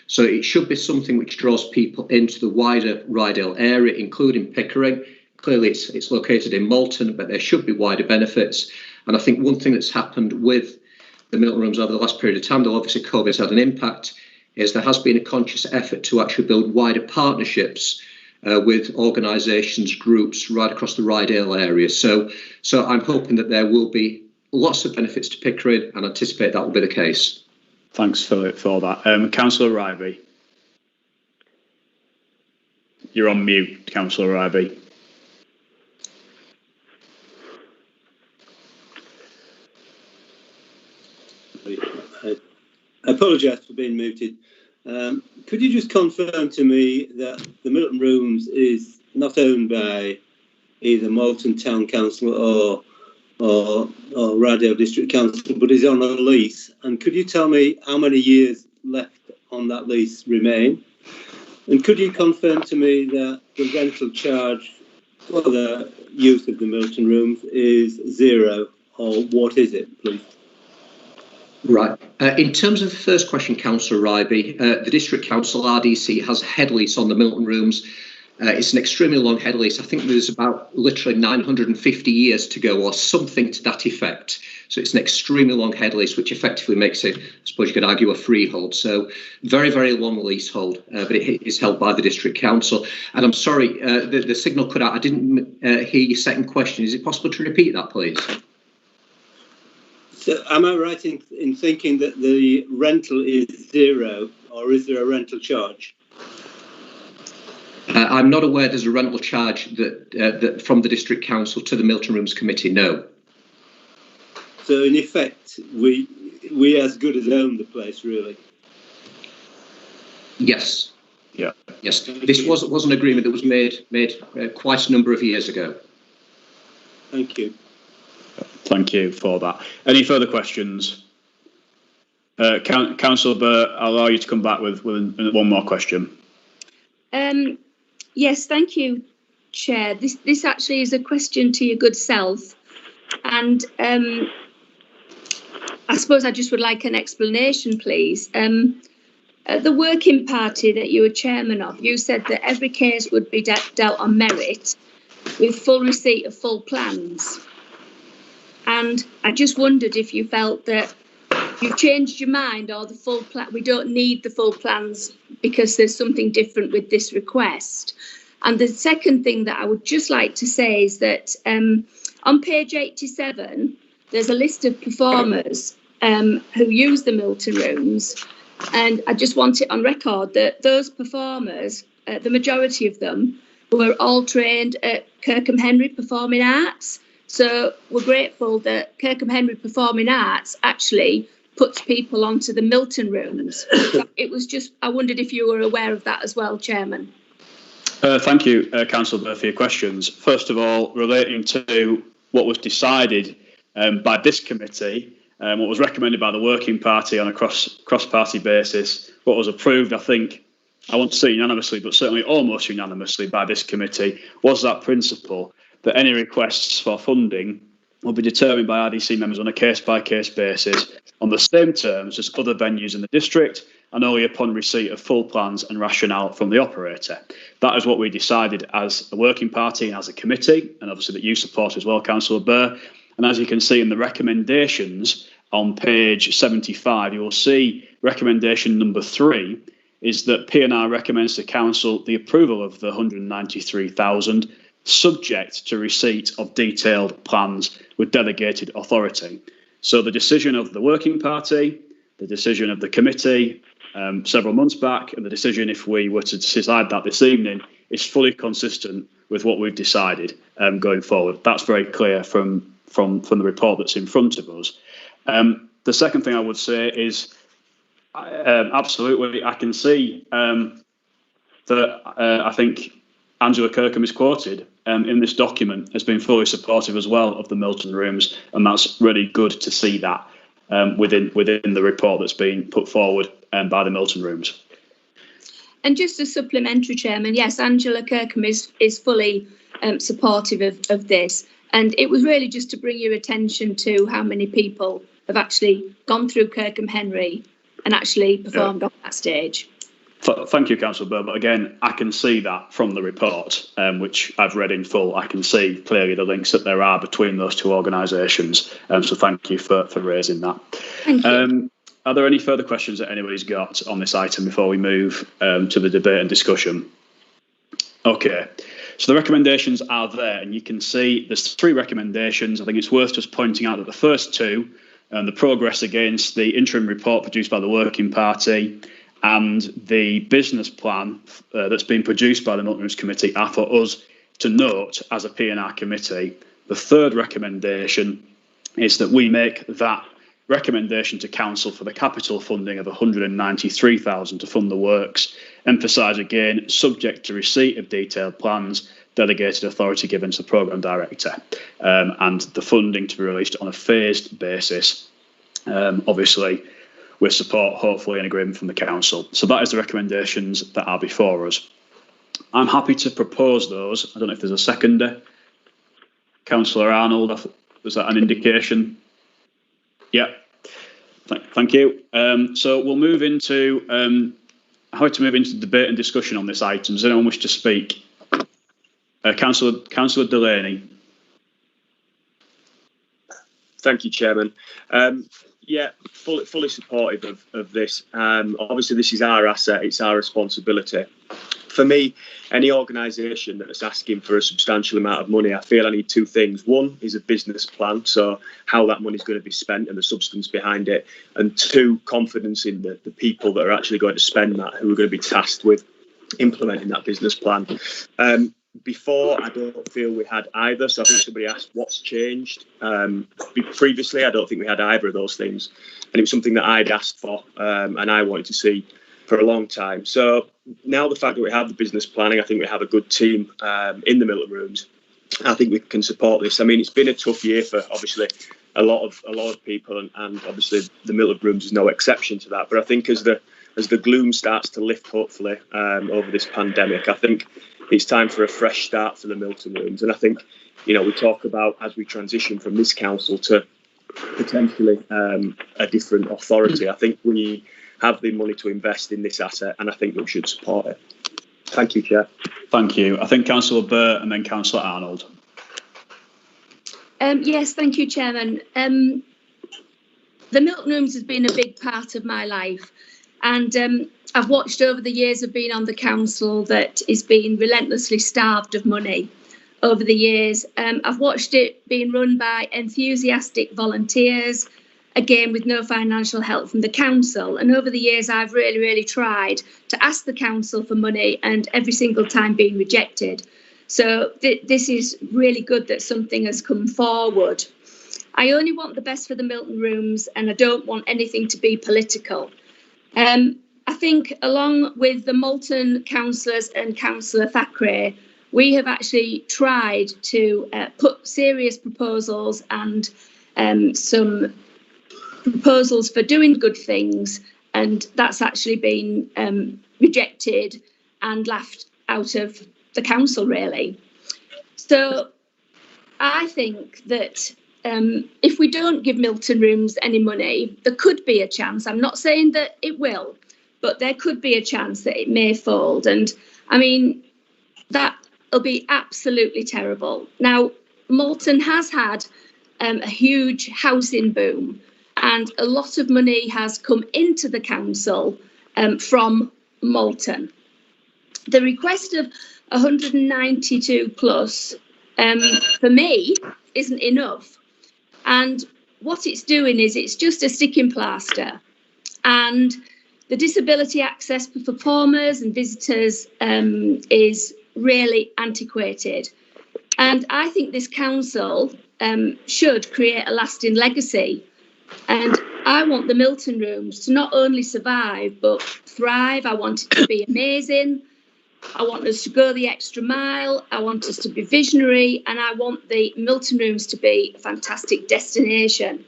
So it should be something which draws people into the wider Ryedale area, including Pickering. Clearly, it's located in Malton, but there should be wider benefits. And I think one thing that's happened with the Milton Rooms over the last period of time, though obviously COVID has had an impact, is there has been a conscious effort to actually build wider partnerships with organisations, groups right across the Ryedale area. So I'm hoping that there will be lots of benefits to Pickering, and anticipate that will be the case. Thanks, Philip, for that. Councillor Ryby. You're on mute, Councillor Ryby. I apologise for being muted. Could you just confirm to me that the Milton Rooms is not owned by either Malton Town Council or Ryedale District Council, but is on a lease? And could you tell me how many years left on that lease remain? And could you confirm to me that the rental charge for the use of the Milton Rooms is zero, or what is it, please? Right. In terms of the first question, Councillor Ryby, the District Council RDC has a head lease on the Milton Rooms. It's an extremely long head lease. I think there's about literally 950 years to go, or something to that effect. So it's an extremely long head lease, which effectively makes it, I suppose you could argue, a freehold. So very, very long leasehold, but it is held by the District Council. And I'm sorry, the signal cut out. I didn't hear your second question. Is it possible to repeat that, please? So am I right in thinking that the rental is zero, or is there a rental charge? I'm not aware there's a rental charge that from the District Council to the Milton Rooms Committee, no. So in effect, we as good as own the place, really? Yes. Yeah. Yes. This was an agreement that was made quite a number of years ago. Thank you. Thank you for that. Any further questions? Councillor Burt, I'll allow you to come back with one more question. Yes, thank you, Chair. This actually is a question to your good self. And I suppose I just would like an explanation, please. The working party that you were chairman of, you said that every case would be dealt on merit with full receipt of full plans. And I just wondered if you felt that you've changed your mind, or the full plan, we don't need the full plans because there's something different with this request. And the second thing that I would just like to say is that on page 87, there's a list of performers who use the Milton Rooms. And I just want it on record that those performers, the majority of them, were all trained at Kirkham Henry Performing Arts. So we're grateful that Kirkham Henry Performing Arts actually puts people onto the Milton Rooms. It was just, I wondered if you were aware of that as well, Chairman. Thank you, Councillor Burr, for your questions. First of all, relating to what was decided by this committee what was recommended by the working party on a cross-party basis, what was approved, I think, I won't say unanimously, but certainly almost unanimously by this committee, was that principle that any requests for funding will be determined by RDC members on a case-by-case basis on the same terms as other venues in the district, and only upon receipt of full plans and rationale from the operator. That is what we decided as a working party and as a committee, and obviously that you support as well, Councillor Burr. And as you can see in the recommendations on page 75, you will see recommendation number 3 is that P&R recommends to Council the approval of the 193,000 subject to receipt of detailed plans with delegated authority. So the decision of the working party, the decision of the committee several months back, and the decision, if we were to decide that this evening, is fully consistent with what we've decided going forward. That's very clear from the report that's in front of us. The second thing I would say is absolutely I can see that I think Angela Kirkham is quoted in this document as being fully supportive as well of the Milton Rooms, and that's really good to see that within the report that's been put forward by the Milton Rooms. And just a supplementary, Chairman, yes, Angela Kirkham is fully supportive of this. And it was really just to bring your attention to how many people have actually gone through Kirkham Henry and actually performed on that stage. Thank you, Councillor Burr. But again, I can see that from the report, which I've read in full. I can see clearly the links that there are between those two organisations. So thank you for raising that. Thank you. Are there any further questions that anybody's got on this item before we move to the debate and discussion? Okay. So the recommendations are there, and you can see there's 3 recommendations. I think it's worth just pointing out that the first 2, the progress against the interim report produced by the Working Party and the business plan that's been produced by the Milton Rooms Committee, are for us to note as a P&R committee. The third recommendation is that we make that recommendation to Council for the capital funding of 193,000 to fund the works, emphasise again, subject to receipt of detailed plans, delegated authority given to the programme director, and the funding to be released on a phased basis, obviously with support, hopefully, and agreement from the Council. So that is the recommendations that are before us. I'm happy to propose those. I don't know if there's a seconder. Councillor Arnold, was that an indication? Yeah, thank you. So we'll move into how to move into debate and discussion on this item. Does anyone wish to speak? Councillor Delaney. Thank you, Chairman. Yeah, fully supportive of this. Obviously, this is our asset; it's our responsibility. For me, any organisation that's asking for a substantial amount of money, I feel I need 2 things. One is a business plan, so how that money is going to be spent and the substance behind it. And 2, confidence in the people that are actually going to spend that, who are going to be tasked with implementing that business plan. Before, I don't feel we had either. So I think somebody asked what's changed. Previously, I don't think we had either of those things. And it was something that I'd asked for and I wanted to see for a long time. So now the fact that we have the business planning, I think we have a good team in the Milton Rooms. I think we can support this. I mean, it's been a tough year for obviously a lot of people, and obviously the Milton Rooms is no exception to that. But I think as the gloom starts to lift, hopefully, over this pandemic, I think it's time for a fresh start for the Milton Rooms. And I think, we talk about as we transition from this council to potentially a different authority. I think we have the money to invest in this asset, and I think we should support it. Thank you, Chair. Thank you. I think Councillor Burr and then Councillor Arnold. Yes, thank you, Chairman. The Milton Rooms has been a big part of my life, and I've watched over the years of being on the council that is being relentlessly starved of money over the years. I've watched it being run by enthusiastic volunteers, again with no financial help from the council. And over the years, I've really tried to ask the council for money, and every single time being rejected. So this is really good that something has come forward. I only want the best for the Milton Rooms, and I don't want anything to be political. I think along with the Malton councillors and Councillor Thackeray, we have actually tried to put serious proposals and some proposals for doing good things, and that's actually been rejected and laughed out of the council, really. So I think that if we don't give Milton Rooms any money, there could be a chance. I'm not saying that it will, but there could be a chance that it may fold. And I mean, that'll be absolutely terrible. Now, Malton has had a huge housing boom, and a lot of money has come into the council from Malton. The request of 192 plus, for me, isn't enough. And what it's doing is it's just a sticking plaster. And the disability access for performers and visitors is really antiquated. And I think this council should create a lasting legacy. And I want the Milton Rooms to not only survive, but thrive. I want it to be amazing. I want us to go the extra mile. I want us to be visionary, and I want the Milton Rooms to be a fantastic destination.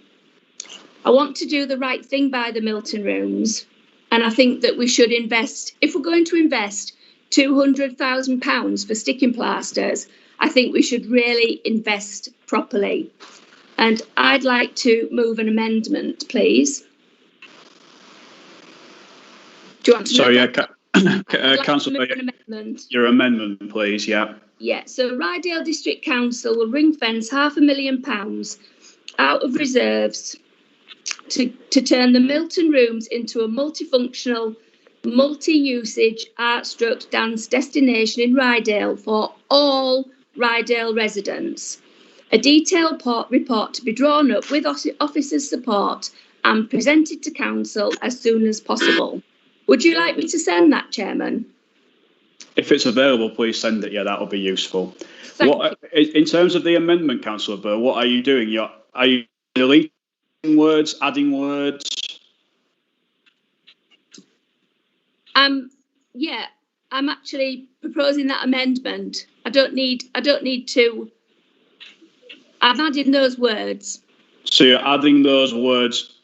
I want to do the right thing by the Milton Rooms, and I think that we should invest, if we're going to invest £200,000 for sticking plasters, I think we should really invest properly. And I'd like to move an amendment, please. Do you want to? Sorry, Councillor, your amendment, please. Yeah. Yeah. So Ryedale District Council will ring fence £500,000 out of reserves to turn the Milton Rooms into a multifunctional, multi-usage art/dance destination in Ryedale for all Ryedale residents. A detailed report to be drawn up with officers' support and presented to council as soon as possible. Would you like me to send that, Chairman? If it's available, please send it. Yeah, that'll be useful. In terms of the amendment, Councillor Burr, what are you doing? Are you deleting words, adding words? Yeah, I'm actually proposing that amendment. I don't need to. I'm adding those words. So you're adding those words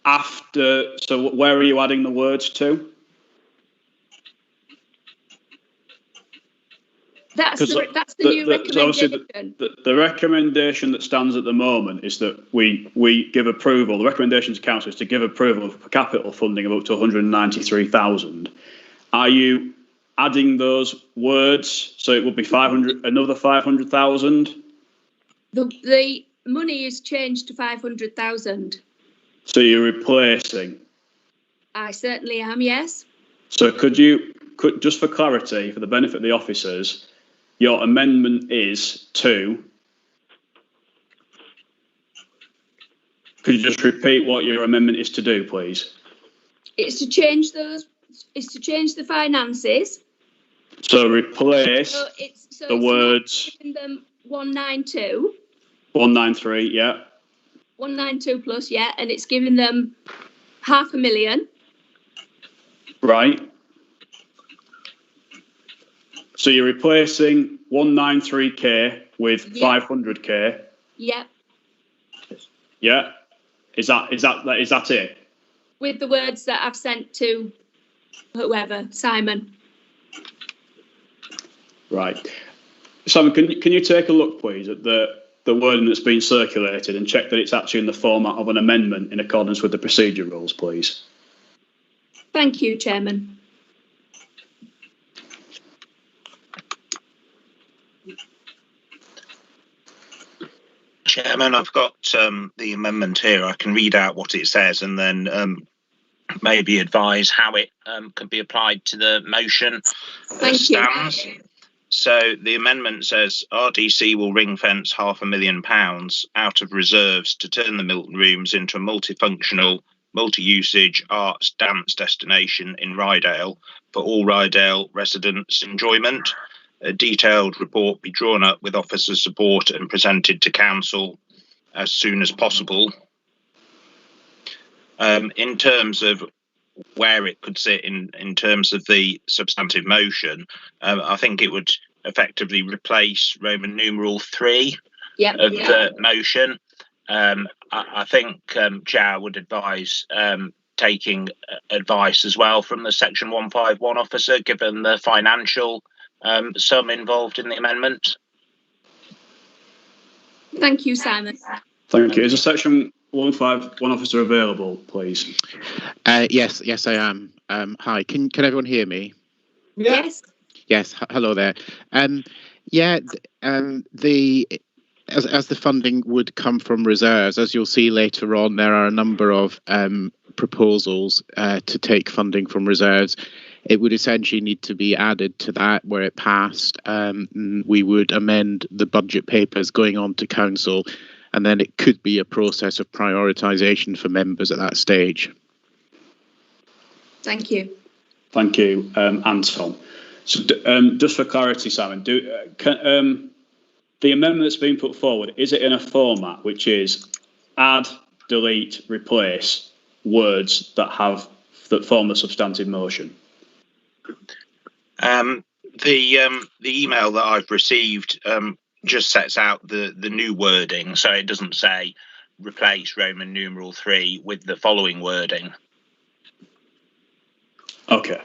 after. So where are you adding the words to? That's the new recommendation. The recommendation that stands at the moment is that we give approval. The recommendation to council is to give approval for capital funding of up to 193,000. Are you adding those words? So it would be 500, another 500,000. The money is changed to 500,000. So you're replacing. I certainly am. Yes. So could just for clarity, for the benefit of the officers, your amendment is to. Could you just repeat what your amendment is to do, please? It's to change those. It's to change the finances. So replace the words. Giving them 192. 193, yeah. 192 plus, yeah, and it's giving them £500,000. Right. So you're replacing 193k with 500k. Yeah. Yeah. Is that it? With the words that I've sent to whoever, Simon. Right. Simon, can you take a look, please, at the wording that's been circulated and check that it's actually in the format of an amendment in accordance with the procedure rules, please? Thank you, Chairman. Chairman, I've got the amendment here. I can read out what it says and then maybe advise how it can be applied to the motion as stands. So the amendment says RDC will ring fence £500,000 out of reserves to turn the Milton Rooms into a multifunctional, multi-usage arts dance destination in Ryedale for all Ryedale residents' enjoyment. A detailed report be drawn up with officers' support and presented to council as soon as possible. In terms of where it could sit in terms of the substantive motion, I think it would effectively replace Roman numeral 3 of the motion. I think Chair, I would advise taking advice as well from the Section 151 officer, given the financial sum involved in the amendment. Thank you, Simon. Thank you. Is a Section 151 officer available, please? Yes, I am. Hi, can everyone hear me? Yes. Yes, hello there. As the funding would come from reserves, as you'll see later on, there are a number of proposals to take funding from reserves. It would essentially need to be added to that where it passed. We would amend the budget papers going on to council, and then it could be a process of prioritisation for members at that stage. Thank you. Thank you, Anton. So, just for clarity, Simon, the amendment that's been put forward, is it in a format which is add, delete, replace words that form the substantive motion? The email that I've received just sets out the new wording, so it doesn't say replace Roman numeral 3 with the following wording. Okay.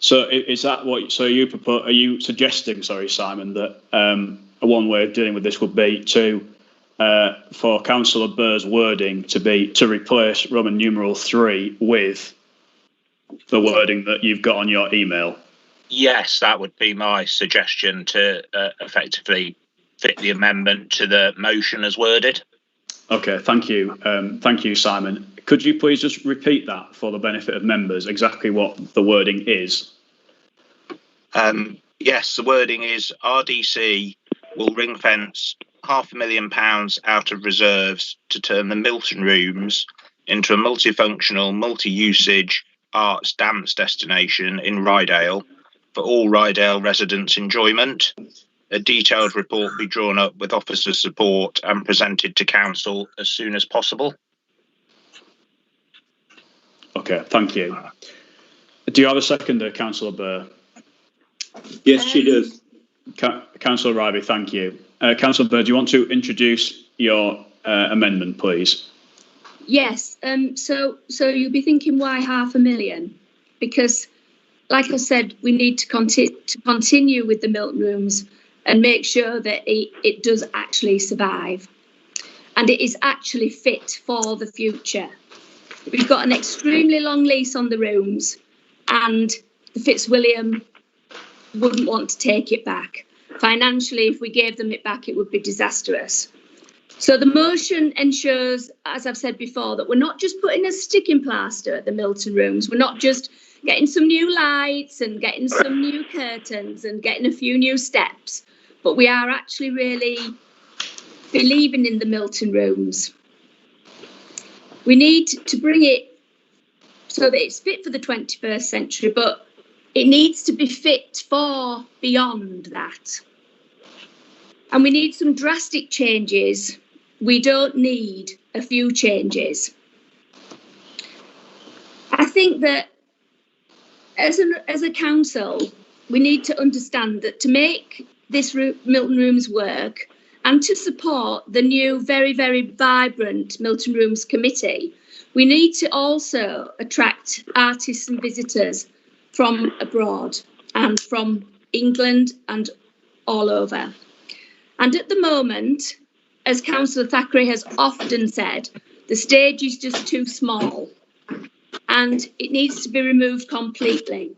So is that what? So you propose? Are you suggesting, sorry, Simon, that one way of dealing with this would be for Councillor Burr's wording to replace Roman numeral 3 with the wording that you've got on your email? Yes, that would be my suggestion, to effectively fit the amendment to the motion as worded. Okay, thank you. Thank you, Simon. Could you please just repeat that for the benefit of members, exactly what the wording is? Yes, the wording is RDC will ring fence £500,000 out of reserves to turn the Milton Rooms into a multifunctional, multi-usage arts dance destination in Ryedale for all Ryedale residents' enjoyment. A detailed report be drawn up with officer support and presented to council as soon as possible. Okay, thank you. Do you have a seconder, Councillor Burr? Yes, she does. Councillor Ryby, thank you. Councillor Burr, do you want to introduce your amendment, please? Yes. So you'll be thinking, why £500,000? Because, like I said, we need to continue with the Milton Rooms and make sure that it does actually survive, and it is actually fit for the future. We've got an extremely long lease on the rooms, and the Fitzwilliam wouldn't want to take it back. Financially, if we gave them it back, it would be disastrous. So the motion ensures, as I've said before, that we're not just putting a sticking plaster at the Milton Rooms. We're not just getting some new lights and getting some new curtains and getting a few new steps, but we are actually really believing in the Milton Rooms. We need to bring it so that it's fit for the 21st century, but it needs to be fit for beyond that. And we need some drastic changes. We don't need a few changes. I think that as a council, we need to understand that to make this Milton Rooms work and to support the new, very, very vibrant Milton Rooms committee, we need to also attract artists and visitors from abroad and from England and all over. And at the moment, as Councillor Thackeray has often said, the stage is just too small and it needs to be removed completely.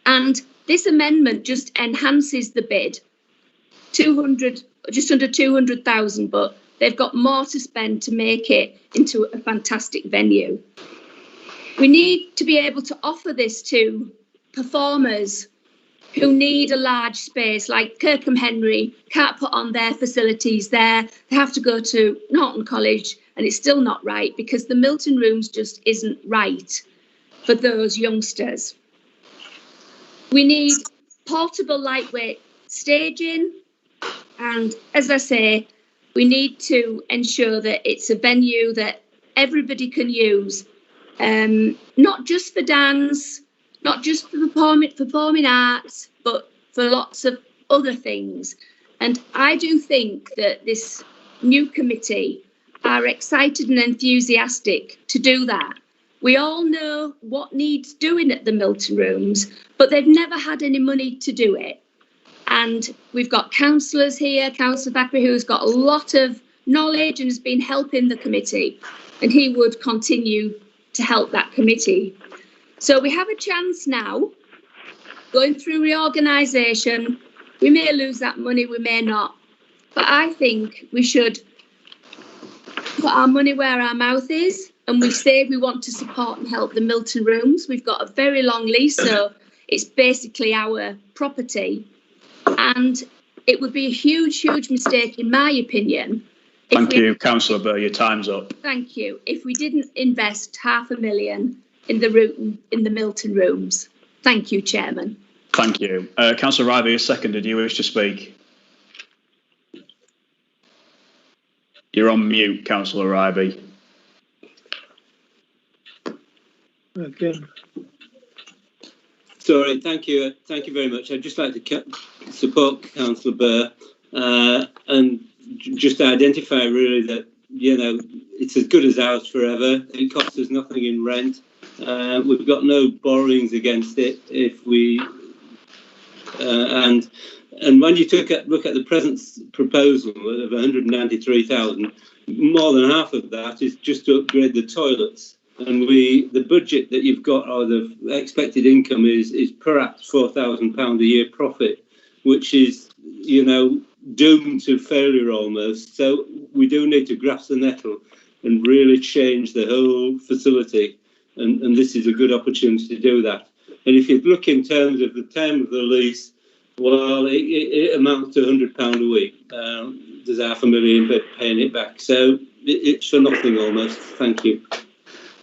And this amendment just enhances the bid, just under 200,000, but they've got more to spend to make it into a fantastic venue. We need to be able to offer this to performers who need a large space, like Kirkham Henry can't put on their facilities there. They have to go to Norton College, and it's still not right because the Milton Rooms just isn't right for those youngsters. We need portable, lightweight staging, and as I say, we need to ensure that it's a venue that everybody can use, not just for dance, not just for performing arts, but for lots of other things. And I do think that this new committee are excited and enthusiastic to do that. We all know what needs doing at the Milton Rooms, but they've never had any money to do it. And we've got councillors here, Councillor Thackeray, who's got a lot of knowledge and has been helping the committee, and he would continue to help that committee. So we have a chance now, going through reorganisation. We may lose that money, we may not, but I think we should put our money where our mouth is, and we say we want to support and help the Milton Rooms. We've got a very long lease, so it's basically our property, and it would be a huge mistake, in my opinion. Thank you, Councillor Burr. Your time's up. Thank you. If we didn't invest £500,000 in the Milton Rooms. Thank you, Chairman. Thank you. Councillor Ryby, a second. Did you wish to speak? You're on mute, Councillor Ryby. Okay. Sorry, thank you very much. I'd just like to support Councillor Burr and just identify really that, you know, it's as good as ours forever. It costs us nothing in rent. We've got no borrowings against it. If we and when you look at the present proposal of 193,000, more than half of that is just to upgrade the toilets. And the budget that you've got, or the expected income, is perhaps £4,000 a year profit, which is, you know, doomed to failure almost. So we do need to grasp the nettle and really change the whole facility. And this is a good opportunity to do that. And if you look in terms of the term of the lease, well, it amounts to £100 a week. There's £500,000 paying it back. So it's for nothing almost. Thank you.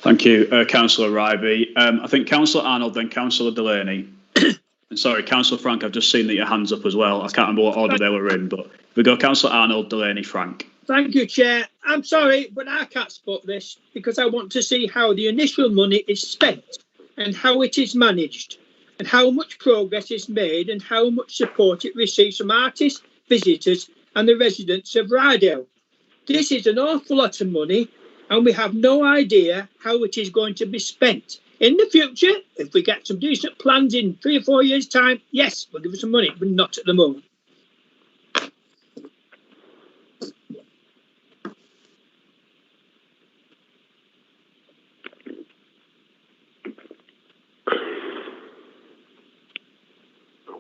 Thank you, Councillor Ryby. I think Councillor Arnold, then Councillor Delaney. And sorry, Councillor Frank, I've just seen that your hand's up as well. I can't remember what order they were in, but if we go Councillor Arnold, Delaney, Frank. Thank you, Chair. I'm sorry, but I can't support this because I want to see how the initial money is spent and how it is managed and how much progress is made and how much support it receives from artists, visitors and the residents of Ryedale. This is an awful lot of money and we have no idea how it is going to be spent. In the future, if we get some decent plans in 3 or 4 years' time, yes, we'll give us some money, but not at the moment.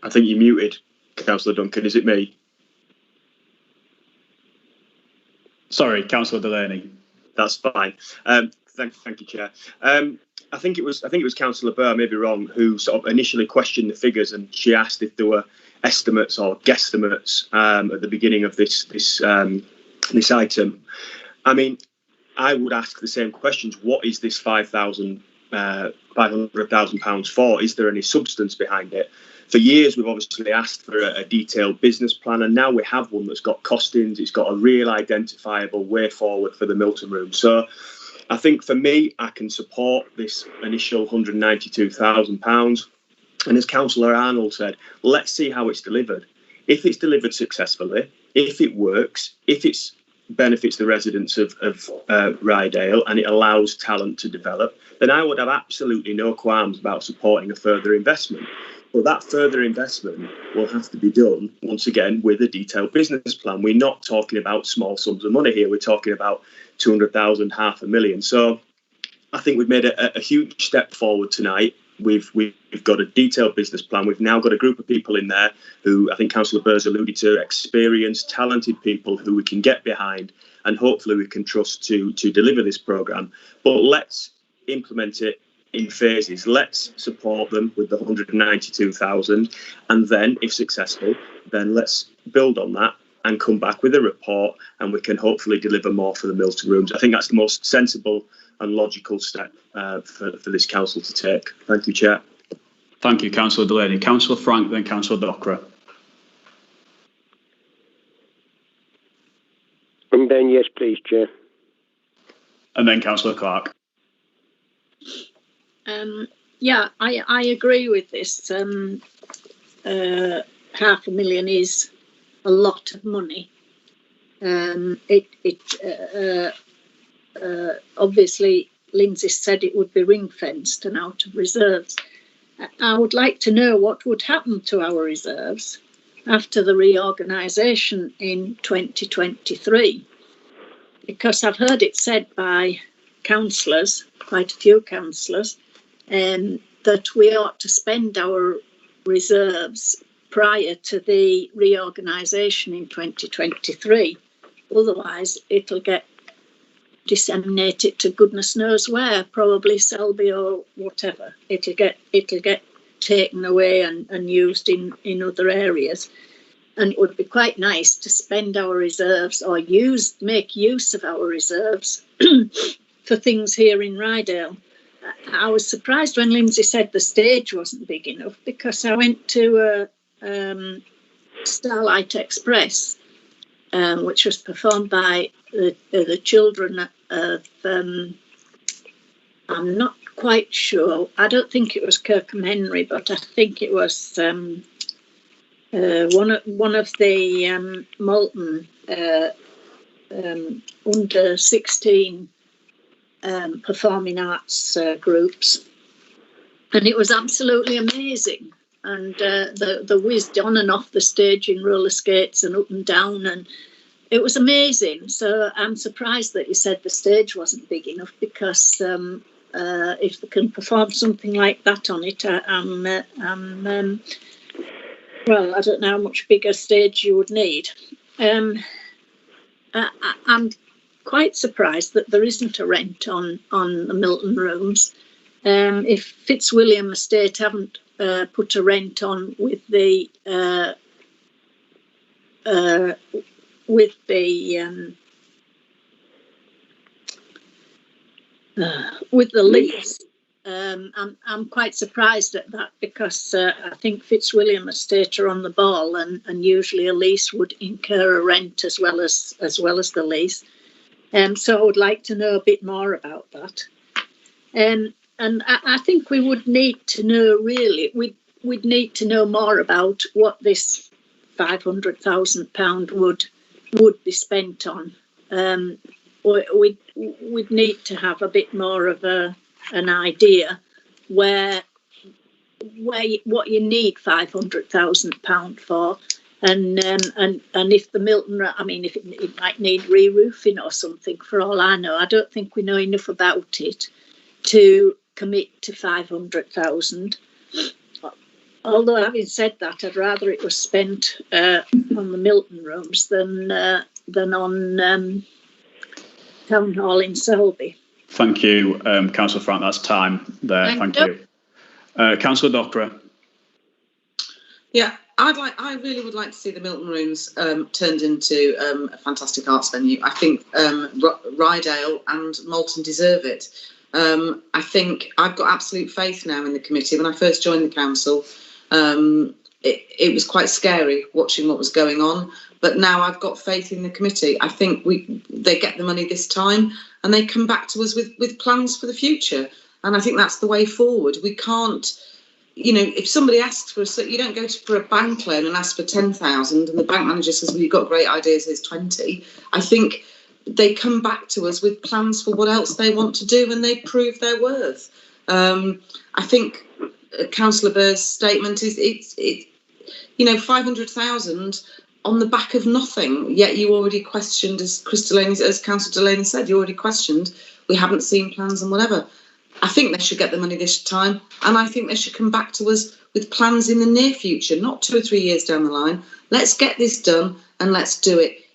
I think you're muted, Councillor Duncan. Is it me? Sorry, Councillor Delaney. That's fine. Thank you, Chair. I think it was Councillor Burr, I may be wrong, who sort of initially questioned the figures, and she asked if there were estimates or guesstimates at the beginning of this item. I mean, I would ask the same questions. What is this £500,000 for? Is there any substance behind it? For years, we've obviously asked for a detailed business plan, and now we have one that's got costings. It's got a real identifiable way forward for the Milton Room. So I think for me, I can support this initial £192,000. And as Councillor Arnold said, let's see how it's delivered. If it's delivered successfully, if it works, if it benefits the residents of Ryedale and it allows talent to develop, then I would have absolutely no qualms about supporting a further investment. But that further investment will have to be done, once again, with a detailed business plan. We're not talking about small sums of money here. We're talking about 200,000, £500,000. So I think we've made a huge step forward tonight. We've got a detailed business plan. We've now got a group of people in there who I think Councillor Burr's alluded to, experienced, talented people who we can get behind and hopefully we can trust to deliver this programme. But let's implement it in phases. Let's support them with the 192,000, and then, if successful, then let's build on that and come back with a report, and we can hopefully deliver more for the Milton Rooms. I think that's the most sensible and logical step for this council to take. Thank you, Chair. Thank you, Councillor Delaney. Councillor Frank, then Councillor Dockery. And then yes, please, Chair. And then Councillor Clark. Yeah, I agree with this. £500,000 is a lot of money. obviously Lindsay said it would be ring fenced and out of reserves. I would like to know what would happen to our reserves after the reorganisation in 2023, because I've heard it said by councillors, quite a few councillors, that we ought to spend our reserves prior to the reorganisation in 2023. Otherwise, it'll get disseminated to goodness knows where, probably Selby or whatever. It'll get taken away and used in other areas. And it would be quite nice to spend our reserves or make use of our reserves for things here in Ryedale. I was surprised when Lindsay said the stage wasn't big enough, because I went to Starlight Express, which was performed by the children of, I'm not quite sure, I don't think it was Kirkham Henry, but I think it was one of the Malton under 16 performing arts groups, and it was absolutely amazing. And the whizzed on and off the stage in roller skates and up and down, and it was amazing. So I'm surprised that you said the stage wasn't big enough, because if they can perform something like that on it, well, I don't know how much bigger stage you would need. I'm quite surprised that there isn't a rent on the Milton rooms. If Fitzwilliam Estate haven't put a rent on with the lease, I'm quite surprised at that, because I think Fitzwilliam Estate are on the ball, and usually a lease would incur a rent as well as the lease. So I would like to know a bit more about that. And I think we would need to know, really, we'd need to know more about what this £500,000 would be spent on. We'd need to have a bit more of an idea what you need £500,000 for, and if the Milton, I mean, if it might need re-roofing or something, for all I know. I don't think we know enough about it to commit to 500,000. Although, having said that, I'd rather it was spent on the Milton rooms than on Town Hall in Selby. Thank you, Councillor Frank. That's time there. Thank you. Councillor Dockerer. Yeah, I really would like to see the Milton rooms turned into a fantastic arts venue. I think Ryedale and Malton deserve it. I think I've got absolute faith now in the committee. When I first joined the council, it was quite scary watching what was going on, but now I've got faith in the committee. I think they get the money this time and they come back to us with plans for the future, and I think that's the way forward. We can't, if somebody asks for you don't go for a bank loan and ask for 10,000 and the bank manager says, well, you've got great ideas, here's 20. I think they come back to us with plans for what else they want to do, and they prove their worth. I think Councillor Burr's statement is 500,000 on the back of nothing. Yet you already questioned, as Councillor Delaney said, you already questioned. We haven't seen plans and whatever. I think they should get the money this time, and I think they should come back to us with plans in the near future, not 2 or 3 years down the line. Let's get this done, and let's do it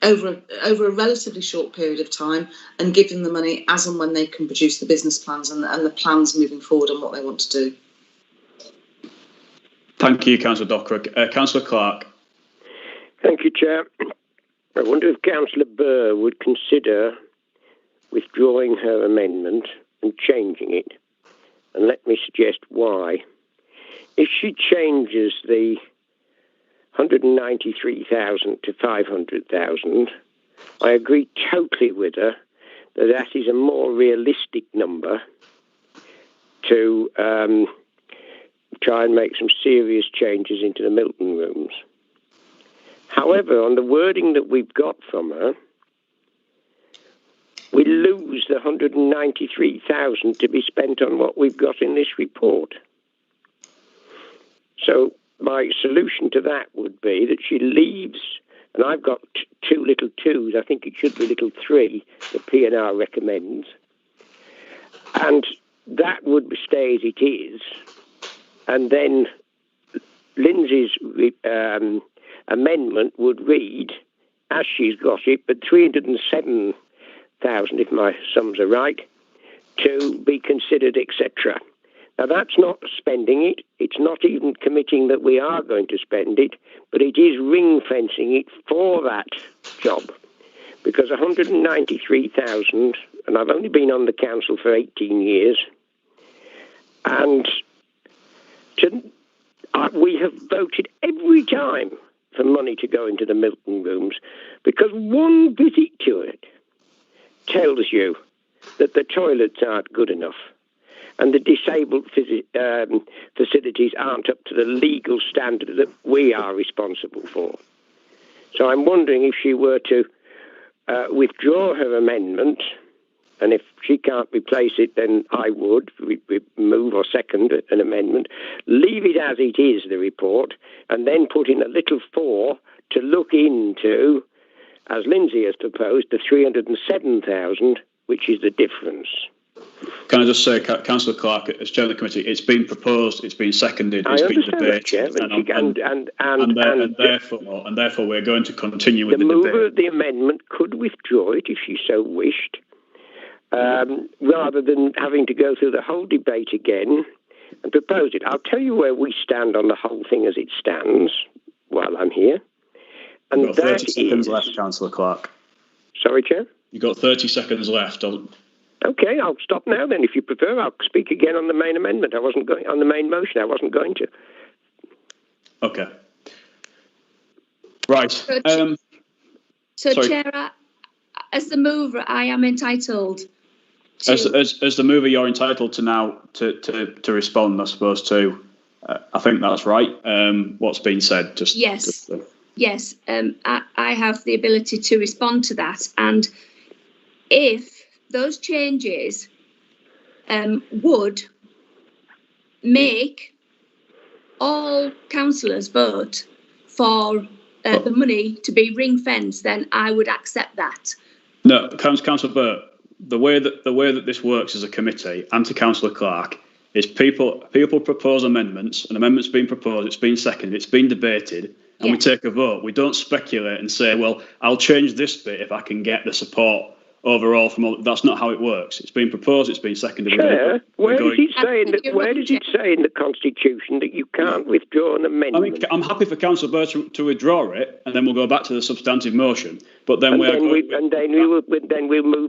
over a relatively short period of time, and give them the money as and when they can produce the business plans and the plans moving forward on what they want to do. Thank you, Councillor Dockerer. Councillor Clark. Thank you, Chair. I wonder if Councillor Burr would consider withdrawing her amendment and changing it, and let me suggest why. If she changes the 193,000 to 500,000, I agree totally with her that is a more realistic number to try and make some serious changes into the Milton rooms. However, on the wording that we've got from her, we lose the 193,000 to be spent on what we've got in this report. So my solution to that would be that she leaves, and I've got two little twos, I think it should be little three, that P&R recommends, and that would stay as it is, and then Lindsay's amendment would read, as she's got it, but 307,000, if my sums are right, to be considered, etc. Now, that's not spending it. It's not even committing that we are going to spend it, but it is ring-fencing it for that job. Because 193,000, and I've only been on the council for 18 years, and we have voted every time for money to go into the Milton rooms, because one visit to it tells you that the toilets aren't good enough and the disabled facilities aren't up to the legal standard that we are responsible for. So I'm wondering if she were to withdraw her amendment, and if she can't replace it, then I would move or second an amendment, leave it as it is, the report, and then put in a little 4 to look into, as Lindsay has proposed, the 307,000, which is the difference. Can I just say, Councillor Clark, as chair of the committee, it's been proposed, it's been seconded, it's been debated, and therefore we're going to continue with the debate. The mover of the amendment could withdraw it if she so wished, rather than having to go through the whole debate again and propose it. I'll tell you where we stand on the whole thing as it stands while I'm here. And you've got 30 seconds left, Councillor Clark. Sorry, Chair? You've got 30 seconds left. Okay, I'll stop now then. If you prefer, I'll speak again on the main amendment. On the main motion, I wasn't going to. Okay. Right. Chair, as the mover, I am entitled to... As the mover, you're entitled to now to respond, I suppose, to... I think that's right, what's been said. Yes. I have the ability to respond to that. And if those changes would make all councillors vote for the money to be ring-fenced, then I would accept that. No, Councillor Burt, the way that this works as a committee, and to Councillor Clark, is people propose amendments, an amendment's been proposed, it's been seconded, it's been debated, and we take a vote. We don't speculate and say, well, I'll change this bit if I can get the support overall from all. That's not how it works. It's been proposed, it's been seconded. Chair, where does it say in the Constitution that you can't withdraw an amendment? I mean, I'm happy for Councillor Burt to withdraw it, and then we'll go back to the substantive motion. But then we'll move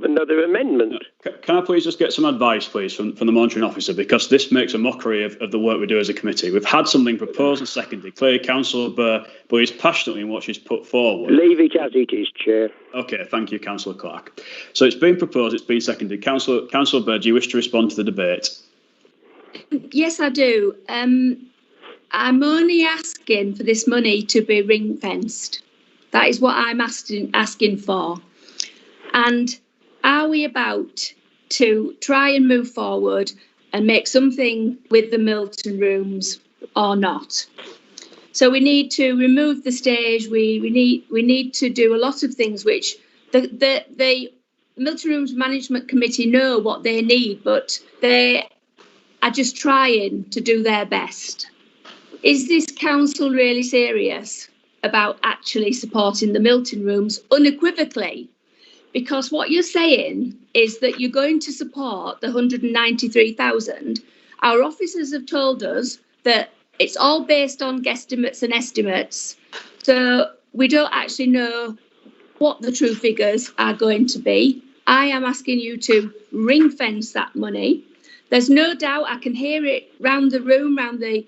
another amendment. Can I please just get some advice, please, from the monitoring officer, because this makes a mockery of the work we do as a committee. We've had something proposed and seconded. Clearly, Councillor Burt believes passionately in what she's put forward. Leave it as it is, Chair. Okay, thank you, Councillor Clark. So it's been proposed, it's been seconded. Councillor Burt, do you wish to respond to the debate? Yes, I do. I'm only asking for this money to be ring-fenced. That is what I'm asking for. And are we about to try and move forward and make something with the Milton rooms or not? So we need to remove the stage. We need to do a lot of things which the Milton Rooms Management Committee know what they need, but they are just trying to do their best. Is this council really serious about actually supporting the Milton Rooms unequivocally? Because what you're saying is that you're going to support the 193,000. Our officers have told us that it's all based on guesstimates and estimates. So we don't actually know what the true figures are going to be. I am asking you to ring fence that money. There's no doubt, I can hear it round the room, round the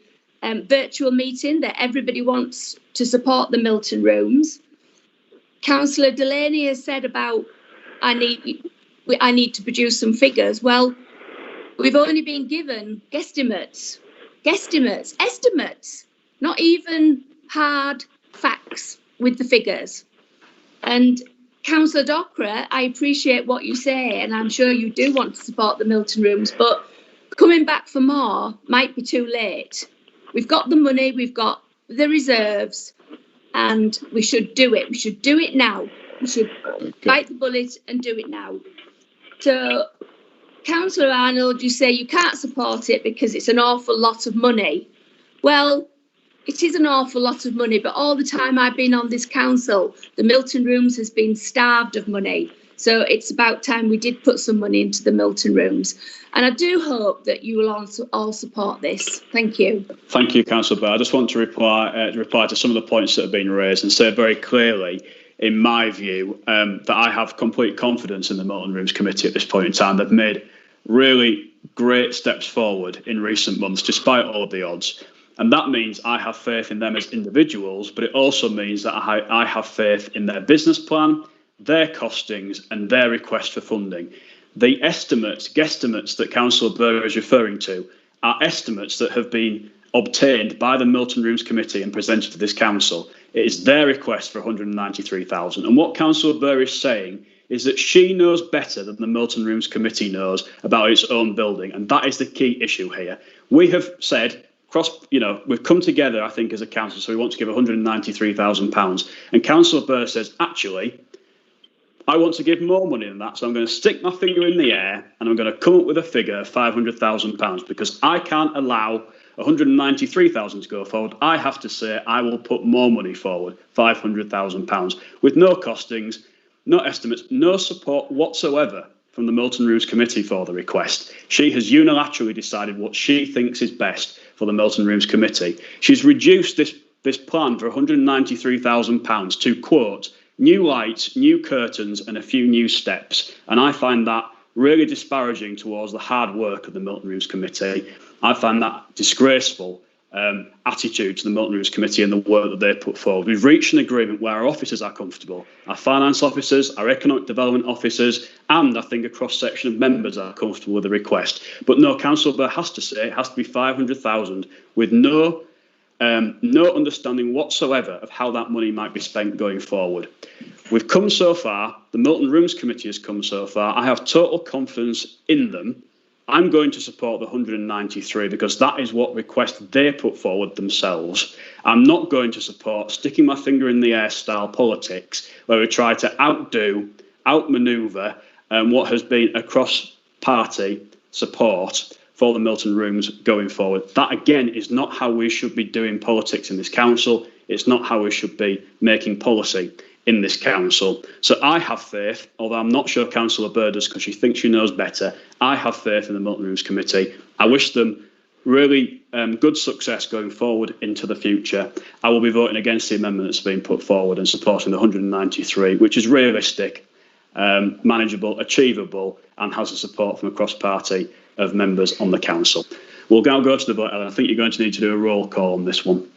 virtual meeting, that everybody wants to support the Milton Rooms. Councillor Delaney has said about, I need to produce some figures. Well, we've only been given estimates, not even hard facts with the figures. And Councillor Dockra, I appreciate what you say, and I'm sure you do want to support the Milton Rooms, but coming back for more might be too late. We've got the money, we've got the reserves, and we should do it. We should do it now. We should bite the bullet and do it now. So, Councillor Arnold, you say you can't support it because it's an awful lot of money. Well, it is an awful lot of money, but all the time I've been on this council, the Milton Rooms has been starved of money. So it's about time we did put some money into the Milton Rooms. And I do hope that you will also all support this. Thank you. Thank you, Councillor Barr. I just want to reply to some of the points that have been raised and say very clearly, in my view, that I have complete confidence in the Milton Rooms Committee at this point in time. They've made really great steps forward in recent months, despite all of the odds. And that means I have faith in them as individuals, but it also means that I have faith in their business plan, their costings and their request for funding. The guesstimates that Councillor Burr is referring to are estimates that have been obtained by the Milton Rooms Committee and presented to this council. It is their request for 193,000. And what Councillor Burr is saying is that she knows better than the Milton Rooms Committee knows about its own building. And that is the key issue here. We have said, we've come together, I think, as a council, so we want to give £193,000. And Councillor Burr says, actually, I want to give more money than that, so I'm going to stick my finger in the air and I'm going to come up with a figure of £500,000 because I can't allow 193,000 to go forward. I have to say I will put more money forward, £500,000, with no costings, no estimates, no support whatsoever from the Milton Rooms Committee for the request. She has unilaterally decided what she thinks is best for the Milton Rooms Committee. She's reduced this plan for £193,000 to, quote, new lights, new curtains and a few new steps. And I find that really disparaging towards the hard work of the Milton Rooms Committee. I find that disgraceful attitude to the Milton Rooms Committee and the work that they put forward. We've reached an agreement where our officers are comfortable, our finance officers, our economic development officers, and I think a cross-section of members are comfortable with the request. But no, Councillor Burr has to say it has to be 500,000 with no understanding whatsoever of how that money might be spent going forward. We've come so far, the Milton Rooms Committee has come so far, I have total confidence in them. I'm going to support the 193 because that is what request they put forward themselves. I'm not going to support sticking my finger in the air style politics where we try to outmaneuver what has been a cross-party support for the Milton Rooms going forward. That, again, is not how we should be doing politics in this council. It's not how we should be making policy in this council. So I have faith, although I'm not sure Councillor Burr does because she thinks she knows better, I have faith in the Milton Rooms Committee. I wish them really good success going forward into the future. I will be voting against the amendment that's been put forward and supporting the 193, which is realistic, manageable, achievable, and has the support from a cross-party of members on the council. We'll now go to the vote, Ellen. I think you're going to need to do a roll call on this one.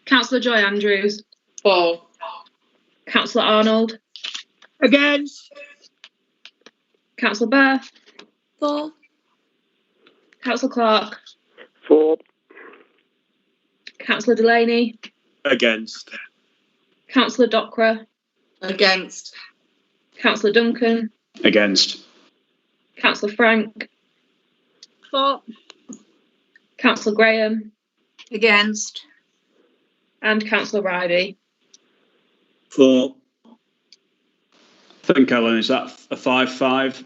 Councillor Joy Andrews. For. Councillor Arnold. Against. Councillor Burr. For. Councillor Clark. For. Councillor Delaney. Against. Councillor Dockra. Against. Councillor Duncan. Against. Councillor Frank. For. Councillor Graham. Against. And Councillor Ryedale. For. I think, Ellen, is that a 5-5?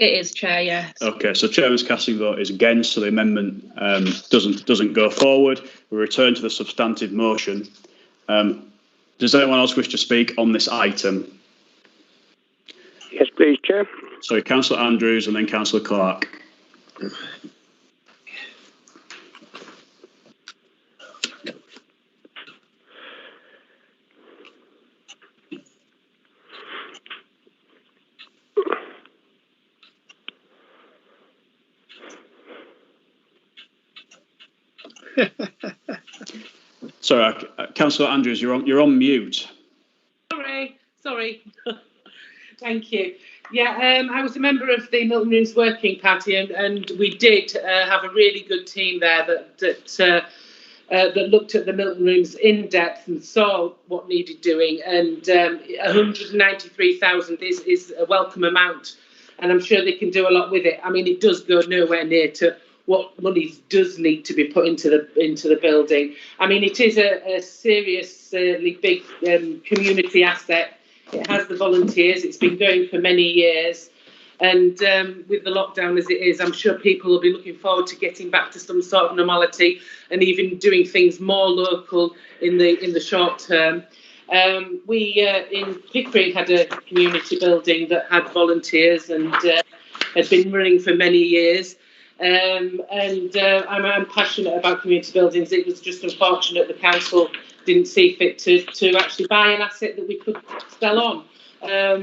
It is, Chair, yes. Okay, so Chairman's casting vote is against, so the amendment doesn't go forward. We return to the substantive motion. Does anyone else wish to speak on this item? Yes, please, Chair. Sorry, Councillor Andrews and then Councillor Clark. Sorry, Councillor Andrews, you're on mute. Sorry. Thank you. Yeah, I was a member of the Milton Rooms Working Party, and we did have a really good team there that that looked at the Milton Rooms in depth and saw what needed doing, and 193,000 is a welcome amount, and I'm sure they can do a lot with it. I mean, it does go nowhere near to what money does need to be put into the building. I mean, it is a seriously big community asset. It has the volunteers. It's been going for many years. And with the lockdown as it is, I'm sure people will be looking forward to getting back to some sort of normality and even doing things more local in the short term. We in Pickering had a community building that had volunteers and had been running for many years. I'm passionate about community buildings. It was just unfortunate the council didn't see fit to actually buy an asset that we could sell on.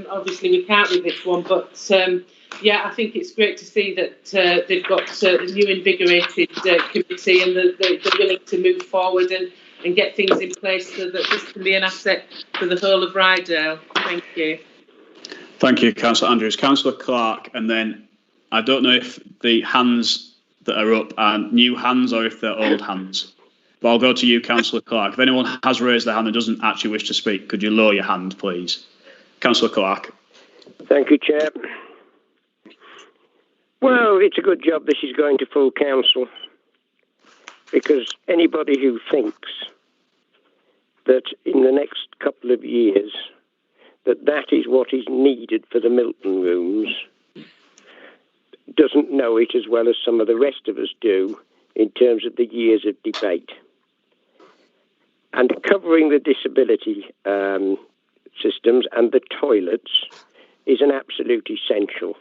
Obviously we can't with this one, but I think it's great to see that they've got a new invigorated committee, and they're willing to move forward and get things in place so that this can be an asset for the whole of Ryedale. Thank you. Thank you, Councillor Andrews. Councillor Clark, and then I don't know if the hands that are up are new hands or if they're old hands. But I'll go to you, Councillor Clark. If anyone has raised their hand and doesn't actually wish to speak, could you lower your hand, please? Councillor Clark. Thank you, Chair. Well, it's a good job this is going to full council, because anybody who thinks that in the next couple of years that is what is needed for the Milton Rooms doesn't know it as well as some of the rest of us do in terms of the years of debate. And covering the disability systems and the toilets is an absolute essential.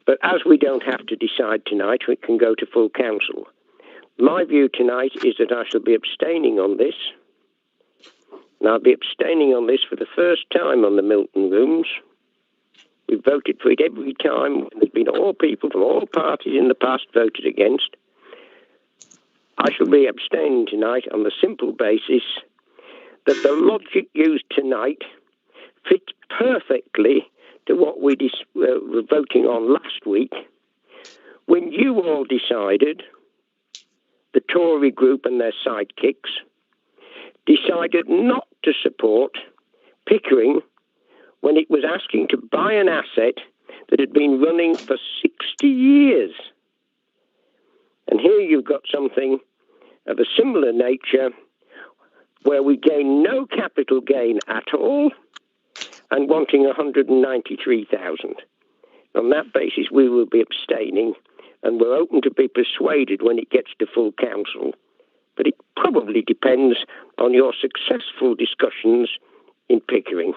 But as we don't have to decide tonight, we can go to full council. My view tonight is that I shall be abstaining on this. And I'll be abstaining on this for the first time on the Milton Rooms. We've voted for it every time. There's been all people from all parties in the past voted against. I shall be abstaining tonight on the simple basis that the logic used tonight fits perfectly to what we were voting on last week, when you all decided, the Tory group and their sidekicks, decided not to support Pickering when it was asking to buy an asset that had been running for 60 years. And here you've got something of a similar nature where we gain no capital gain at all and wanting 193,000. On that basis, we will be abstaining, and we're open to be persuaded when it gets to full council. But it probably depends on your successful discussions in Pickering.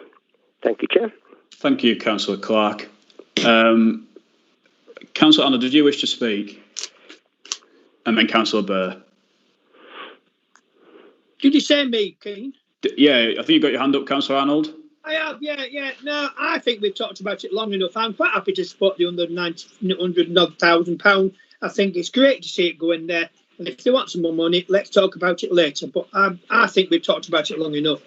Thank you, Chair. Thank you, Councillor Clark. Councillor Arnold, did you wish to speak? And then Councillor Burr. Did you say me, Keane? Yeah, I think you got your hand up, Councillor Arnold. I have, yeah. No, I think we've talked about it long enough. I'm quite happy to support the £100,000. I think it's great to see it go in there. And if they want some more money, let's talk about it later. But I think we've talked about it long enough.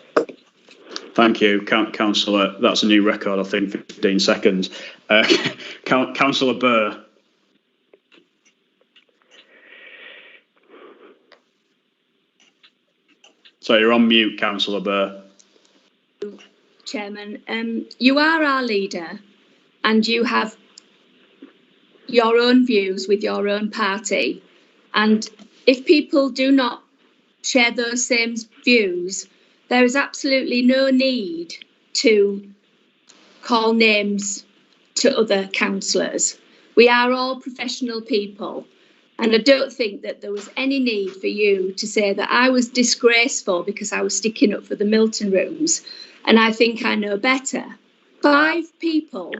Thank you, Councillor. That's a new record, I think, 15 seconds. Councillor Burr. So you're on mute, Councillor Burr. Chairman, you are our leader and you have your own views with your own party. And if people do not share those same views, there is absolutely no need to call names to other councillors. We are all professional people. And I don't think that there was any need for you to say that I was disgraceful because I was sticking up for the Milton Rooms. And I think I know better. 5 people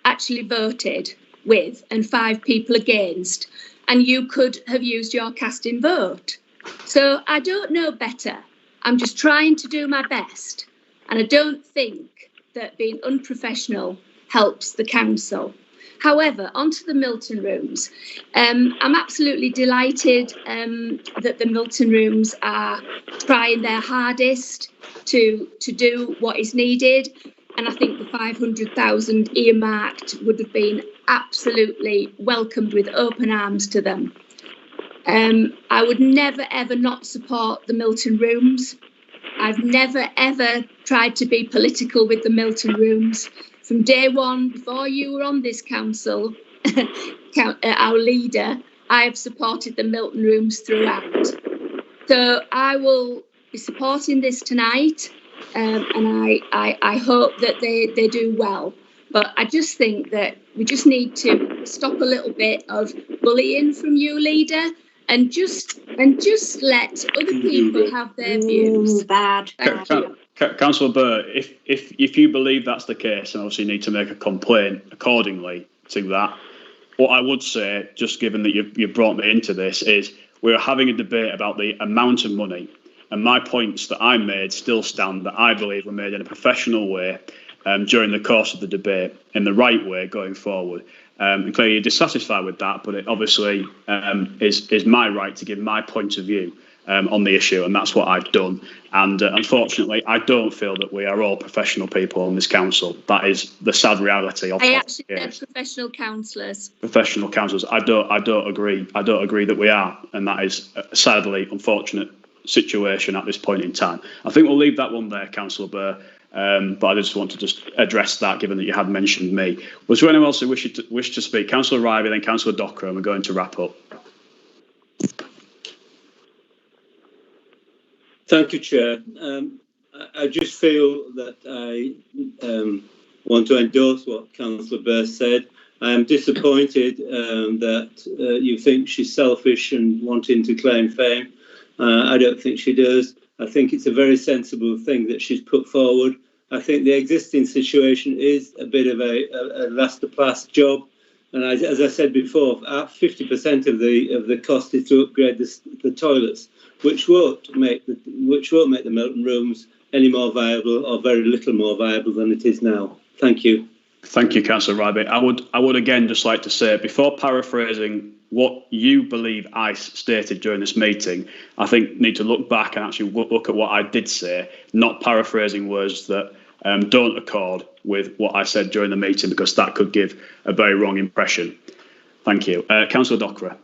actually voted with and 5 people against. And you could have used your casting vote. So I don't know better. I'm just trying to do my best. And I don't think that being unprofessional helps the council. However, onto the Milton Rooms. I'm absolutely delighted that the Milton Rooms are trying their hardest to do what is needed. And I think the 500,000 earmarked would have been absolutely welcomed with open arms to them. I would never, ever not support the Milton Rooms. I've never, ever tried to be political with the Milton Rooms. From day one, before you were on this council, our leader, I have supported the Milton Rooms throughout. So I will be supporting this tonight, and I hope that they do well. But I just think that we just need to stop a little bit of bullying from you, leader, and just let other people have their views. Bad. Councillor Burr, if you believe that's the case, and obviously you need to make a complaint accordingly to that, what I would say, just given that you brought me into this, is we're having a debate about the amount of money, and my points that I made still stand, that I believe were made in a professional way during the course of the debate, in the right way going forward. And clearly you're dissatisfied with that, but it obviously is my right to give my point of view on the issue, and that's what I've done. And unfortunately, I don't feel that we are all professional people on this council. That is the sad reality of it. I actually said professional councillors. Professional councillors. I don't agree. I don't agree that we are, and that is a sadly unfortunate situation at this point in time. I think we'll leave that one there, Councillor Burr. But I just want to address that, given that you had mentioned me. Was there anyone else who wished to speak? Councillor Ryedale, then Councillor Docker, and we're going to wrap up. Thank you, Chair. I just feel that I want to endorse what Councillor Burr said. I am disappointed that you think she's selfish and wanting to claim fame. I don't think she does. I think it's a very sensible thing that she's put forward. I think the existing situation is a bit of a last-to-pass job, and as I said before, 50% of the cost is to upgrade the toilets, which won't make the Milton Rooms any more viable, or very little more viable than it is now. Thank you. Thank you, Councillor Ryedale. I would again just like to say, before paraphrasing what you believe I stated during this meeting, I think need to look back and actually look at what I did say, not paraphrasing words that don't accord with what I said during the meeting, because that could give a very wrong impression. Thank you. Councillor Docker.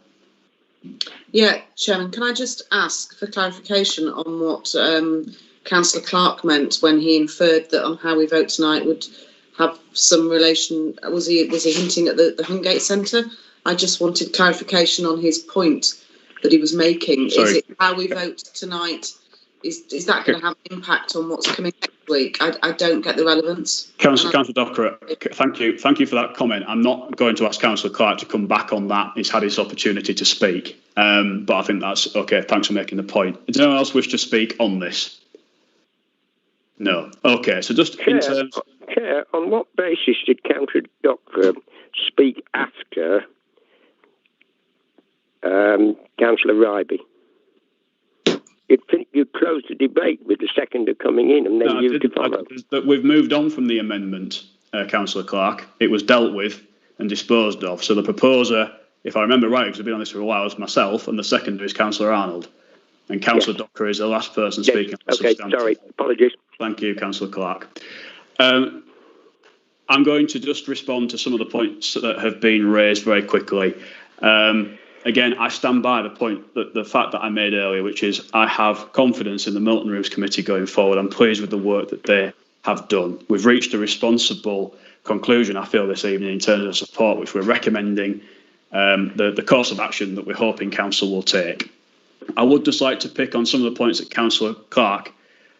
Yeah, Chairman, can I just ask for clarification on what Councillor Clark meant when he inferred that on how we vote tonight would have some relation? Was he hinting at the Hungate Centre? I just wanted clarification on his point that he was making. Sorry. Is it how we vote tonight? Is that going to have an impact on what's coming next week? I don't get the relevance. Councillor Docker, thank you for that comment. I'm not going to ask Councillor Clark to come back on that. He's had his opportunity to speak, but I think that's okay. Thanks for making the point. Does anyone else wish to speak on this? No. Okay. So just in terms. Chair, on what basis did Councillor Docker speak after Councillor Ryedale? You closed the debate with the seconder coming in, and then you to follow. We've moved on from the amendment, Councillor Clark. It was dealt with and disposed of. So the proposer, if I remember right, because I've been on this for a while, is myself, and the seconder is Councillor Arnold. And Councillor Docker is the last person speaking. Okay, sorry, apologies. Thank you, Councillor Clark. I'm going to just respond to some of the points that have been raised very quickly. Again, I stand by the point, that the fact that I made earlier, which is I have confidence in the Milton Rooms Committee going forward. I'm pleased with the work that they have done. We've reached a responsible conclusion, I feel, this evening in terms of support, which we're recommending the course of action that we're hoping Council will take. I would just like to pick on some of the points that Councillor Clark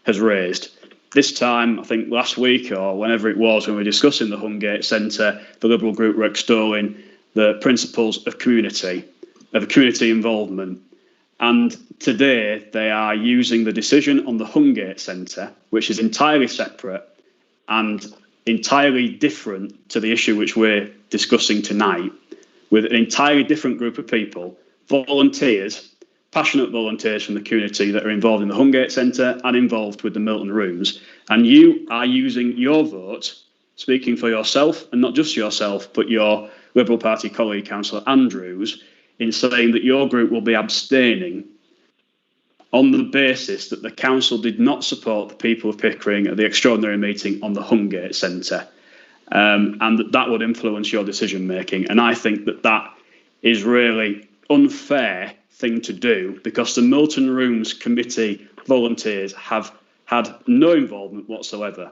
has raised. This time, I think last week or whenever it was, when we were discussing the Hungate Centre, the Liberal group were extolling the principles of community involvement. And today they are using the decision on the Hungate Centre, which is entirely separate and entirely different to the issue which we're discussing tonight, with an entirely different group of people, volunteers, passionate volunteers from the community that are involved in the Hungate Centre and involved with the Milton Rooms. And you are using your vote, speaking for yourself, and not just yourself, but your Liberal Party colleague, Councillor Andrews, in saying that your group will be abstaining on the basis that the council did not support the people of Pickering at the extraordinary meeting on the Hungate Centre, and that would influence your decision making. And I think that is really unfair thing to do, because the Milton Rooms Committee volunteers have had no involvement whatsoever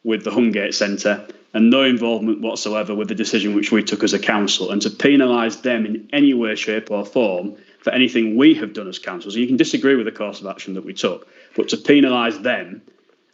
with the Hungate Centre and no involvement whatsoever with the decision which we took as a council, and to penalise them in any way, shape or form for anything we have done as councils. You can disagree with the course of action that we took, but to penalise them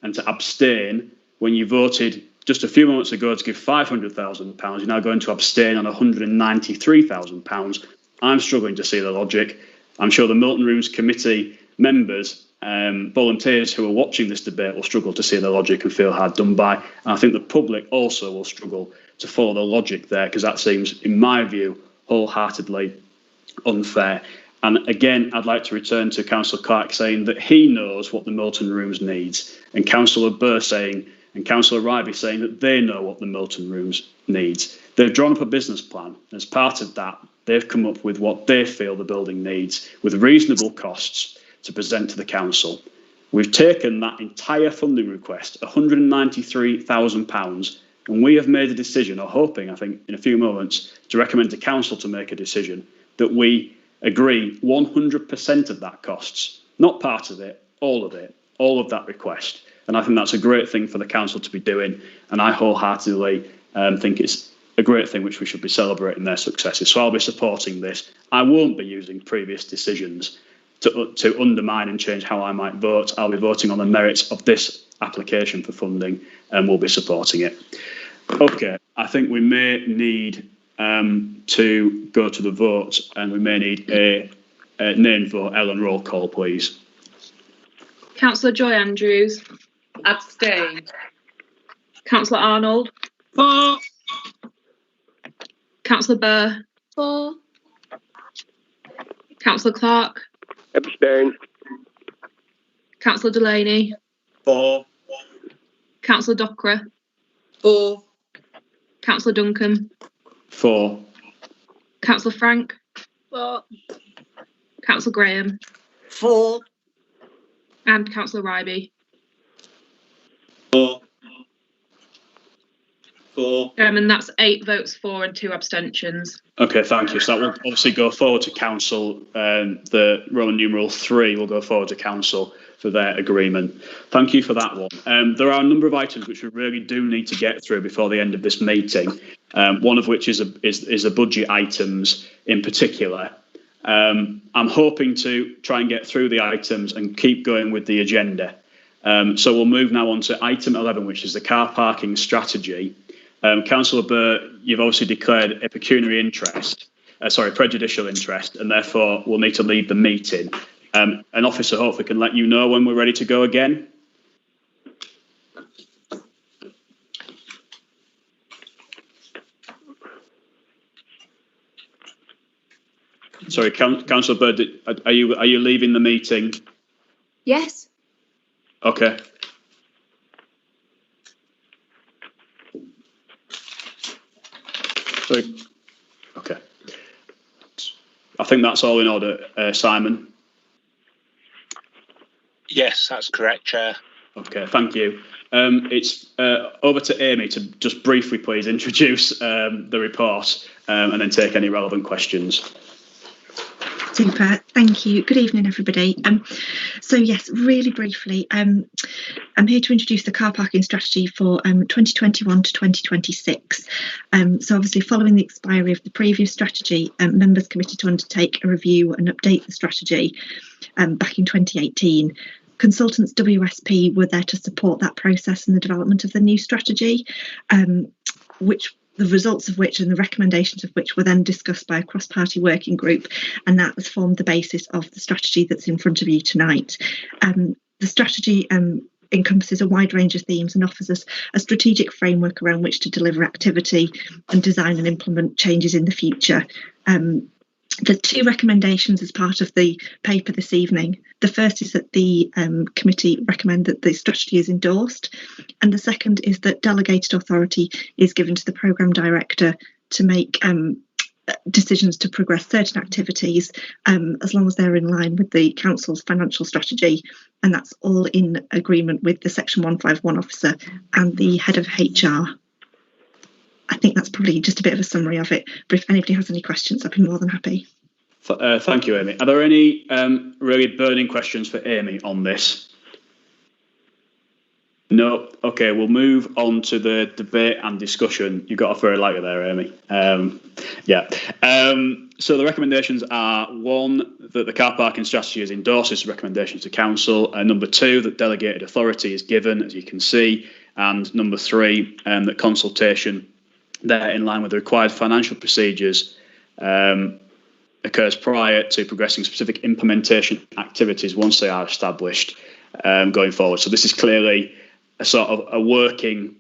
and to abstain when you voted just a few moments ago to give £500,000, you're now going to abstain on £193,000. I'm struggling to see the logic. I'm sure the Milton Rooms Committee members, volunteers who are watching this debate will struggle to see the logic and feel hard done by. And I think the public also will struggle to follow the logic there, because that seems, in my view, wholeheartedly unfair. And again, I'd like to return to Councillor Clark saying that he knows what the Milton Rooms needs, and Councillor Burr saying, and Councillor Ryby saying that they know what the Milton Rooms needs. They've drawn up a business plan. As part of that, they've come up with what they feel the building needs, with reasonable costs, to present to the council. We've taken that entire funding request, £193,000, and we have made a decision, or hoping, I think, in a few moments, to recommend to council to make a decision that we agree 100% of that costs, not part of it, all of that request. And I think that's a great thing for the council to be doing, and I wholeheartedly think it's a great thing which we should be celebrating their successes. So I'll be supporting this. I won't be using previous decisions to undermine and change how I might vote. I'll be voting on the merits of this application for funding, and we'll be supporting it. Okay, I think we may need to go to the vote, and we may need a name vote. Ellen, roll call, please. Councillor Joy Andrews. Abstain. Councillor Arnold. For. Councillor Burr. For. Councillor Clark. Abstain. Councillor Delaney. For. Councillor Dockra. For. Councillor Duncan. For. Councillor Frank. For. Councillor Graham. For. And Councillor Ryby. For. For. And that's 8 votes for and 2 abstentions. Okay, thank you. So that will obviously go forward to council. The Roman numeral 3 will go forward to council for their agreement. Thank you for that one. There are a number of items which we really do need to get through before the end of this meeting. One of which is the budget items in particular. I'm hoping to try and get through the items and keep going with the agenda. So we'll move now on to item 11, which is the car parking strategy. Councillor Burr, you've obviously declared a pecuniary interest, prejudicial interest, and therefore will need to leave the meeting. An officer hopefully can let you know when we're ready to go again. Sorry, Councillor Bird, are you leaving the meeting? Yes. Okay. Sorry. Okay. I think that's all in order, Simon. Yes, that's correct, Chair. Okay, thank you. It's over to Amy to just briefly, please, introduce the report and then take any relevant questions. Super, thank you. Good evening, everybody. So yes, really briefly, I'm here to introduce the car parking strategy for 2021 to 2026. So obviously, following the expiry of the previous strategy, members committed to undertake a review and update the strategy back in 2018. Consultants WSP were there to support that process and the development of the new strategy, which the results of which and the recommendations of which were then discussed by a cross-party working group, and that has formed the basis of the strategy that's in front of you tonight. The strategy encompasses a wide range of themes and offers us a strategic framework around which to deliver activity and design and implement changes in the future. The 2 recommendations as part of the paper this evening. The first is that the committee recommend that the strategy is endorsed, and the second is that delegated authority is given to the programme director to make decisions to progress certain activities as long as they're in line with the council's financial strategy, and that's all in agreement with the Section 151 officer and the head of HR. I think that's probably just a bit of a summary of it, but if anybody has any questions, I'd be more than happy. Thank you, Amy. Are there any really burning questions for Amy on this? No. Okay, we'll move on to the debate and discussion. You got off very lightly there, Amy. So the recommendations are: 1, that the car parking strategy is endorsed as a recommendation to council. Number 2, that delegated authority is given, as you can see. And number 3, that consultation there in line with the required financial procedures occurs prior to progressing specific implementation activities once they are established going forward. So this is clearly a sort of a working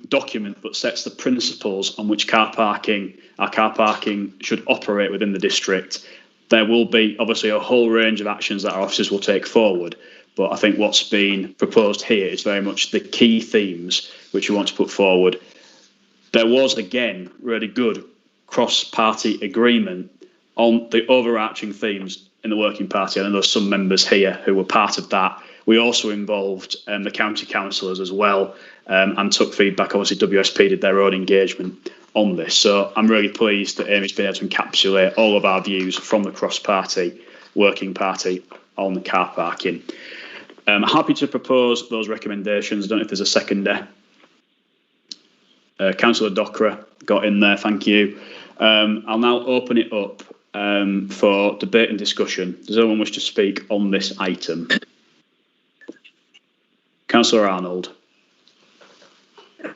document, but sets the principles on which our car parking should operate within the district. There will be obviously a whole range of actions that our officers will take forward, but I think what's been proposed here is very much the key themes which we want to put forward. There was, again, really good cross-party agreement on the overarching themes in the working party. I know there's some members here who were part of that. We also involved the county councillors as well and took feedback. Obviously, WSP did their own engagement on this. So I'm really pleased that Amy's been able to encapsulate all of our views from the cross-party working party on the car parking. I'm happy to propose those recommendations. I don't know if there's a seconder. Councillor Dockerer got in there, thank you. I'll now open it up for debate and discussion. Does anyone wish to speak on this item? Councillor Arnold.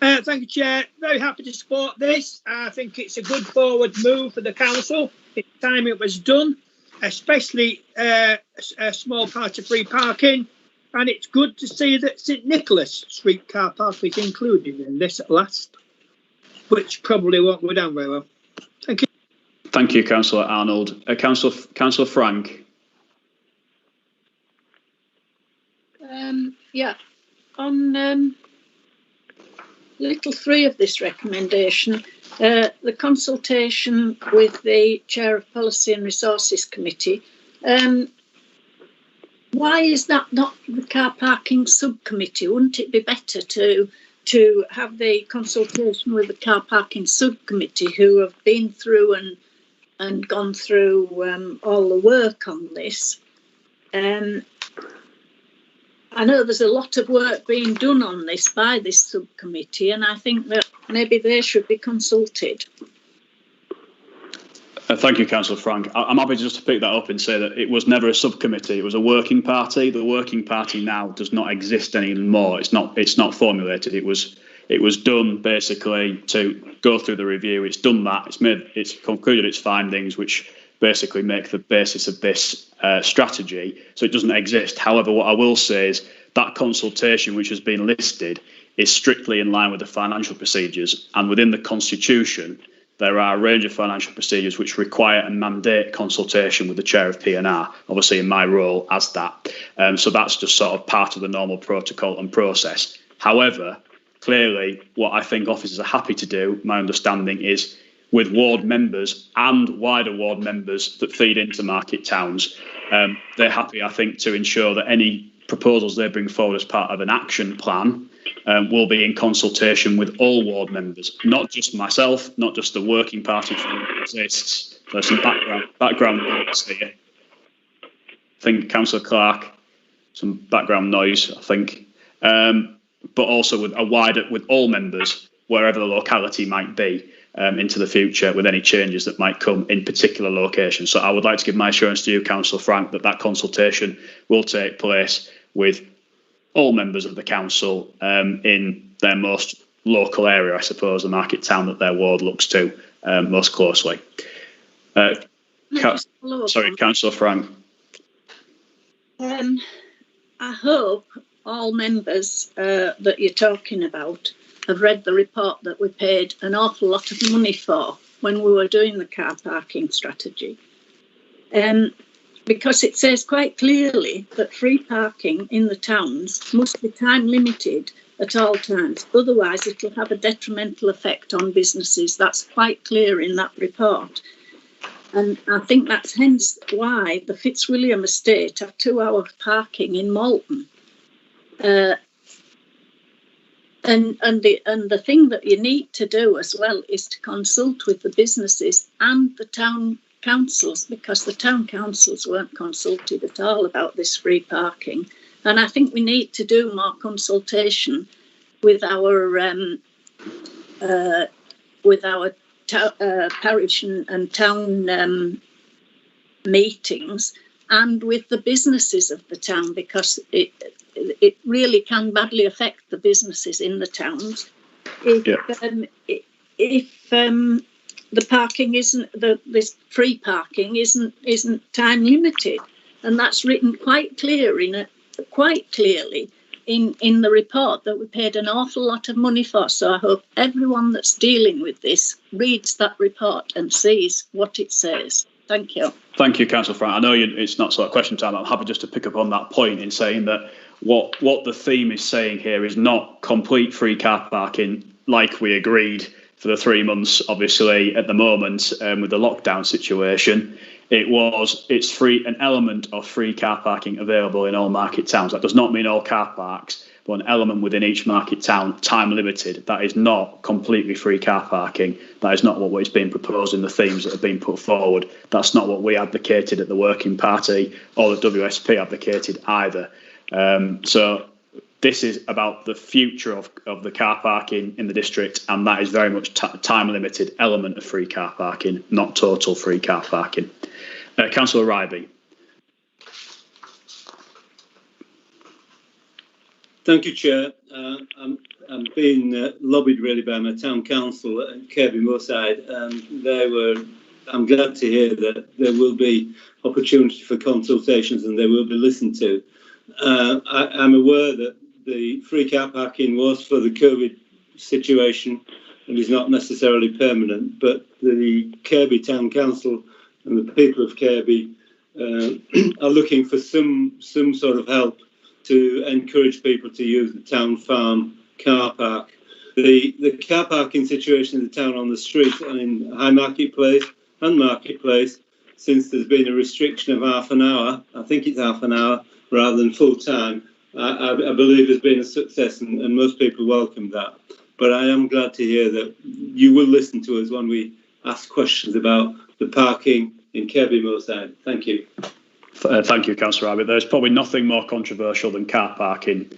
Thank you, Chair. Very happy to support this. I think it's a good forward move for the council. It's time it was done, especially a small part of free parking. And it's good to see that St Nicholas Street car park is included in this at last, which probably won't go down very well. Thank you. Thank you, Councillor Arnold. Councillor Frank. Yeah, on little 3 of this recommendation, the consultation with the Chair of Policy and Resources Committee. Why is that not the car parking subcommittee? Wouldn't it be better to have the consultation with the car parking subcommittee, who have been through and gone through all the work on this? I know there's a lot of work being done on this by this subcommittee, and I think that maybe they should be consulted. Thank you, Councillor Frank. I'm happy just to pick that up and say that it was never a subcommittee. It was a working party. The working party now does not exist anymore. It's not formulated. It was done basically to go through the review. It's done that. It's concluded its findings, which basically make the basis of this strategy. So it doesn't exist. However, what I will say is that consultation, which has been listed, is strictly in line with the financial procedures, and within the Constitution, there are a range of financial procedures which require and mandate consultation with the chair of P&R, obviously in my role as that. So that's just sort of part of the normal protocol and process. However, clearly, what I think officers are happy to do, my understanding is, with ward members and wider ward members that feed into market towns, they're happy, I think, to ensure that any proposals they bring forward as part of an action plan will be in consultation with all ward members, not just myself, not just the working party that exists. There's some background noise here. I think Councillor Clark, some background noise, I think, but also with all members, wherever the locality might be, into the future with any changes that might come in particular locations. So I would like to give my assurance to you, Councillor Frank, that consultation will take place with all members of the council in their most local area, I suppose, the market town that their ward looks to most closely. Sorry, Councillor Frank. I hope all members that you're talking about have read the report that we paid an awful lot of money for when we were doing the car parking strategy. Because it says quite clearly that free parking in the towns must be time limited at all times. Otherwise, it will have a detrimental effect on businesses. That's quite clear in that report. And I think that's hence why the Fitzwilliam estate have 2-hour parking in Malton. And the thing that you need to do as well is to consult with the businesses and the town councils, because the town councils weren't consulted at all about this free parking. And I think we need to do more consultation with our parish and town meetings, and with the businesses of the town, because it really can badly affect the businesses in the towns if the parking isn't, this free parking isn't time limited, and that's written quite clearly in the report that we paid an awful lot of money for. So I hope everyone that's dealing with this reads that report and sees what it says. Thank you. Thank you, Councillor Frank. I know it's not sort of question time. I'm happy just to pick up on that point in saying that what the theme is saying here is not complete free car parking like we agreed for the 3 months, obviously, at the moment with the lockdown situation. It's free, an element of free car parking available in all market towns. That does not mean all car parks, but an element within each market town, time limited. That is not completely free car parking. That is not what is being proposed in the themes that have been put forward. That's not what we advocated at the Working Party or the WSP advocated either. So this is about the future of the car parking in the district, and that is very much time limited element of free car parking, not total free car parking. Councillor Ryedale. Thank you, Chair. I'm being lobbied really by my town council at Kirby Moorside, and I'm glad to hear that there will be opportunity for consultations and they will be listened to. I'm aware that the free car parking was for the COVID situation and is not necessarily permanent, but the Kirby Town Council and the people of Kirby are looking for some sort of help to encourage people to use the town farm car park. The car parking situation in the town on the street and in High Marketplace and Marketplace, since there's been a restriction of half an hour, I think it's half an hour rather than full time, I believe has been a success, and most people welcome that. But I am glad to hear that you will listen to us when we ask questions about the parking in Kirby Moorside. Thank you. Thank you, Councillor Abbott. There's probably nothing more controversial than car parking,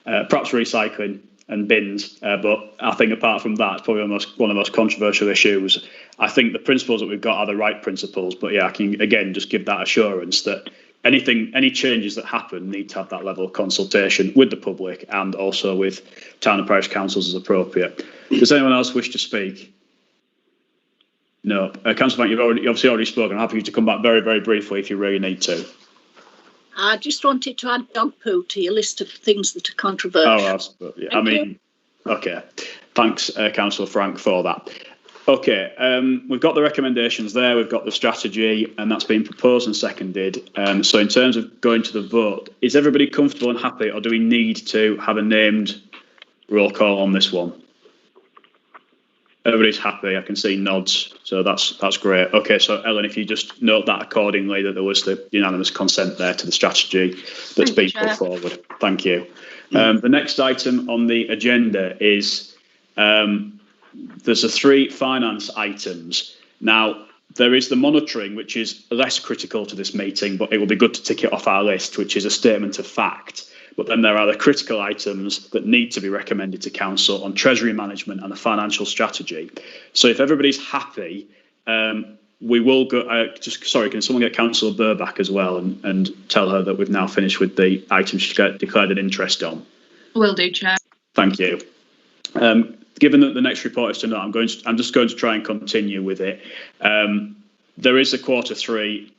perhaps recycling and bins, but I think apart from that, it's probably one of the most controversial issues. I think the principles that we've got are the right principles, but yeah, I can again just give that assurance that any changes that happen need to have that level of consultation with the public and also with town and parish councils as appropriate. Does anyone else wish to speak? No. Councillor Frank, you've obviously already spoken. I'm happy for you to come back very, very briefly if you really need to. I just wanted to add dog poo to your list of things that are controversial. Oh, yeah. Okay. Thanks, Councillor Frank, for that. Okay, we've got the recommendations there, we've got the strategy, and that's been proposed and seconded. So in terms of going to the vote, is everybody comfortable and happy, or do we need to have a named roll call on this one? Everybody's happy, I can see nods, so that's great. Okay, so Ellen, if you just note that accordingly, that there was the unanimous consent there to the strategy that's been put forward. Thank you. The next item on the agenda is there's 3 finance items. Now, there is the monitoring, which is less critical to this meeting, but it will be good to tick it off our list, which is a statement of fact. But then there are the critical items that need to be recommended to council on treasury management and a financial strategy. So if everybody's happy, we will go. Can someone get Councillor Burr back as well and tell her that we've now finished with the items she declared an interest on? Will do, Chair. Thank you. Given that the next report is tonight, I'm just going to try and continue with it. There is a Q3.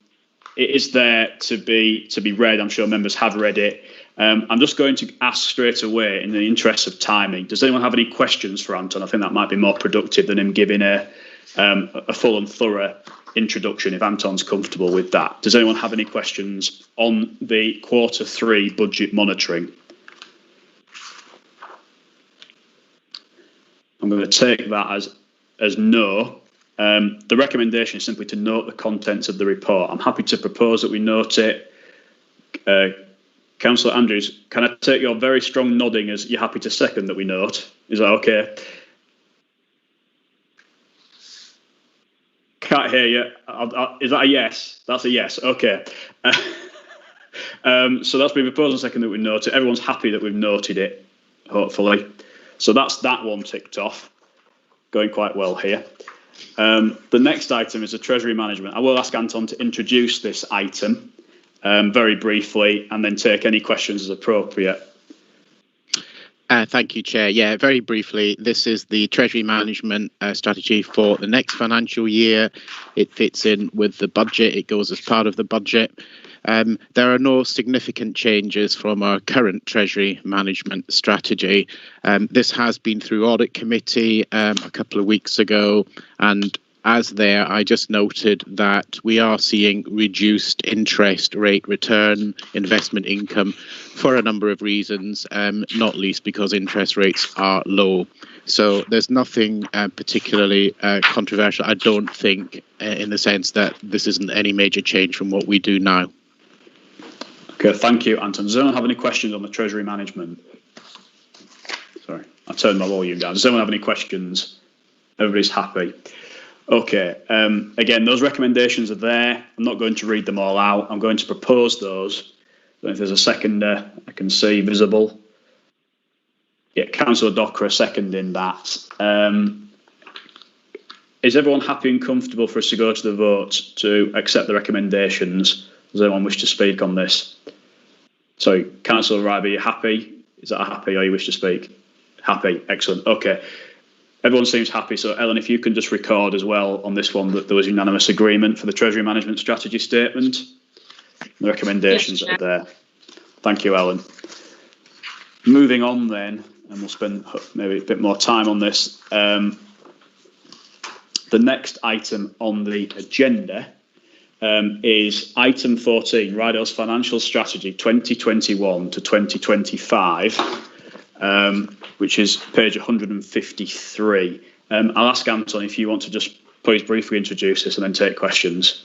It is there to be read. I'm sure members have read it. I'm just going to ask straight away, in the interest of timing, does anyone have any questions for Anton? I think that might be more productive than him giving a full and thorough introduction, if Anton's comfortable with that. Does anyone have any questions on the Q3 budget monitoring? I'm going to take that as no. The recommendation is simply to note the contents of the report. I'm happy to propose that we note it. Councillor Andrews, can I take your very strong nodding as you're happy to second that we note? Is that okay? can't hear you. Is that a yes? That's a yes. Okay. So that's been proposed and second that we note it. Everyone's happy that we've noted it, hopefully. So that's that one ticked off. Going quite well here. The next item is the Treasury Management. I will ask Anton to introduce this item very briefly and then take any questions as appropriate. Thank you, Chair. Yeah, very briefly, this is the Treasury Management strategy for the next financial year. It fits in with the budget. It goes as part of the budget. There are no significant changes from our current Treasury Management strategy. This has been through Audit Committee a couple of weeks ago, and as there, I just noted that we are seeing reduced interest rate return investment income for a number of reasons, not least because interest rates are low. So there's nothing particularly controversial, I don't think, in the sense that this isn't any major change from what we do now. Okay, thank you, Anton. Does anyone have any questions on the Treasury Management? Sorry, I turned my volume down. Does anyone have any questions? Everybody's happy. Okay, again, those recommendations are there. I'm not going to read them all out. I'm going to propose those. I don't know if there's a seconder I can see visible. Yeah, Councillor Docker, a second in that. Is everyone happy and comfortable for us to go to the vote to accept the recommendations? Does anyone wish to speak on this? Sorry, Councillor Ryedale, are you happy? Is that a happy or you wish to speak? Happy, excellent. Okay. Everyone seems happy. So, Ellen, if you can just record as well on this one that there was unanimous agreement for the Treasury Management Strategy Statement. The recommendations are there. Thank you, Ellen. Moving on then, and we'll spend maybe a bit more time on this. The next item on the agenda is item 14, Ryedale's Financial Strategy 2021 to 2025. Which is page 153. I'll ask Anton if you want to just please briefly introduce this and then take questions.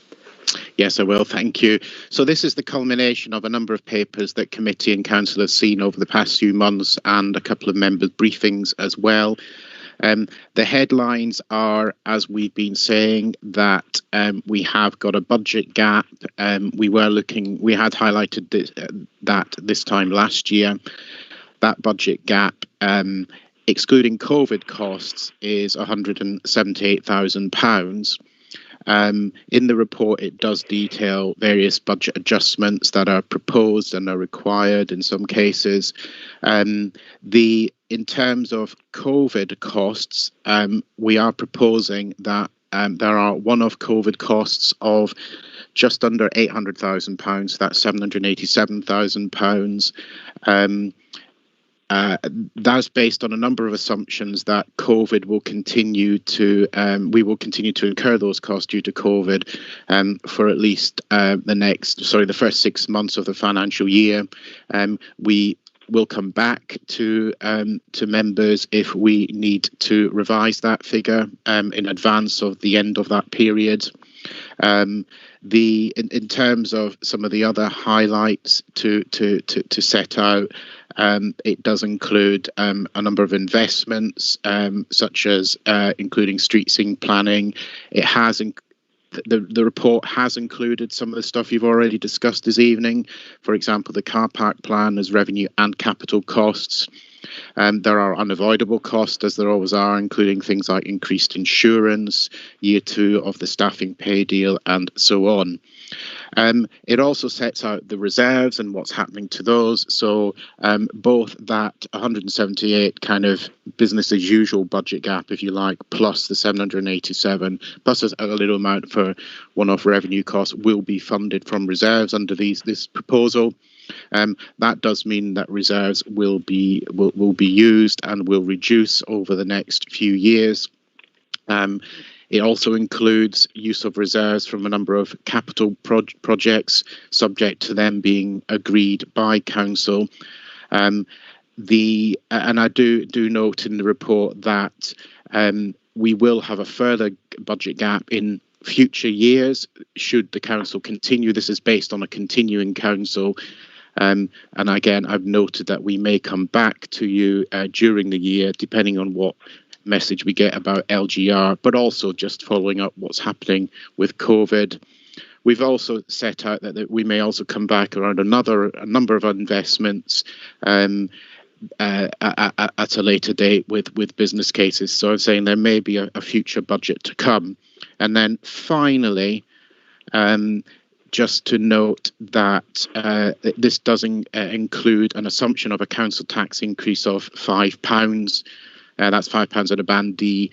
Yes, I will. Thank you. So this is the culmination of a number of papers that committee and council have seen over the past few months and a couple of members' briefings as well. The headlines are, as we've been saying, that we have got a budget gap. We had highlighted that this time last year. That budget gap, excluding COVID costs, is £178,000. In the report, it does detail various budget adjustments that are proposed and are required in some cases. In terms of COVID costs, we are proposing that there are one-off COVID costs of just under £800,000. That's £787,000. That's based on a number of assumptions that COVID will continue to, we will continue to incur those costs due to COVID for at least the first 6 months of the financial year. We will come back to members if we need to revise that figure in advance of the end of that period. In terms of some of the other highlights to set out, it does include a number of investments, such as including street scene planning. It has the report has included some of the stuff you've already discussed this evening. For example, the car park plan as revenue and capital costs. There are unavoidable costs, as there always are, including things like increased insurance, year 2 of the staffing pay deal, and so on. It also sets out the reserves and what's happening to those. So both that 178 kind of business as usual budget gap, if you like, plus the 787, plus a little amount for one-off revenue costs will be funded from reserves under this proposal. That does mean that reserves will be used and will reduce over the next few years. It also includes use of reserves from a number of capital projects, subject to them being agreed by council. And I do note in the report that we will have a further budget gap in future years should the council continue. This is based on a continuing council. And again, I've noted that we may come back to you during the year, depending on what message we get about LGR, but also just following up what's happening with COVID. We've also set out that we may also come back around a number of investments at a later date with business cases. So I'm saying there may be a future budget to come. And then finally, just to note that this doesn't include an assumption of a council tax increase of £5. That's £5 at a band D.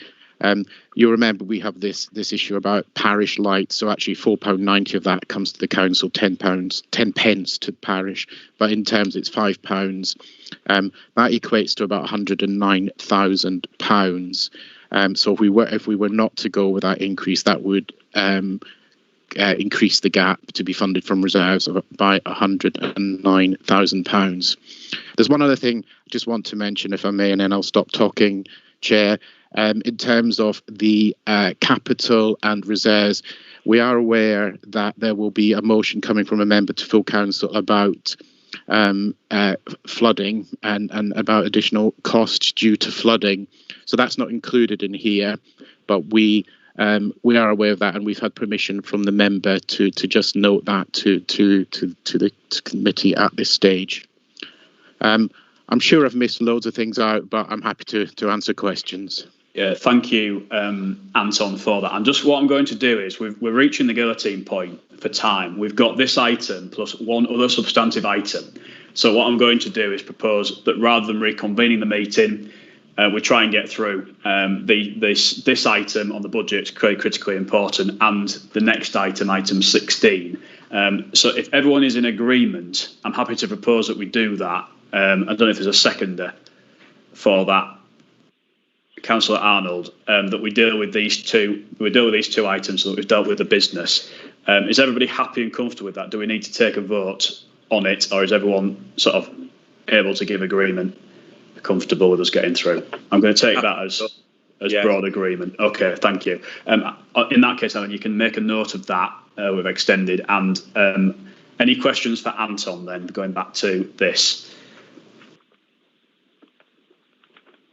You'll remember we have this issue about parish lights. So actually £4.90 of that comes to the council, £10, 10 pence to parish. But in terms, it's £5. That equates to about £109,000. So if we were not to go with that increase, that would increase the gap to be funded from reserves by £109,000. There's one other thing I just want to mention, if I may, and then I'll stop talking, Chair. In terms of the capital and reserves, we are aware that there will be a motion coming from a member to full council about flooding and about additional costs due to flooding. So that's not included in here, but we are aware of that, and we've had permission from the member to just note that to the committee at this stage. I'm sure I've missed loads of things out, but I'm happy to answer questions. Yeah, thank you, Anton, for that. And just what I'm going to do is we're reaching the guillotine point for time. We've got this item plus one other substantive item. So what I'm going to do is propose that rather than reconvening the meeting, we try and get through this item on the budget. It's critically important, and the next item, item 16. So if everyone is in agreement, I'm happy to propose that we do that. I don't know if there's a seconder for that, Councillor Arnold, that we deal with these two. We deal with these two items so that we've dealt with the business. Is everybody happy and comfortable with that? Do we need to take a vote on it, or is everyone sort of able to give agreement, comfortable with us getting through? I'm going to take that as broad agreement. Okay, thank you. In that case, Alan, you can make a note of that. We've extended. And any questions for Anton then, going back to this?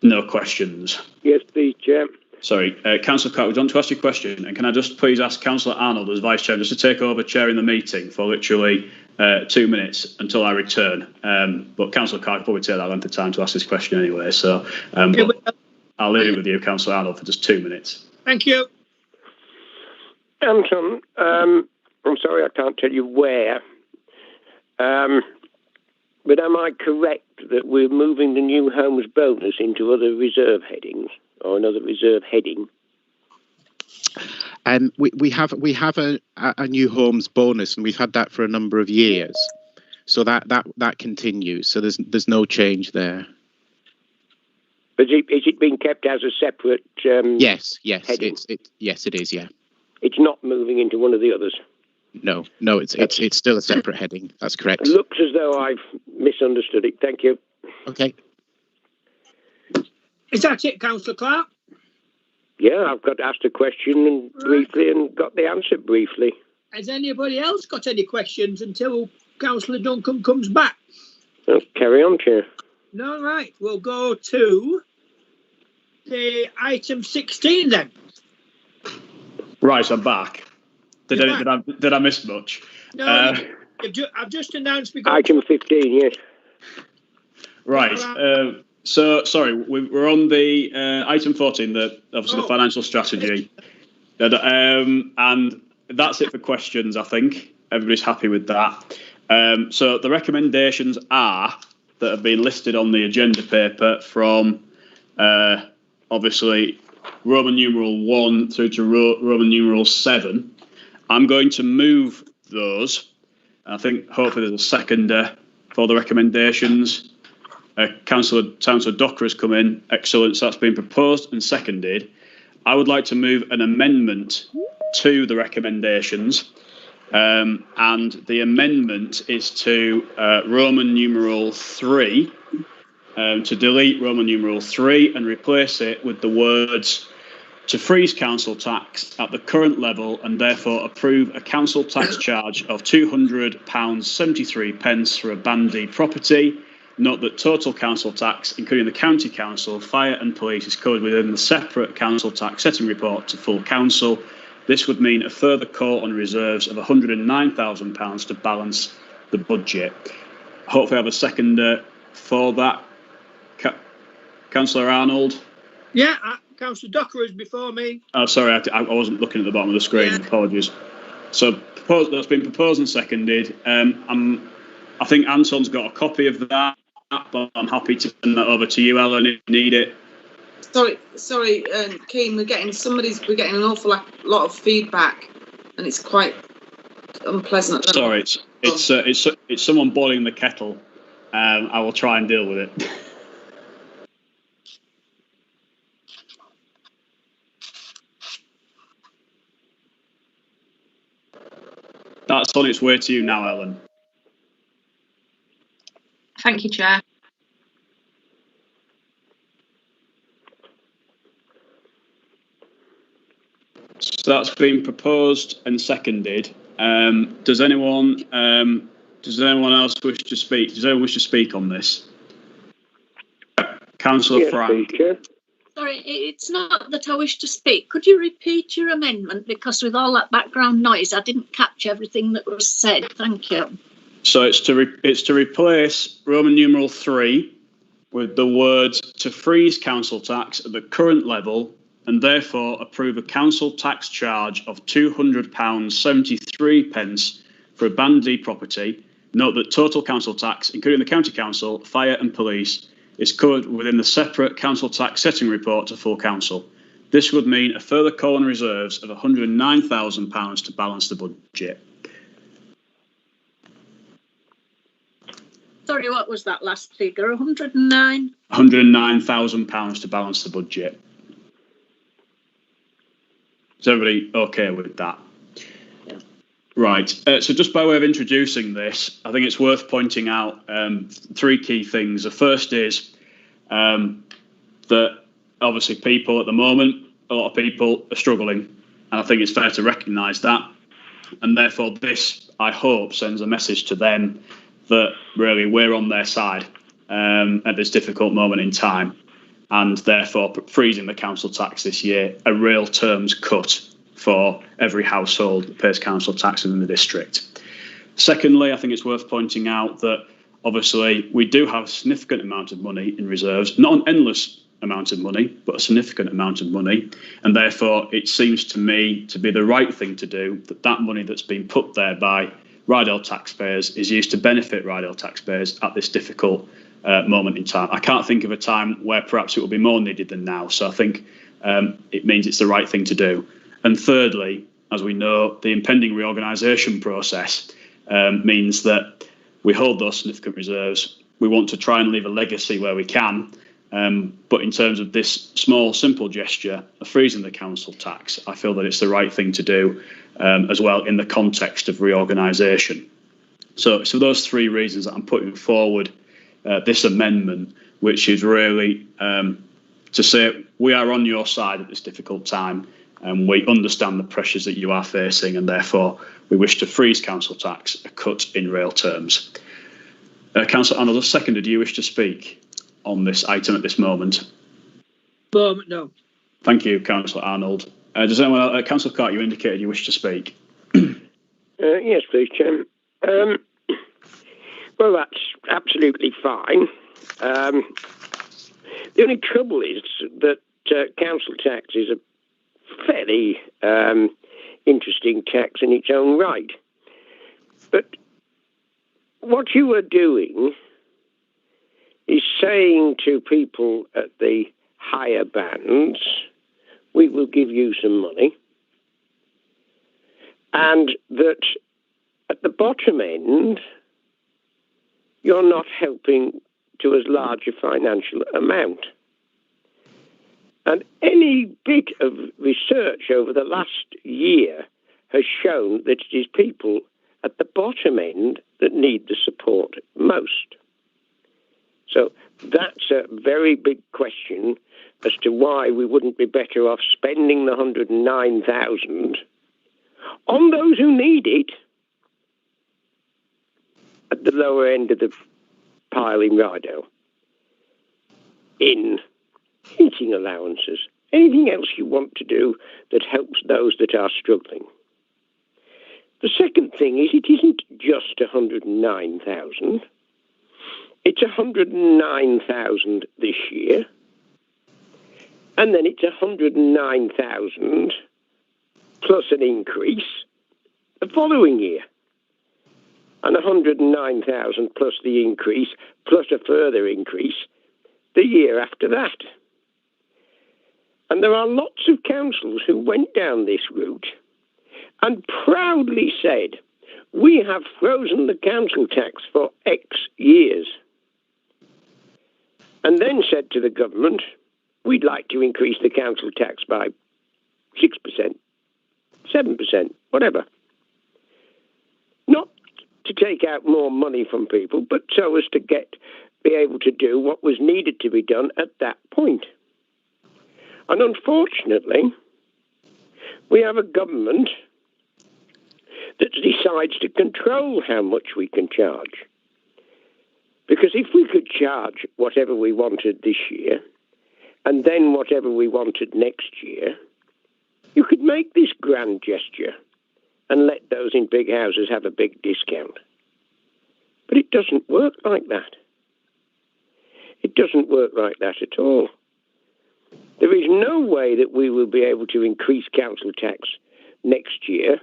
No questions. Yes, please, Chair. Sorry, Councillor Clark, we want to ask you a question, and can I just please ask Councillor Arnold as Vice Chair just to take over chairing the meeting for literally 2 minutes until I return. But Councillor Clark will probably take that length of time to ask this question anyway, so I'll leave it with you, Councillor Arnold, for just 2 minutes. Thank you. Anton, I'm sorry I can't tell you where, but am I correct that we're moving the new homes bonus into other reserve headings, or another reserve heading? We have a new homes bonus, and we've had that for a number of years, so that continues. So there's no change there. But is it being kept as a separate? Yes, heading? Yes, it is. Yeah. It's not moving into one of the others. No, it's still a separate heading. That's correct. It looks as though I've misunderstood it. Thank you. Okay. Is that it, Councillor Clark? Yeah, I've got asked a question briefly and got the answer briefly. Has anybody else got any questions until Councillor Duncan comes back? Let's carry on, Chair. No, right. We'll go to the item 16 then. Right, I'm back. Did I miss much? No, I've just announced we got item 15. Yes. Right. So sorry, we're on the item 14, the financial strategy, and that's it for questions. I think everybody's happy with that. So the recommendations that have been listed on the agenda paper from obviously Roman numeral 1 through to Roman numeral 7. I'm going to move those. I think hopefully there's a seconder for the recommendations. Councillor Docker has come in. Excellent. So that's been proposed and seconded. I would like to move an amendment to the recommendations. And the amendment is to Roman numeral 3, to delete Roman numeral 3 and replace it with the words to freeze council tax at the current level and therefore approve a council tax charge of £200.73 for a Band D property Note that total council tax, including the county council, fire and police, is covered within the separate council tax setting report to full council. This would mean a further call on reserves of £109,000 to balance the budget. Hopefully I have a second for that. Councillor Arnold? Yeah, Councillor Docker is before me. Oh, sorry, I wasn't looking at the bottom of the screen. Yeah. Apologies. So that's been proposed and seconded. I think Anton's got a copy of that, but I'm happy to send that over to you, Ellen, if you need it. Sorry, Keane. We're getting an awful lot of feedback, and it's quite unpleasant. Sorry, it's someone boiling the kettle. I will try and deal with it. That's on its way to you now, Ellen. Thank you, Chair. So that's been proposed and seconded. Does anyone else wish to speak? Does anyone wish to speak on this? Councillor Frank. Sorry, it's not that I wish to speak. Could you repeat your amendment? Because with all that background noise, I didn't catch everything that was said. Thank you. So it's to replace Roman numeral 3 with the words "to freeze council tax at the current level and therefore approve a council tax charge of £200.73 for a Band D property. Note that total council tax, including the county council, fire and police, is covered within the separate council tax setting report to full council. This would mean a further call on reserves of £109,000 to balance the budget." Sorry, what was that last figure? 109? £109,000 to balance the budget. Is everybody okay with that? Yeah. Right. So just by way of introducing this, I think it's worth pointing out 3 key things. The first is that obviously people at the moment, a lot of people are struggling, and I think it's fair to recognise that. And therefore this, I hope, sends a message to them that really we're on their side at this difficult moment in time. And therefore freezing the council tax this year, a real terms cut for every household that pays council tax within the district. Secondly, I think it's worth pointing out that obviously we do have a significant amount of money in reserves, not an endless amount of money, but a significant amount of money. And therefore it seems to me to be the right thing to do, that money that's been put there by Ryedale taxpayers is used to benefit Ryedale taxpayers at this difficult moment in time. I can't think of a time where perhaps it will be more needed than now. So I think it means it's the right thing to do. And thirdly, as we know, the impending reorganisation process means that we hold those significant reserves. We want to try and leave a legacy where we can. But in terms of this small, simple gesture of freezing the council tax, I feel that it's the right thing to do as well in the context of reorganisation. So those 3 reasons that I'm putting forward this amendment, which is really to say we are on your side at this difficult time, and we understand the pressures that you are facing, and therefore we wish to freeze council tax, a cut in real terms. Councillor Arnold, a seconder, do you wish to speak on this item at this moment? No. Thank you, Councillor Arnold. Does anyone else, Councillor Cart, you indicated you wish to speak. Yes, please, Chairman. Well, that's absolutely fine. The only trouble is that council tax is a fairly interesting tax in its own right. But what you are doing is saying to people at the higher bands, we will give you some money, and that at the bottom end, you're not helping to as large a financial amount. And any bit of research over the last year has shown that it is people at the bottom end that need the support most. So that's a very big question as to why we wouldn't be better off spending the 109,000 on those who need it at the lower end of the pile in Ryedale, in heating allowances, anything else you want to do that helps those that are struggling. The second thing is it isn't just 109,000. It's 109,000 this year. And then it's 109,000 plus an increase the following year. And 109,000 plus the increase, plus a further increase the year after that. And there are lots of councils who went down this route and proudly said, we have frozen the council tax for X years. And then said to the government, we'd like to increase the council tax by 6%, 7%, whatever. Not to take out more money from people, but so as to be able to do what was needed to be done at that point. And unfortunately, we have a government that decides to control how much we can charge. Because if we could charge whatever we wanted this year, and then whatever we wanted next year, you could make this grand gesture and let those in big houses have a big discount. But it doesn't work like that. It doesn't work like that at all. There is no way that we will be able to increase council tax next year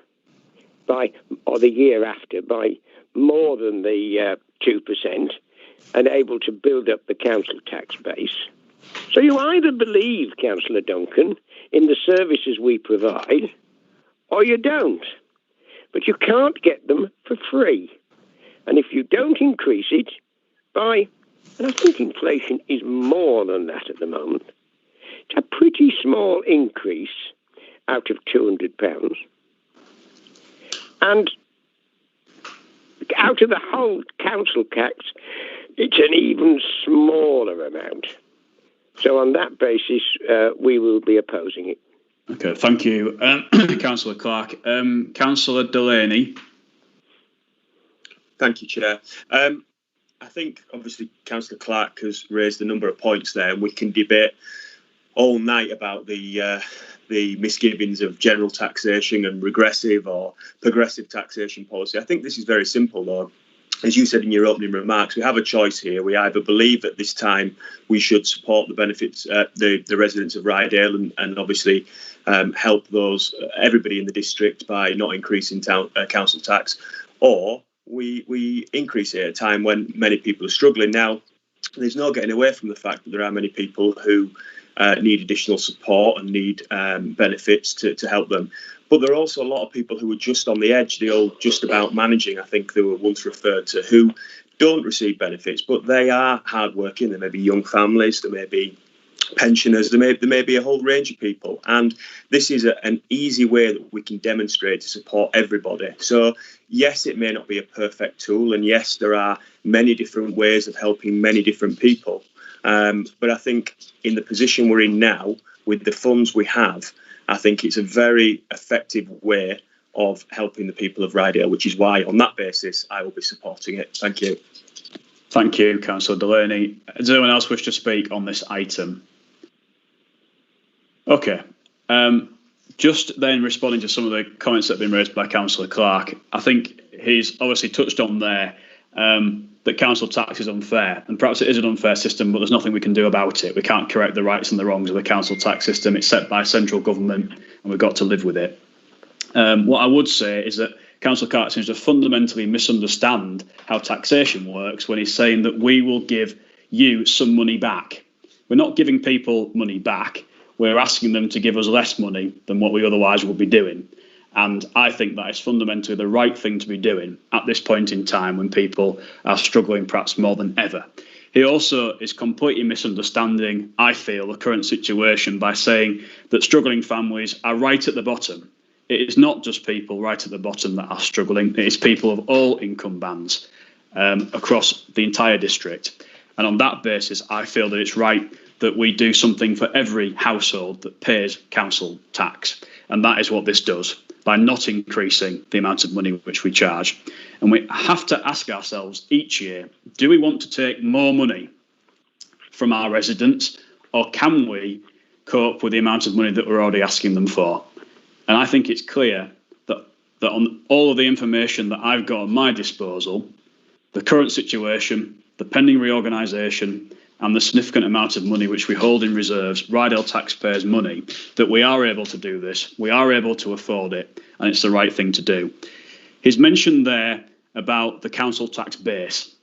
or the year after by more than the 2% and able to build up the council tax base. So you either believe, Councillor Duncan, in the services we provide, or you don't. But you can't get them for free. And if you don't increase it by, and I think inflation is more than that at the moment, it's a pretty small increase out of £200. And out of the whole council tax, it's an even smaller amount. So on that basis, we will be opposing it. Okay, thank you, Councillor Clark. Councillor Delaney. Thank you, Chair. I think, obviously, Councillor Clark has raised a number of points there, and we can debate all night about the misgivings of general taxation and regressive or progressive taxation policy. I think this is very simple, though. As you said in your opening remarks, we have a choice here. We either believe at this time we should support the benefits, the residents of Ryedale, and obviously help everybody in the district by not increasing council tax, or we increase it at a time when many people are struggling. Now, there's no getting away from the fact that there are many people who need additional support and need benefits to help them. But there are also a lot of people who are just on the edge, the old just about managing, I think they were once referred to, who don't receive benefits, but they are hardworking. There may be young families, there may be pensioners, there may be a whole range of people. And this is an easy way that we can demonstrate to support everybody. So yes, it may not be a perfect tool, and yes, there are many different ways of helping many different people. But I think in the position we're in now, with the funds we have, I think it's a very effective way of helping the people of Ryedale, which is why, on that basis, I will be supporting it. Thank you. Thank you, Councillor Delaney. Does anyone else wish to speak on this item? Okay. Just then responding to some of the comments that have been raised by Councillor Clark, I think he's obviously touched on there that council tax is unfair, and perhaps it is an unfair system, but there's nothing we can do about it. We can't correct the rights and the wrongs of the council tax system. It's set by central government, and we've got to live with it. What I would say is that Councillor Clark seems to fundamentally misunderstand how taxation works when he's saying that we will give you some money back. We're not giving people money back. We're asking them to give us less money than what we otherwise would be doing. And I think that is fundamentally the right thing to be doing at this point in time when people are struggling perhaps more than ever. He also is completely misunderstanding, I feel, the current situation by saying that struggling families are right at the bottom. It is not just people right at the bottom that are struggling. It is people of all income bands across the entire district. And on that basis, I feel that it's right that we do something for every household that pays council tax. And that is what this does. by not increasing the amount of money which we charge. And we have to ask ourselves each year, do we want to take more money from our residents, or can we cope with the amount of money that we're already asking them for? And I think it's clear that on all of the information that I've got at my disposal, the current situation, the pending reorganisation, and the significant amount of money which we hold in reserves, Ryedale taxpayers' money, that we are able to do this, we are able to afford it, and it's the right thing to do. He's mentioned there about the council tax base,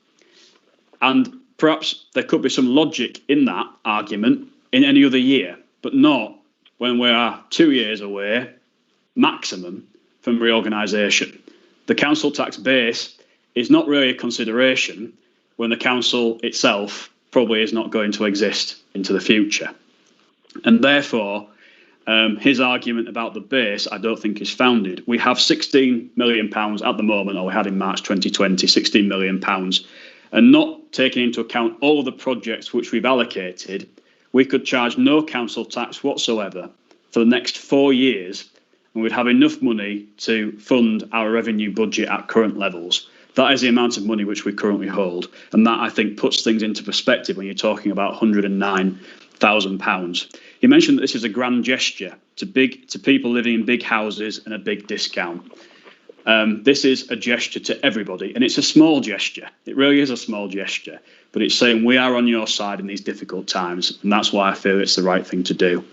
and perhaps there could be some logic in that argument in any other year, but not when we are 2 years away, maximum, from reorganisation. The council tax base is not really a consideration when the council itself probably is not going to exist into the future. And therefore, his argument about the base, I don't think is founded. We have £16 million at the moment, or we had in March 2020, £16 million, and not taking into account all of the projects which we've allocated, we could charge no council tax whatsoever for the next 4 years, and we'd have enough money to fund our revenue budget at current levels. That is the amount of money which we currently hold, and that, I think, puts things into perspective when you're talking about £109,000. You mentioned that this is a grand gesture to people living in big houses and a big discount. This is a gesture to everybody, and it's a small gesture. It really is a small gesture, but it's saying we are on your side in these difficult times, and that's why I feel it's the right thing to do.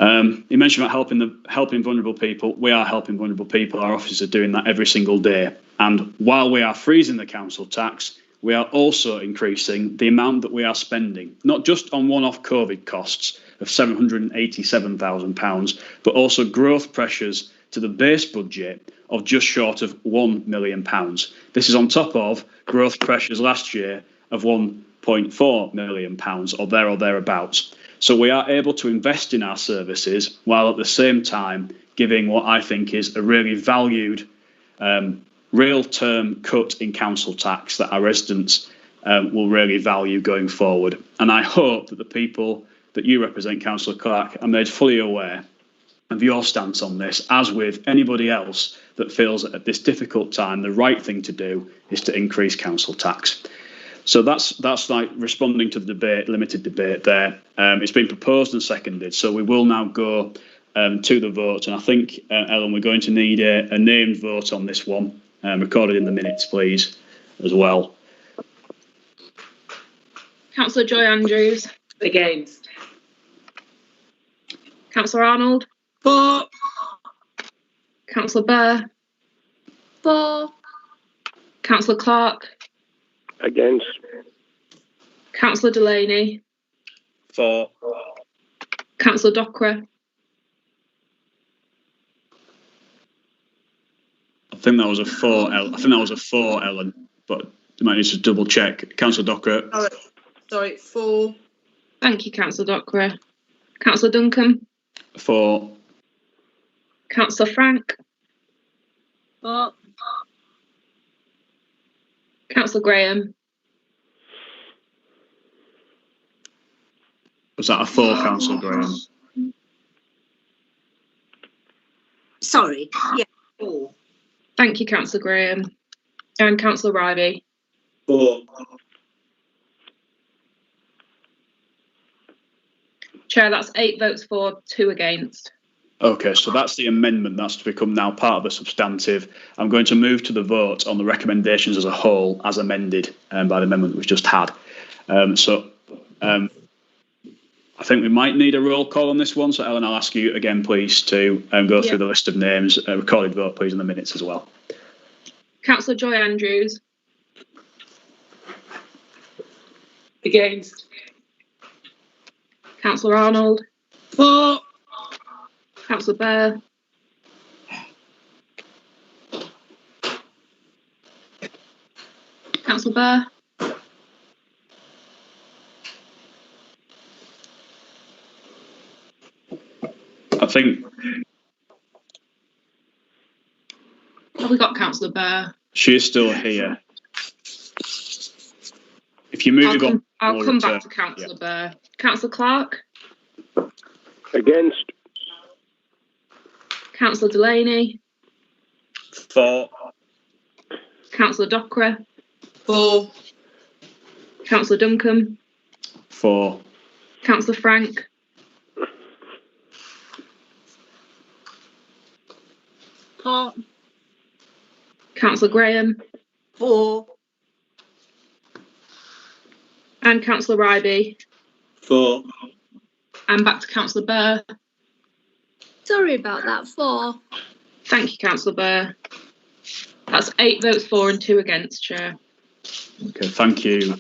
You mentioned about helping vulnerable people. We are helping vulnerable people. Our officers are doing that every single day. And while we are freezing the council tax, we are also increasing the amount that we are spending, not just on one-off COVID costs of £787,000, but also growth pressures to the base budget of just short of £1 million. This is on top of growth pressures last year of £1.4 million, or there or thereabouts. So we are able to invest in our services while at the same time giving what I think is a really valued real-term cut in council tax that our residents will really value going forward. And I hope that the people that you represent, Councillor Clark, are made fully aware of your stance on this, as with anybody else that feels that at this difficult time the right thing to do is to increase council tax. So that's like responding to the debate, limited debate there. It's been proposed and seconded, so we will now go to the vote. And I think, Ellen, we're going to need a named vote on this one, recorded in the minutes, please, as well. Councillor Joy Andrews. Against. Councillor Arnold. For. Councillor Burr. For. Councillor Clark. Against. Councillor Delaney. For. Councillor Dockwra. I think that was a 4, Ellen, but you might need to double check. Councillor Dockwra. Sorry, 4. Thank you, Councillor Dockwra. Councillor Duncan. 4. Councillor Frank. For. Councillor Graham. Was that a 4, Councillor Graham? Sorry, yeah, 4. Thank you, Councillor Graham. And Councillor Riley. 4. Chair, that's 8 votes for, 2 against. Okay, so that's the amendment that's to become now part of the substantive. I'm going to move to the vote on the recommendations as a whole, as amended by the amendment we've just had. I think we might need a roll call on this one. So, Ellen, I'll ask you again, please, to go through the list of names. Recorded vote, please, in the minutes as well. Councillor Joy Andrews. Against. Councillor Arnold. For. Councillor Burr. Councillor Burr. I think. Have we got Councillor Burr? She is still here. If you move on. I'll come back to Councillor Burr. Councillor Clark. Against. Councillor Delaney. 4. Councillor Dockra. 4. Councillor Duncombe. 4. Councillor Frank. 4. Councillor Graham. 4. And Councillor Ryby. 4. And back to Councillor Burr. Sorry about that. 4. Thank you, Councillor Burr. That's 8 votes for and 2 against, Chair. Okay, thank you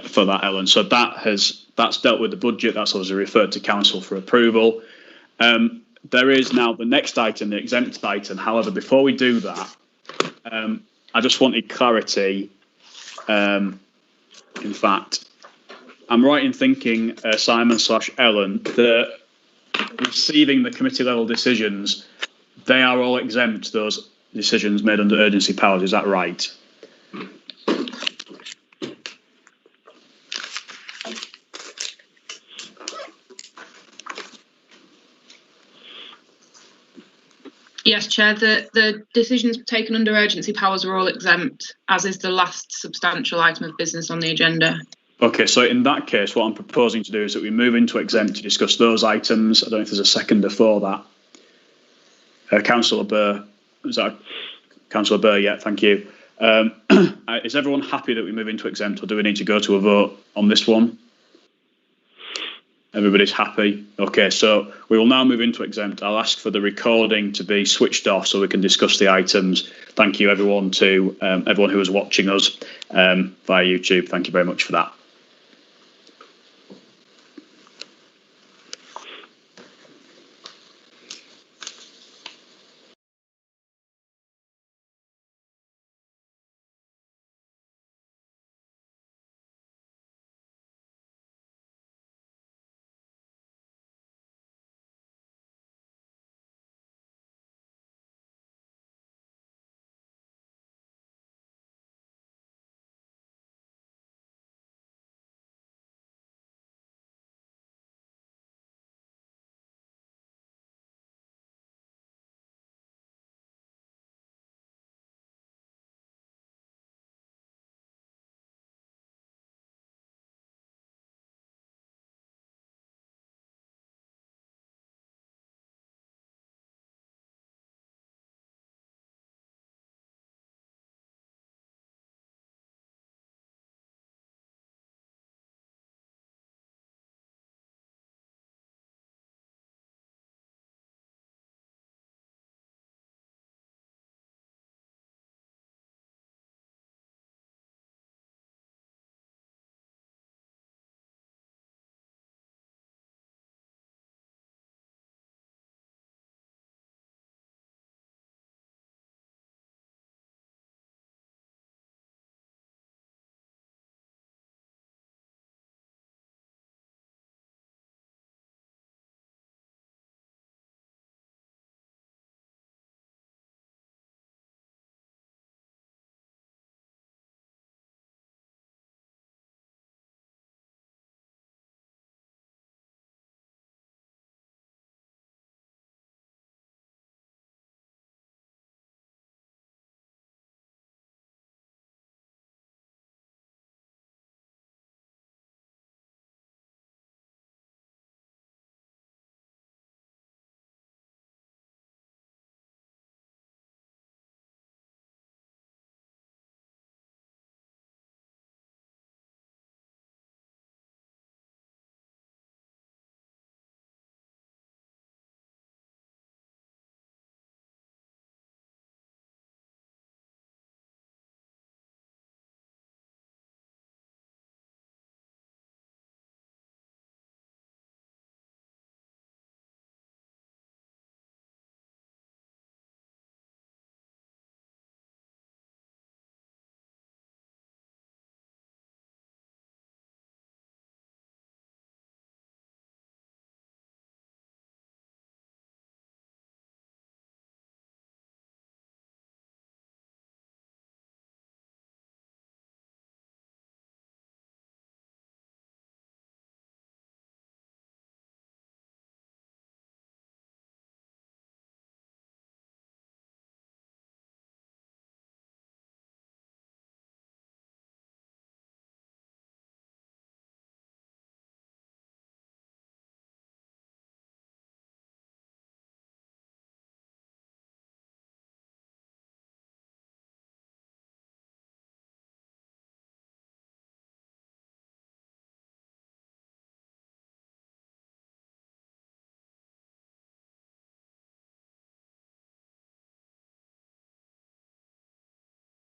for that, Ellen. So that's dealt with the budget. That's obviously referred to council for approval. There is now the next item, the exempt item. However, before we do that, I just wanted clarity. In fact, I'm right in thinking, Simon/Ellen, that receiving the committee level decisions, they are all exempt, those decisions made under urgency powers. Is that right? Yes, Chair. The decisions taken under urgency powers are all exempt, as is the last substantial item of business on the agenda. Okay, so in that case, what I'm proposing to do is that we move into exempt to discuss those items. I don't know if there's a seconder for that. Councillor Burr, is that Councillor Burr? Yeah, thank you. Is everyone happy that we move into exempt, or do we need to go to a vote on this one? Everybody's happy. Okay, so we will now move into exempt. I'll ask for the recording to be switched off so we can discuss the items. Thank you, everyone, to everyone who was watching us via YouTube. Thank you very much for that.